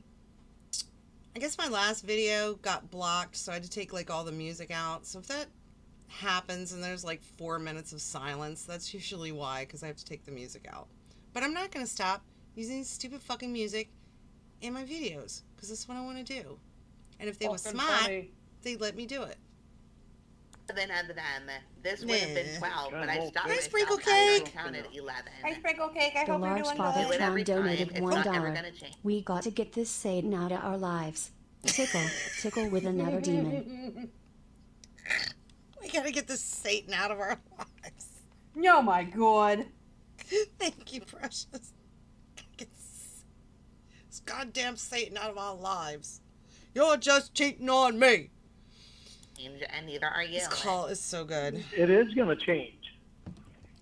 guess my last video got blocked, so I had to take like all the music out. So if that happens and there's like 4 minutes of silence, that's usually why, because I have to take the music out. But I'm not going to stop using stupid fucking music in my videos because that's what I want to do. And if they were Fucking smart, funny. they'd let me do it. of them. This would have been 12, but I stopped Hi, myself. Sprinkle I only Cake. counted 11. Hey, Sprinkle Cake, I The hope you're large doing father Do it good. every Tron time. donated It's not ever $1. gonna change. We got to get this Satan out of our lives. Tickle, tickle with another demon. We gotta get this Satan out of our lives. Oh my god. Thank you, precious. Get this goddamn Satan out of our lives. You're just cheating on me. And neither are you. This call is so good. It is going to change.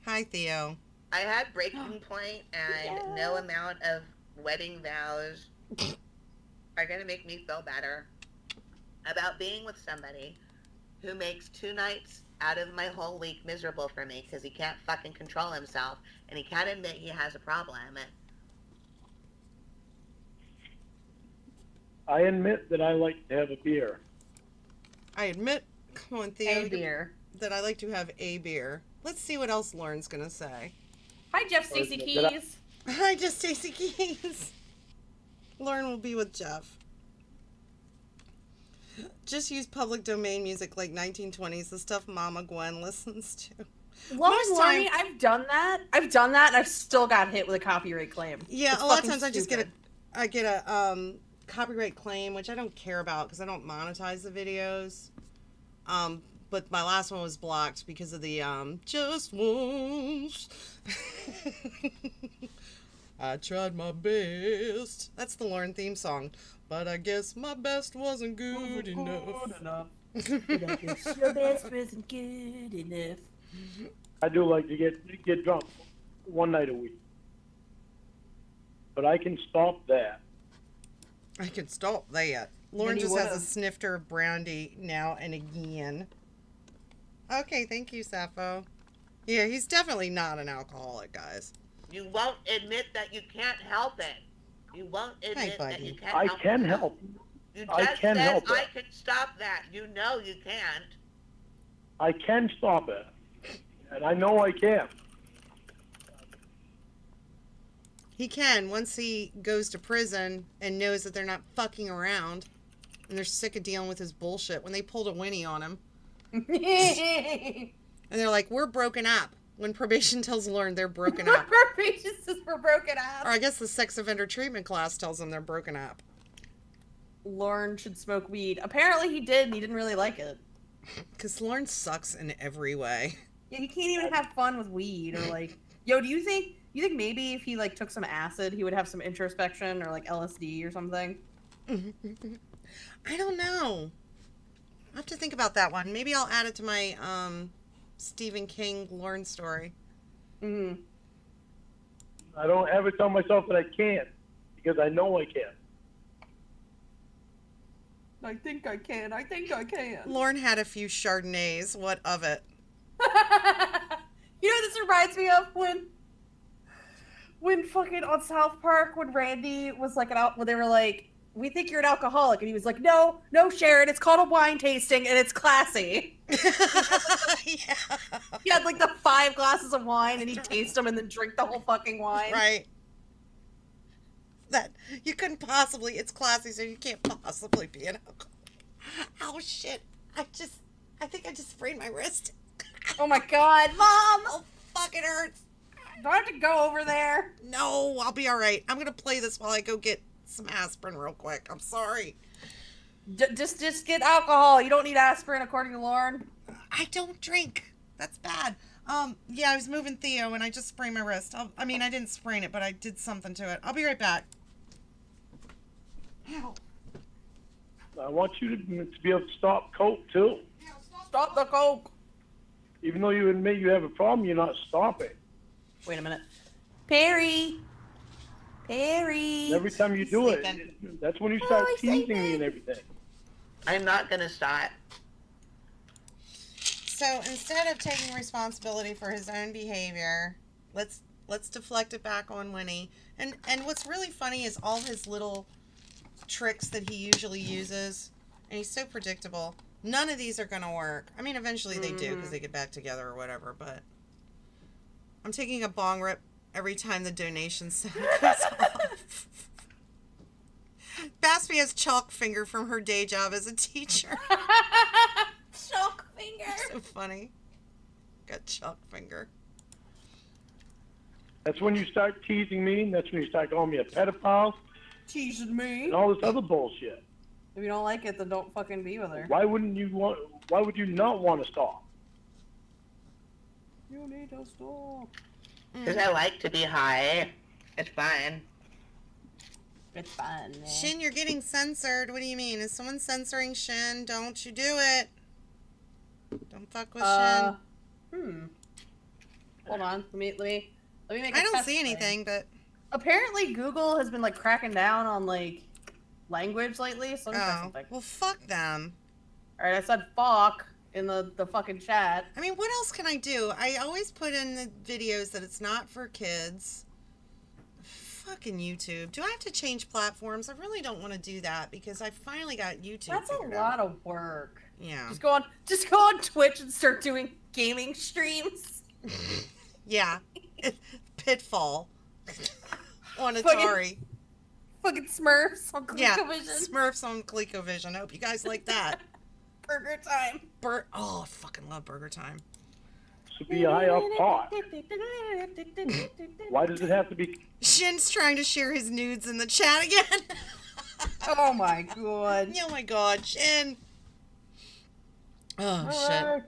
Hi, Theo. I had breaking point, and no amount of wedding vows are going to make me feel better about being with somebody who makes 2 nights out of my whole week miserable for me because he can't fucking control himself and he can't admit he has a problem. I admit that I like to have a beer. I admit, come on, Theo, A beer. that I like to have a beer. Let's see what else Lauren's gonna say. Hi, Jeff Stacy Did I- Keys. Hi, just Stacey Keys. Lauren will be with Jeff. Just use public domain music like 1920s, the stuff Mama Gwen listens to. Lauren, time- I've done that. And I've still got hit with a copyright claim. Yeah, It's a lot of fucking times I just stupid. get a copyright claim, which I don't care about because I don't monetize the videos. But my last one was blocked because of the just once. I tried my best. That's the Lauren theme song. But I guess my best wasn't good enough. Your best wasn't good enough. I do like to get drunk one night a week. But I can stop that. I could stop that. Lauren you just has a would've. snifter of brandy now and again. Okay, thank you, Sappho. Yeah, he's definitely not an alcoholic, guys. You won't admit that you can't help it. You won't admit that buddy. you can't I help can it. help. You I just can said help I it. can stop that. You know you can't. I can stop it. And I know I can. He can once he goes to prison and knows that they're not fucking around and they're sick of dealing with his bullshit. When they pulled a Winnie on him and they're like, we're broken up. When probation tells Lauren they're broken up. Probation says we're broken up. Or I guess the sex offender treatment class tells them they're broken up. Lauren should smoke weed. Apparently he did, and he didn't really like it. Because Lauren sucks in every way. Yeah, he can't even have fun with weed or like. Yo, do you think maybe if he like took some acid, he would have some introspection or like LSD or something? I don't know. I have to think about that one. Maybe I'll add it to my Stephen King Lauren story. Mm-hmm. I don't ever tell myself that I can't because I know I can. I think I can. I think I can. Lauren had a few Chardonnays. What of it? You know what this reminds me of when fucking on South Park when Randy was like when they were like, we think you're an alcoholic, and he was like, no Sharon, it's called a wine tasting and it's classy. Yeah. He had like the 5 glasses of wine and he'd taste them and then drink the whole fucking wine. Right. That you couldn't possibly. It's classy, so you can't possibly be an alcoholic. Oh shit! I think I just sprained my wrist. Oh my god, Mom! Oh fuck! It hurts. Do I have to go over there? No, I'll be all right. I'm gonna play this while I go get some aspirin real quick. I'm sorry. Just get alcohol. You don't need aspirin, according to Lauren. I don't drink. That's bad. Yeah, I was moving Theo and I just sprained my wrist. I mean, I didn't sprain it, but I did something to it. I'll be right back. Ow. I want you to be able to stop coke too. Stop the coke. Even though you admit you have a problem, you're not stopping. Wait a minute. Perry. And every time you do it, that's when you start teasing me and everything. I'm not gonna stop. So instead of taking responsibility for his own behavior, let's deflect it back on Winnie. And what's really funny is all his little tricks that he usually uses, and he's so predictable. None of these are gonna work. I mean, eventually they do because they get back together or whatever. But I'm taking a bong rip every time the donation sound goes off. Baspy has chalk finger from her day job as a teacher. Chalk finger. finger. So funny. Got chalk finger. That's when you start teasing me, and that's when you start calling me a pedophile Teasing me. and all this other bullshit. If you don't like it, then don't fucking be with her. Why would you not want to stop? You need to stop. Because I like to be high. It's fun. It's fun. Man. Shin, you're getting censored. What do you mean? Is someone censoring Shin? Don't you do it. Don't fuck with Shin. Hold on. Let me make a I don't test see thing. anything, but... Apparently Google has been like cracking down on like language lately, so I'm Oh, something. well, fuck them. Alright, I said fuck in the fucking chat. I mean, what else can I do? I always put in the videos that it's not for kids. Fucking YouTube. Do I have to change platforms? I really don't want to do that because I finally got YouTube That's a figured lot out. of work. Yeah. Just go on Twitch and start doing gaming streams. Yeah. Pitfall. On Fucking- Atari. Fucking Smurfs on ColecoVision. Yeah. Smurfs on ColecoVision. I hope you guys like that. Burger time. Oh, I fucking love Burger Time. To be high off pot. Why does it have to be? Shin's trying to share his nudes in the chat again. Oh my god. Oh my god, Shin. Oh, shit.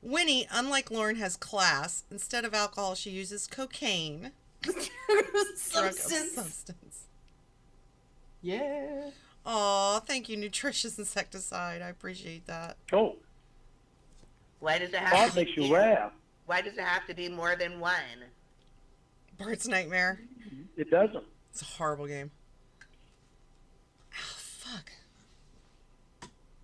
Winnie, unlike Lorne, has class. Instead of alcohol, she uses cocaine. Drug of substance. Yeah. Aw, thank you, nutritious insecticide. I appreciate that. Oh, Why does it have pot to be? makes you laugh. Why does it have to be more than one? Bird's Nightmare. It doesn't. It's a horrible game. Oh, fuck.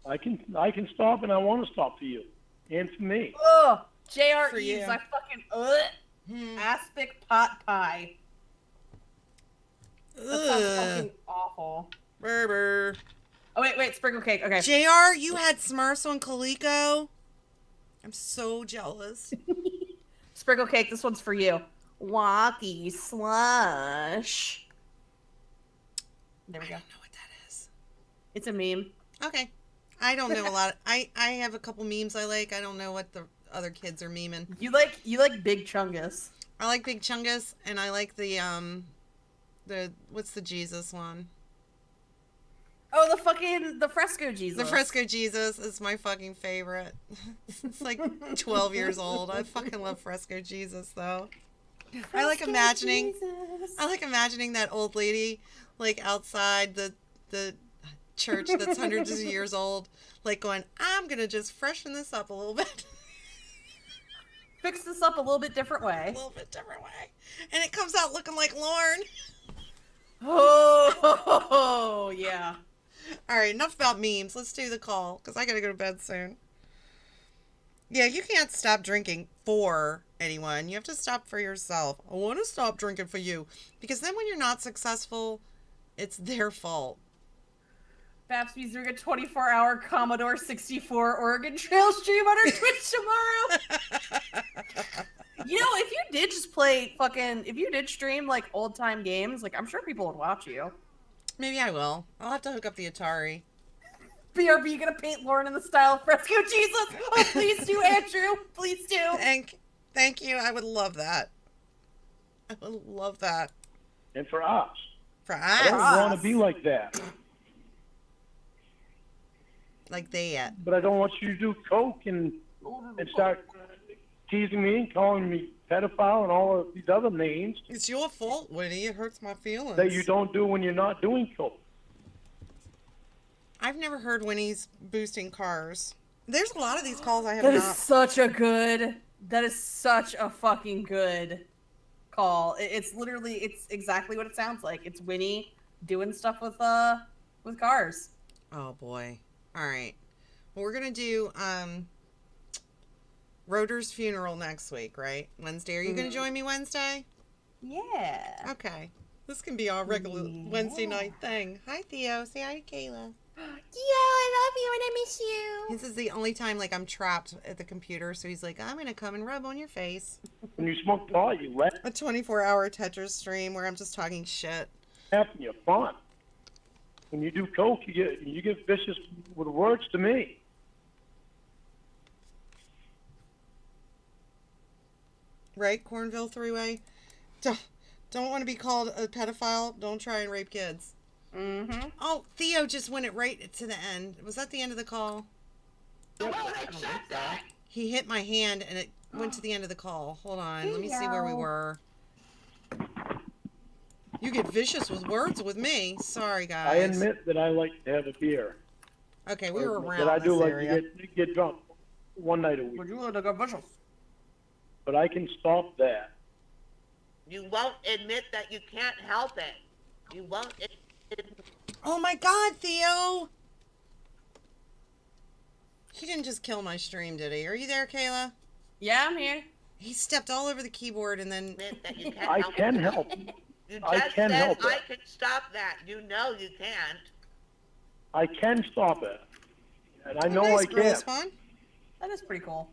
I can stop, and I want to stop for you, and for me. Ugh. JR For Eves, you. I fucking aspic pot pie. That sounds fucking awful. Berber. Oh wait, sprinkle cake. Okay. JR, you had Smurfs on Coleco? I'm so jealous. Sprinkle cake, this one's for you. Walkie slush. There we I go. don't know what that is. It's a meme. Okay. I don't know a lot. I have a couple memes I like. I don't know what the other kids are memeing. You like Big Chungus. I like Big Chungus, and I like the what's the Jesus one? Oh, the fresco Jesus. The Fresco Jesus is my fucking favorite. It's like 12 years old. I fucking love Fresco Jesus though. I like imagining that old lady like outside the church that's hundreds of years old, like going, I'm gonna just freshen this up a little bit. Fix this up a little bit different way. A little bit different way. And it comes out looking like Lorne. Oh, yeah. All right, enough about memes. Let's do the call because I gotta go to bed soon. Yeah, you can't stop drinking for anyone. You have to stop for yourself. I want to stop drinking for you because then when you're not successful, it's their fault. Babsby's doing a 24-hour Commodore 64 Oregon Trail stream on her Twitch tomorrow. You know, if you did stream like old time games, like I'm sure people would watch you. Maybe I will. I'll have to hook up the Atari. BRB gonna paint Lauren in the style of Fresco Jesus. Oh, please do, Andrew. Please do. Thank you. I would love that. I would love that. And for us. For I don't us. want to be like that. Like that. But I don't want you to do coke and start teasing me and calling me pedophile and all of these other names It's your fault, Winnie. It hurts my feelings. that you don't do when you're not doing coke. I've never heard Winnie's boosting cars. There's a lot of these calls I have That is not. such a fucking good call. It's literally, it's exactly what it sounds like. It's Winnie doing stuff with cars. Oh boy. All right. Well, we're gonna do Rotor's funeral next week, right? Wednesday. Are you gonna join me Wednesday? Yeah. Okay. This can be our regular Wednesday night thing. Hi, Theo. Say hi to Kayla. I love you and I miss you. This is the only time like I'm trapped at the computer, so he's like, I'm gonna come and rub on your face. When you smoke pot, you laugh A 24-hour Tetris stream where I'm just talking shit. and you're fun. When you do coke, you get vicious with words to me. Right? Cornville three-way. Don't want to be called a pedophile. Don't try and rape kids. Mm-hmm. Oh, Theo just went it right to the end. Was that the end of the call? He hit my hand and it went to the end of the call. Hold on. Let me see where we were. You get vicious with words with me. Sorry, guys. I admit that I like to have a beer. Okay, we were around That I do this like area. to get drunk one night a week. Would you like to go vicious? But I can stop that. You won't admit that you can't help it. You won't. Oh my God, Theo! He didn't just kill my stream, did he? Are you there, Kayla? Yeah, I'm here. He stepped all over the keyboard and then... Admit that you can't I help can it. help. You I just can said help it. I can stop that. You know you can't. I can stop it. And I know nice I girl can. spawn. That is pretty cool.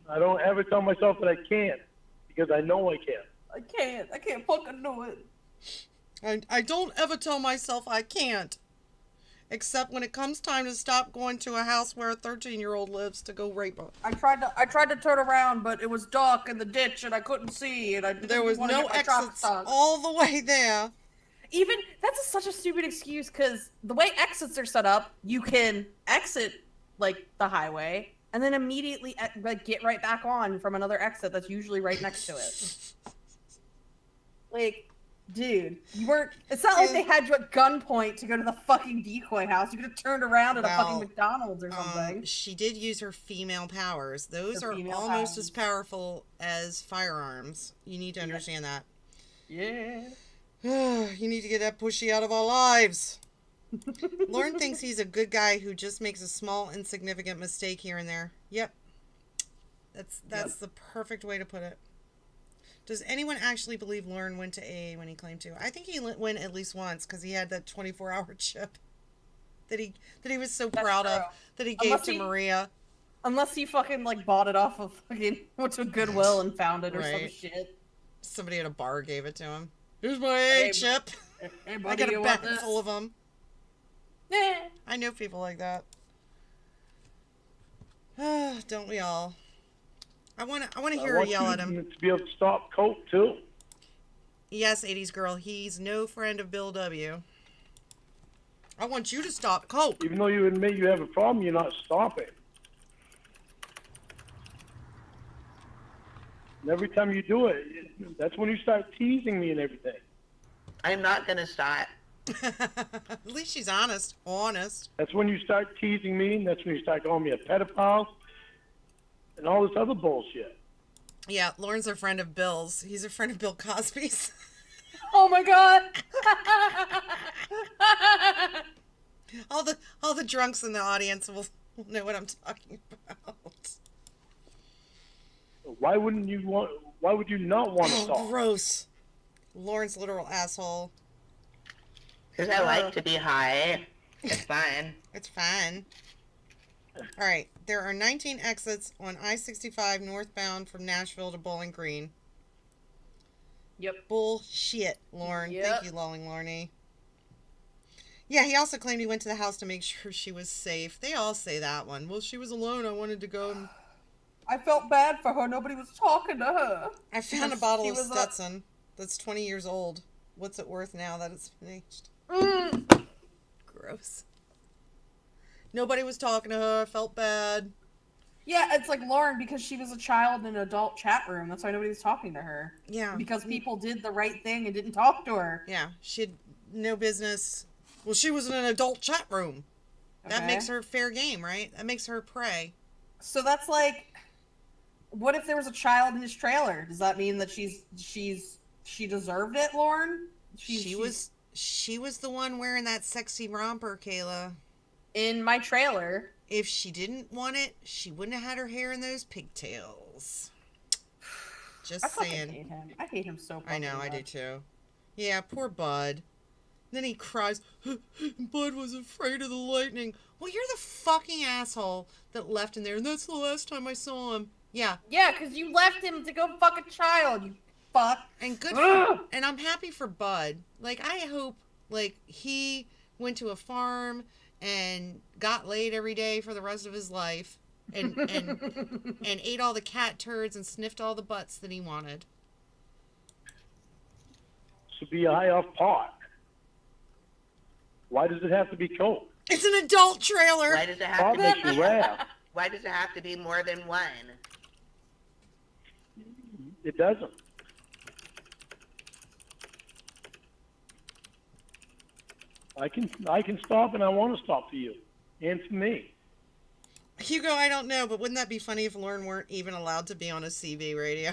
I don't ever tell myself that I can't, because I know I can. I can't fucking do it. I don't ever tell myself I can't. Except when it comes time to stop going to a house where a 13-year-old lives to go rape her. I tried to turn around, but it was dark in the ditch and I couldn't see, and I didn't There was want to no get my traffic exits stuck. all the way there. Even that's such a stupid excuse, because the way exits are set up, you can exit like the highway and then immediately like get right back on from another exit that's usually right next to it. Like, dude, you weren't. It's not like they had you at gunpoint to go to the fucking decoy house. You could have turned around at a fucking McDonald's or something. She did use her female powers. Those Her are female almost powers. as powerful as firearms. You need to understand that. Yeah. You need to get that pushy out of our lives. Lorne thinks he's a good guy who just makes a small, insignificant mistake here and there. Yep. That's the perfect way to put it. Does anyone actually believe Lorne went to AA when he claimed to? I think he went at least once because he had that 24-hour chip that he was so proud of that he gave to Maria. Unless he fucking like bought it off of fucking went to Goodwill and found it or some Right. shit. Somebody at a bar gave it to him. Here's my AA chip. Hey, I buddy, got a you want bag this? full of them. Yeah. I know people like that. Don't we all? I want to hear her yell at him. To be able to stop coke too. Yes, 80s girl. He's no friend of Bill W. I want you to stop coke. Even though you admit you have a problem, you're not stopping. And every time you do it, that's when you start teasing me and everything. I'm not gonna stop. At least she's honest. Honest. That's when you start teasing me, and that's when you start calling me a pedophile, and all this other bullshit. Yeah, Lorne's a friend of Bill's. He's a friend of Bill Cosby's. Oh my god. all the drunks in the audience will know what I'm talking about. Why would you not want to Oh, stop? gross. Lorne's literal asshole. Because I like to be high. It's fine. It's fine. All right, there are 19 exits on I-65 northbound from Nashville to Bowling Green. Yep. Bullshit, Lorne. Yep. Thank you, Lowing Lorne. Yeah, he also claimed he went to the house to make sure she was safe. They all say that one. Well, she was alone. I wanted to go. I felt bad for her. Nobody was talking to her. I found a Because bottle she of was a- Stetson that's 20 years old. What's it worth now that it's finished? Gross. Nobody was talking to her. I felt bad. Yeah, it's like Lauren because she was a child in an adult chat room. That's why nobody was talking to her. Yeah. Because people did the right thing and didn't talk to her. Yeah, she had no business. Well, she was in an adult chat room. That Okay. makes her fair game, right? That makes her prey. So that's like, what if there was a child in his trailer? Does that mean that she deserved it, Lauren? She was the one wearing that sexy romper, Kayla. in my trailer. If she didn't want it, she wouldn't have had her hair in those pigtails. Just I fucking saying. hate him. I hate him so fucking I know, I do much. too. Yeah, poor Bud. Then he cries, Bud was afraid of the lightning. Well, you're the fucking asshole that left him there, and that's the last time I saw him. Yeah, Yeah, because you left him to go fuck a child, you fuck. and good Ugh. for, and I'm happy for Bud. Like, I hope, like, he went to a farm and got laid every day for the rest of his life. and ate all the cat turds and sniffed all the butts that he wanted. So be high off pot. Why does it have to be coke? It's an adult trailer. Why does it have Pot to makes be? you laugh. Why does it have to be more than one? It doesn't. I can stop, and I want to stop for you and for me. Hugo, I don't know, but wouldn't that be funny if Lorne weren't even allowed to be on a CB radio?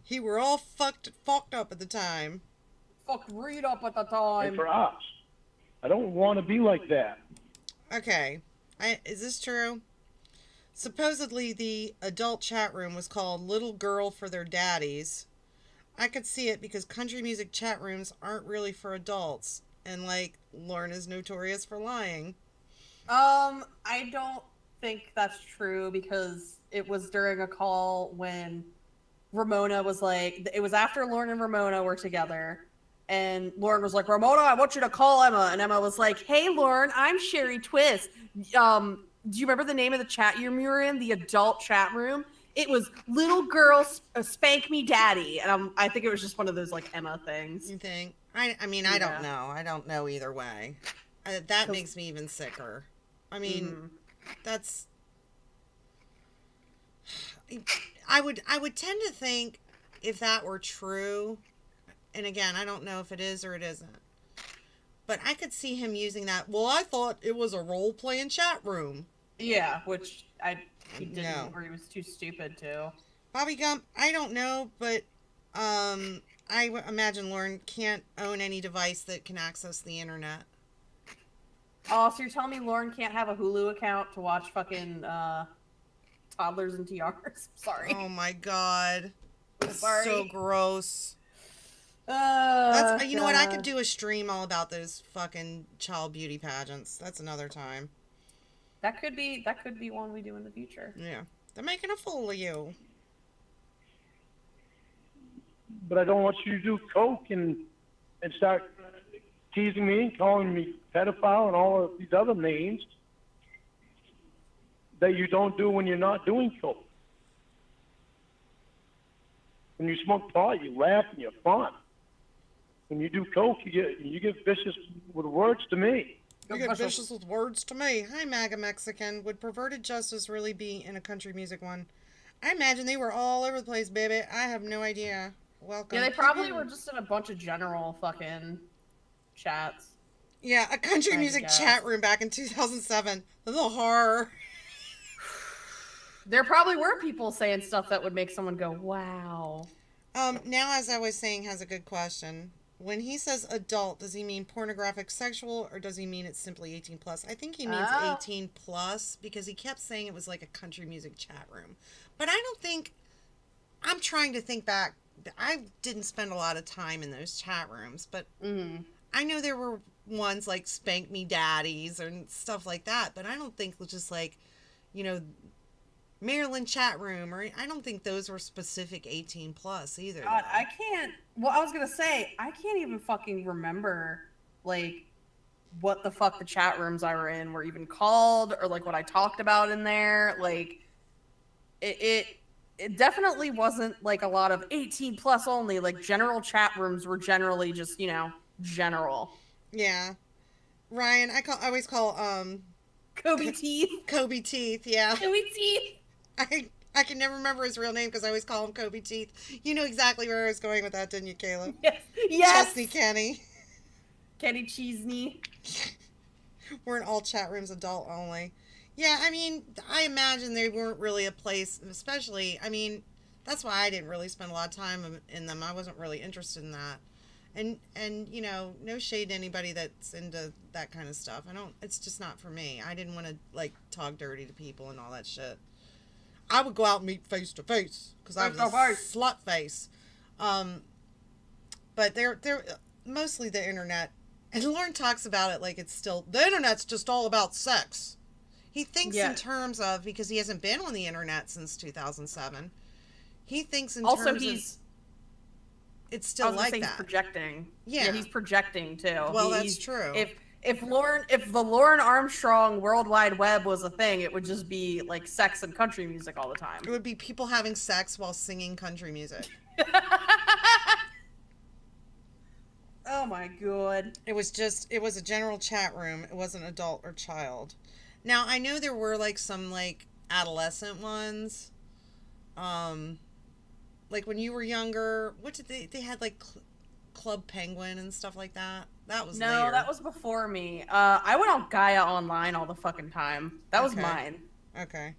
He were all fucked up at the time. Fucked right up at the And time. for us, I don't want to be like that. Okay. Is this true? Supposedly the adult chat room was called Little Girl for Their Daddies. I could see it because country music chat rooms aren't really for adults. And, like, Lorne is notorious for lying. I don't think that's true because it was during a call when Ramona was like, it was after Lorne and Ramona were together. And Lorne was like, Ramona, I want you to call Emma. And Emma was like, hey, Lorne, I'm Sherry Twist. Do you remember the name of the chat room you were in? The adult chat room? It was Little Girl Spank Me Daddy. And I think it was just one of those, like, Emma things. You think? I mean, I don't know. I don't know either way. That makes me even sicker. I mean, that's... I would tend to think if that were true, and again, I don't know if it is or it isn't, but I could see him using that. Well, I thought it was a role-playing chat room. Yeah, which he didn't, No. or he was too stupid to. Bobby Gump, I don't know, but I imagine Lorne can't own any device that can access the internet. Oh, so you're telling me Lorne can't have a Hulu account to watch fucking toddlers and TRs? Sorry. Oh my god. That's Sorry. so gross. You know what? I could do a stream all about those fucking child beauty pageants. That's another time. That could be one we do in the future. Yeah. They're making a fool of you. But I don't want you to do coke and start teasing me and calling me pedophile and all of these other names that you don't do when you're not doing coke. When you smoke pot, you laugh and you're fun. When you do coke, you get vicious with words to me. You get vicious with words to me. Hi, MAGA Mexican. Would perverted justice really be in a country music one? I imagine they were all over the place, baby. I have no idea. Welcome. Yeah, they probably were just in a bunch of general fucking chats. Yeah, a country I music guess. chat room back in 2007. The horror. There probably were people saying stuff that would make someone go, wow. Now, as I was saying, has a good question. When he says adult, does he mean pornographic sexual, or does he mean it's simply 18 plus? I think he means 18 plus because he kept saying it was like a country music chat room. But I don't think, I'm trying to think back. I didn't spend a lot of time in those chat rooms, but I know there were ones like Spank Me Daddies and stuff like that, but I don't think it was just like, you know, Maryland chat room, or I don't think those were specific 18 plus either. God, I can't. Well, I was gonna say I can't even fucking remember like what the fuck the chat rooms I were in were even called, or like what I talked about in there. Like it definitely wasn't like a lot of 18 plus only. Like general chat rooms were generally just, you know, general. Yeah, Ryan, I always call Kobe Teeth. Kobe Teeth. Yeah, Kobe Teeth. I can never remember his real name because I always call him Kobe Teeth. You know exactly where I was going with that, didn't you, Caleb? Yes. Yes. Chesney Kenny. Kenny Cheesney. We're in all chat rooms, adult only. Yeah, I mean, I imagine they weren't really a place, especially, I mean, that's why I didn't really spend a lot of time in them. I wasn't really interested in that. And you know, no shade to anybody that's into that kind of stuff. It's just not for me. I didn't want to, like, talk dirty to people and all that shit. I would go out and meet face to face because I was a slut face. But they're mostly the internet. And Lorne talks about it like it's still, the internet's just all about sex. He thinks in terms of, because he hasn't been on the internet since 2007. He thinks in Also, terms of, it's still like that. He's projecting. Yeah, he's projecting too. Well, that's true. If If the Lauren Armstrong World Wide Web was a thing, it would just be like sex and country music all the time. It would be people having sex while singing country music. Oh my god. It was a general chat room. It wasn't adult or child. Now, I know there were like some like adolescent ones. Like when you were younger, what did they had like Club Penguin and stuff like that? That was No, later. that was before me. I went on Gaia Online all the fucking time. That was mine. Okay.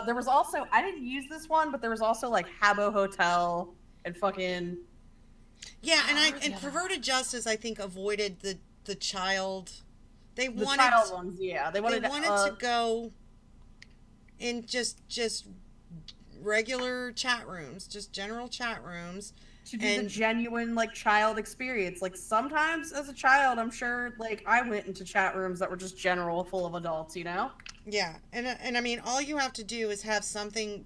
There was also, I didn't use this one, but there was also like Habbo Hotel and fucking. Yeah, and Perverted Justice, I think, avoided the child. They wanted child ones, yeah. They wanted to go in just regular chat rooms, just general chat rooms. To do the genuine, like, child experience. Like, sometimes as a child, I'm sure, like, I went into chat rooms that were just general, full of adults, you know? Yeah, and I mean, all you have to do is have something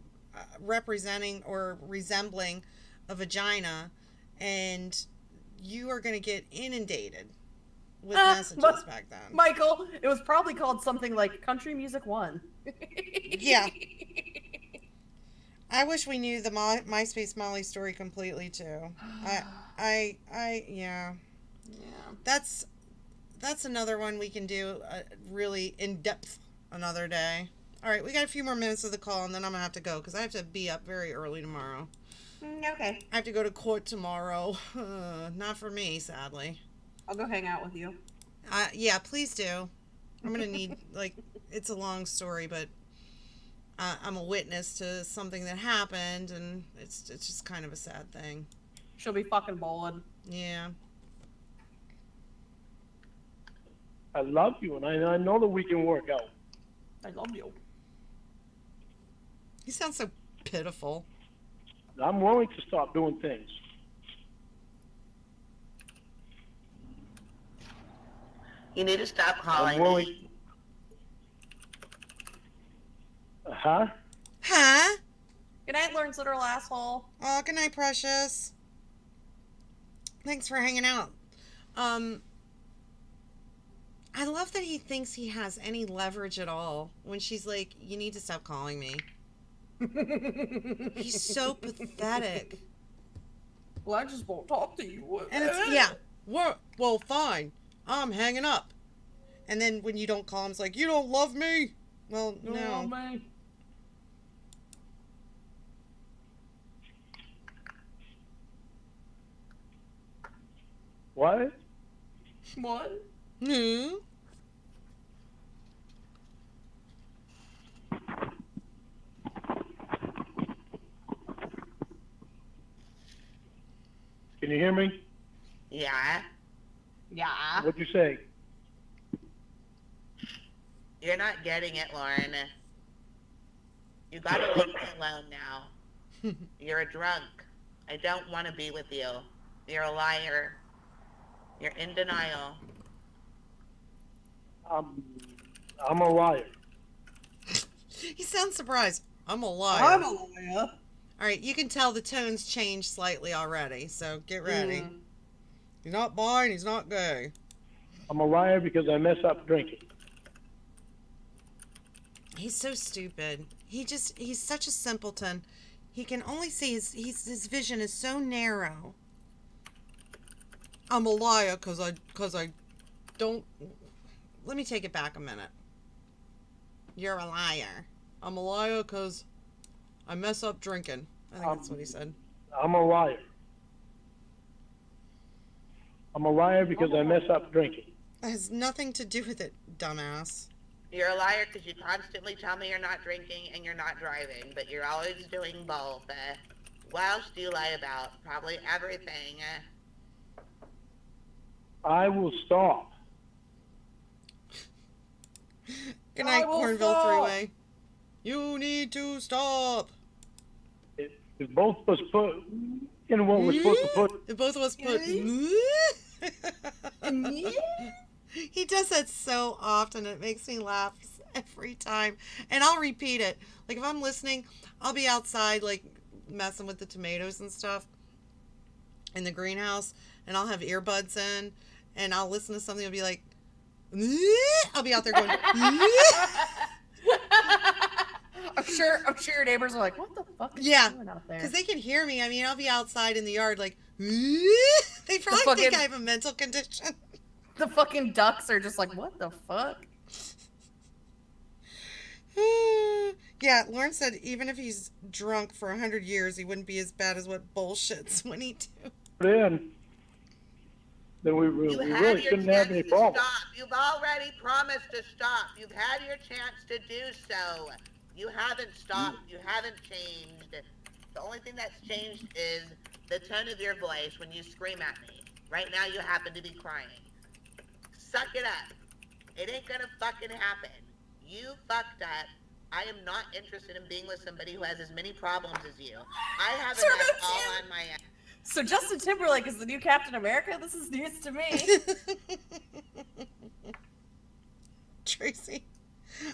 representing or resembling a vagina, and you are going to get inundated with messages back then. Michael, it was probably called something like Country Music 1. Yeah. I wish we knew the MySpace Molly story completely too. Yeah. That's another one we can do really in depth another day. All right, we got a few more minutes of the call, and then I'm gonna have to go because I have to be up very early tomorrow. Okay. I have to go to court tomorrow. Not for me, sadly. I'll go hang out with you. Yeah, please do. I'm gonna need it's a long story, but. I'm a witness to something that happened, and it's just kind of a sad thing. She'll be fucking bowling. Yeah. I love you, and I know that we can work out. I love you. You sound so pitiful. I'm willing to stop doing things. You need to stop calling I'm willing. me. Huh? Huh? Good night, Lauren's literal asshole. Oh, good night, precious. Thanks for hanging out. I love that he thinks he has any leverage at all when she's like, you need to stop calling me. He's so pathetic. Well, I just won't talk to you. And it's, well, fine. I'm hanging up. And then when you don't call him, it's like, you don't love me? Well, no. Man. What? What? Hmm? Can you hear me? Yeah? Yeah. What'd you say? You're not getting it, Lauren. You gotta leave me alone now. You're a drunk. I don't want to be with you. You're a liar. You're in denial. I'm a liar. He sounds surprised. I'm a liar. I'm a liar. All right, you can tell the tone's changed slightly already, so get ready. He's not bi and he's not gay. I'm a liar because I mess up drinking. He's so stupid. He's such a simpleton. He can only see his vision is so narrow. I'm a liar because I don't. Let me take it back a minute. You're a liar. I'm a liar because I mess up drinking. I think that's what he said. I'm a liar. I'm a liar because I mess up drinking. That has nothing to do with it, dumbass. You're a liar because you constantly tell me you're not drinking and you're not driving, but you're always doing both. What else do you lie about? Probably everything. I will stop. Good night, I will Cornville stop. Three-Way. You need to stop. If both of us put in what we're supposed to put, If both of us put. He does that so often. It makes me laugh every time. And I'll repeat it. Like, if I'm listening, I'll be outside, like, messing with the tomatoes and stuff in the greenhouse. And I'll have earbuds in. And I'll listen to something. I'll be like, I'll be out there going. I'm sure your neighbors are like, what the fuck is Yeah, he doing out there? because they can hear me. I mean, I'll be outside in the yard like. They probably think I have a mental condition. The fucking ducks are just like, what the fuck? Yeah, Lorne said even if he's drunk for 100 years, he wouldn't be as bad as what bullshits when he do. Then we really shouldn't have any problem. Stop. You've already promised to stop. You've had your chance to do so. You haven't stopped. You haven't changed. The only thing that's changed is the tone of your voice when you scream at me. Right now you happen to be crying. Suck it up. It ain't gonna fucking happen. You fucked up. I am not interested in being with somebody who has as many problems as you. I have enough all on my own. So Justin Timberlake is the new Captain America? This is news to me. Tracy,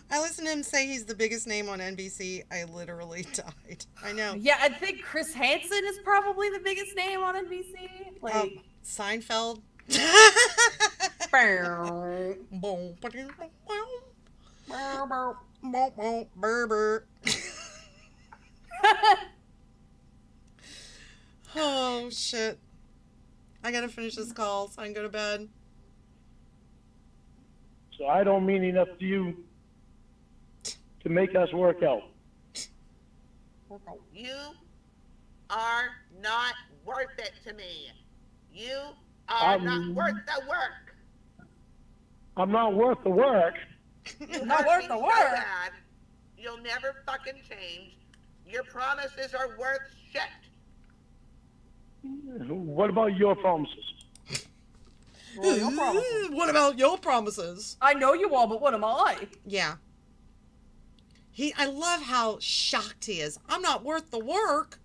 I listened to him say he's the biggest name on NBC. I literally died. I know. Yeah, I think Chris Hansen is probably the biggest name on NBC. Like Seinfeld. Berber. Oh shit. I gotta finish this call so I can go to bed. So I don't mean enough to you to make us work out. You are not worth it to me. You are not worth the work. I'm not worth the work. You Not hurt worth me the so work. bad, you'll never fucking change. Your promises are worth shit. What about your promises? Well, your promises. What about your promises? I know you all, but what am I? Yeah. I love how shocked he is. I'm not worth the work.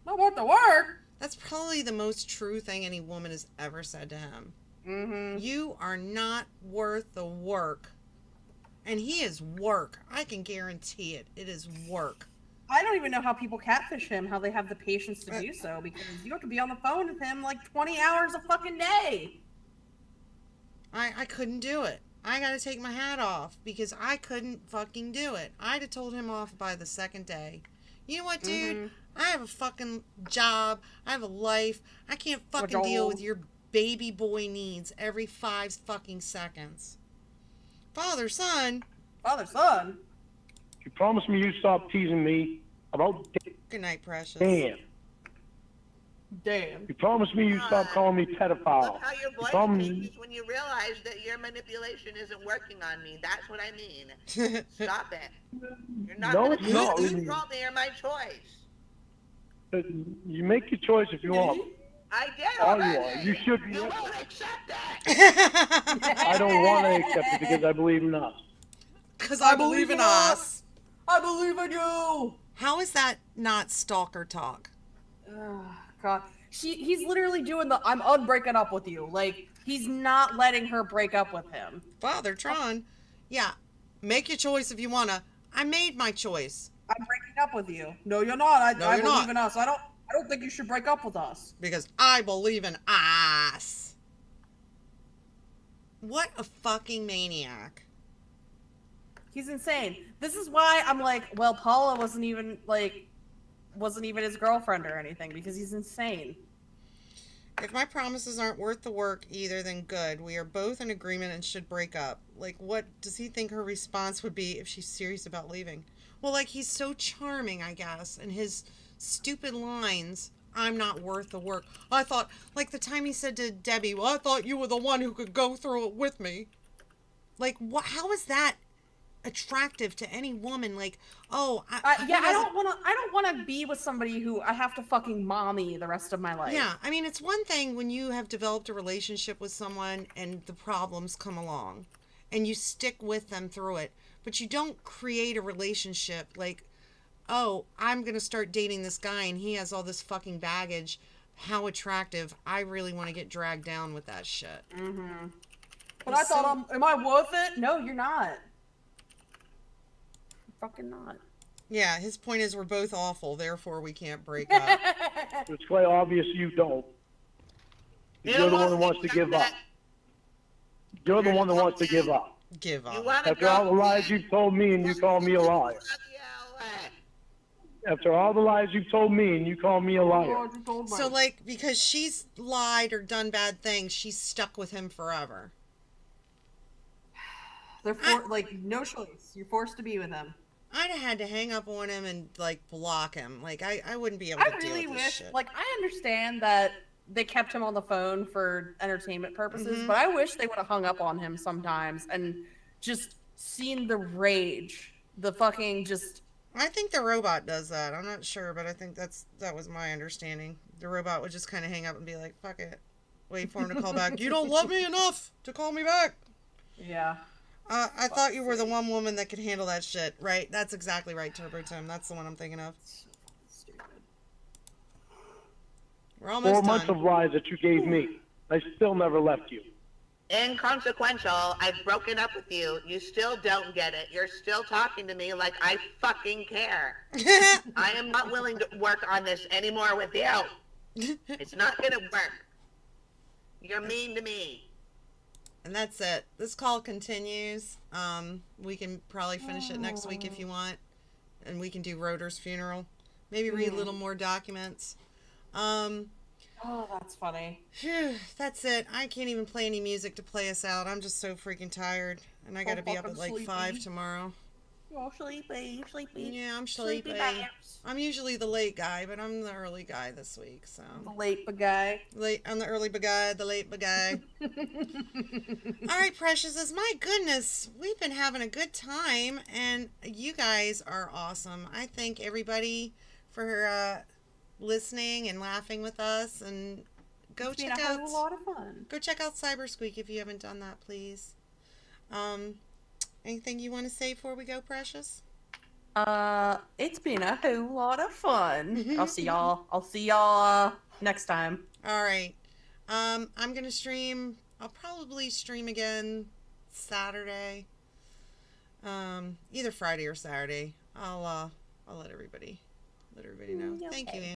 Not worth the work. That's probably the most true thing any woman has ever said to him. Mm-hmm. You are not worth the work. And he is work. I can guarantee it. It is work. I don't even know how people catfish him, how they have the patience to do so, because you have to be on the phone with him like 20 hours a fucking day. I couldn't do it. I gotta take my hat off because I couldn't fucking do it. I'd have told him off by the second day. You know what, dude? Mm-hmm. I have a fucking job. I have a life. I can't fucking deal with your baby boy needs every 5 fucking seconds. Father, son. Father, son. You promised me you'd stop teasing me about Good night, precious. Damn. You promised me you'd stop calling me pedophile. Look how your voice changes when you realize that your manipulation isn't working on me. That's what I mean. Stop it. You're not No, gonna it's do not. it. You brought me or my choice. You make your choice if you want. I did All you already. are. You should. You won't accept that. I don't want to accept it because I believe in us. Because I believe in us. I believe in you. How is that not stalker talk? Oh, God. He's literally doing the I'm unbreaking up with you. Like, he's not letting her break up with him. Father Tron, yeah, make your choice if you wanna. I made my choice. I'm breaking up with you. No, you're not. I you're believe not. in us. I don't think you should break up with us. Because I believe in us. What a fucking maniac. He's insane. This is why I'm like, well, Paula wasn't even his girlfriend or anything, because he's insane. If my promises aren't worth the work either, then good. We are both in agreement and should break up. Like, what does he think her response would be if she's serious about leaving? Well, like, he's so charming, I guess, and his stupid lines, I'm not worth the work. I thought, like the time he said to Debbie, well, I thought you were the one who could go through it with me. Like, what? How is that attractive to any woman? Like, oh, I don't want to be with somebody who I have to fucking mommy the rest of my life. Yeah, I mean, it's one thing when you have developed a relationship with someone and the problems come along and you stick with them through it, but you don't create a relationship like, oh, I'm going to start dating this guy and he has all this fucking baggage. How attractive. I really want to get dragged down with that shit. Mm-hmm. But I thought, am I worth it? No, you're not. Fucking not. Yeah, his point is we're both awful, therefore we can't break up. It's quite obvious you don't. You're the one who wants to give up. You're the one that wants to give up. Give up. You want to After all the lies you've told me and you call me a liar. After all the lies you've told me and you call me a liar. So, like, because she's lied or done bad things, she's stuck with him forever. They're like no choice. You're forced to be with him. I'd have had to hang up on him and like block him. Like I wouldn't be able to deal with this shit. Like, I understand that they kept him on the phone for entertainment purposes, but I wish they would have hung up on him sometimes and just seen the rage, the fucking just. I think the robot does that. I'm not sure, but I think that was my understanding. The robot would just kind of hang up and be like, "Fuck it," wait for him to call back. You don't love me enough to call me back. Yeah. I thought you were the one woman that could handle that shit, right? That's exactly right, Turbo Tim. That's the one I'm thinking of. Stupid. We're almost 4 done. months of lies that you gave me. I still never left you. Inconsequential. I've broken up with you. You still don't get it. You're still talking to me like I fucking care. I am not willing to work on this anymore with you. It's not gonna work. You're mean to me. And that's it. This call continues. We can probably finish it next week if you want. And we can do Rotor's funeral. Maybe read a little more documents. Oh, that's funny. Phew, that's it. I can't even play any music to play us out. I'm just so freaking tired. And I gotta be up at like 5 tomorrow. Oh, sleepy. Yeah, I'm sleepy. I'm usually the late guy, but I'm the early guy this week, so. The late guy. I'm the early guy, the late guy. All right, preciouses. My goodness, we've been having a good time, and you guys are awesome. I thank everybody for listening and laughing with us, and go check out. It's been a lot of fun. Go check out Cybersqueak if you haven't done that, please. Anything you want to say before we go, Precious? It's been a whole lot of fun. I'll see y'all next time. All right. I'm gonna stream. I'll probably stream again Saturday. Either Friday or Saturday. I'll let everybody know. Thank you, Ann.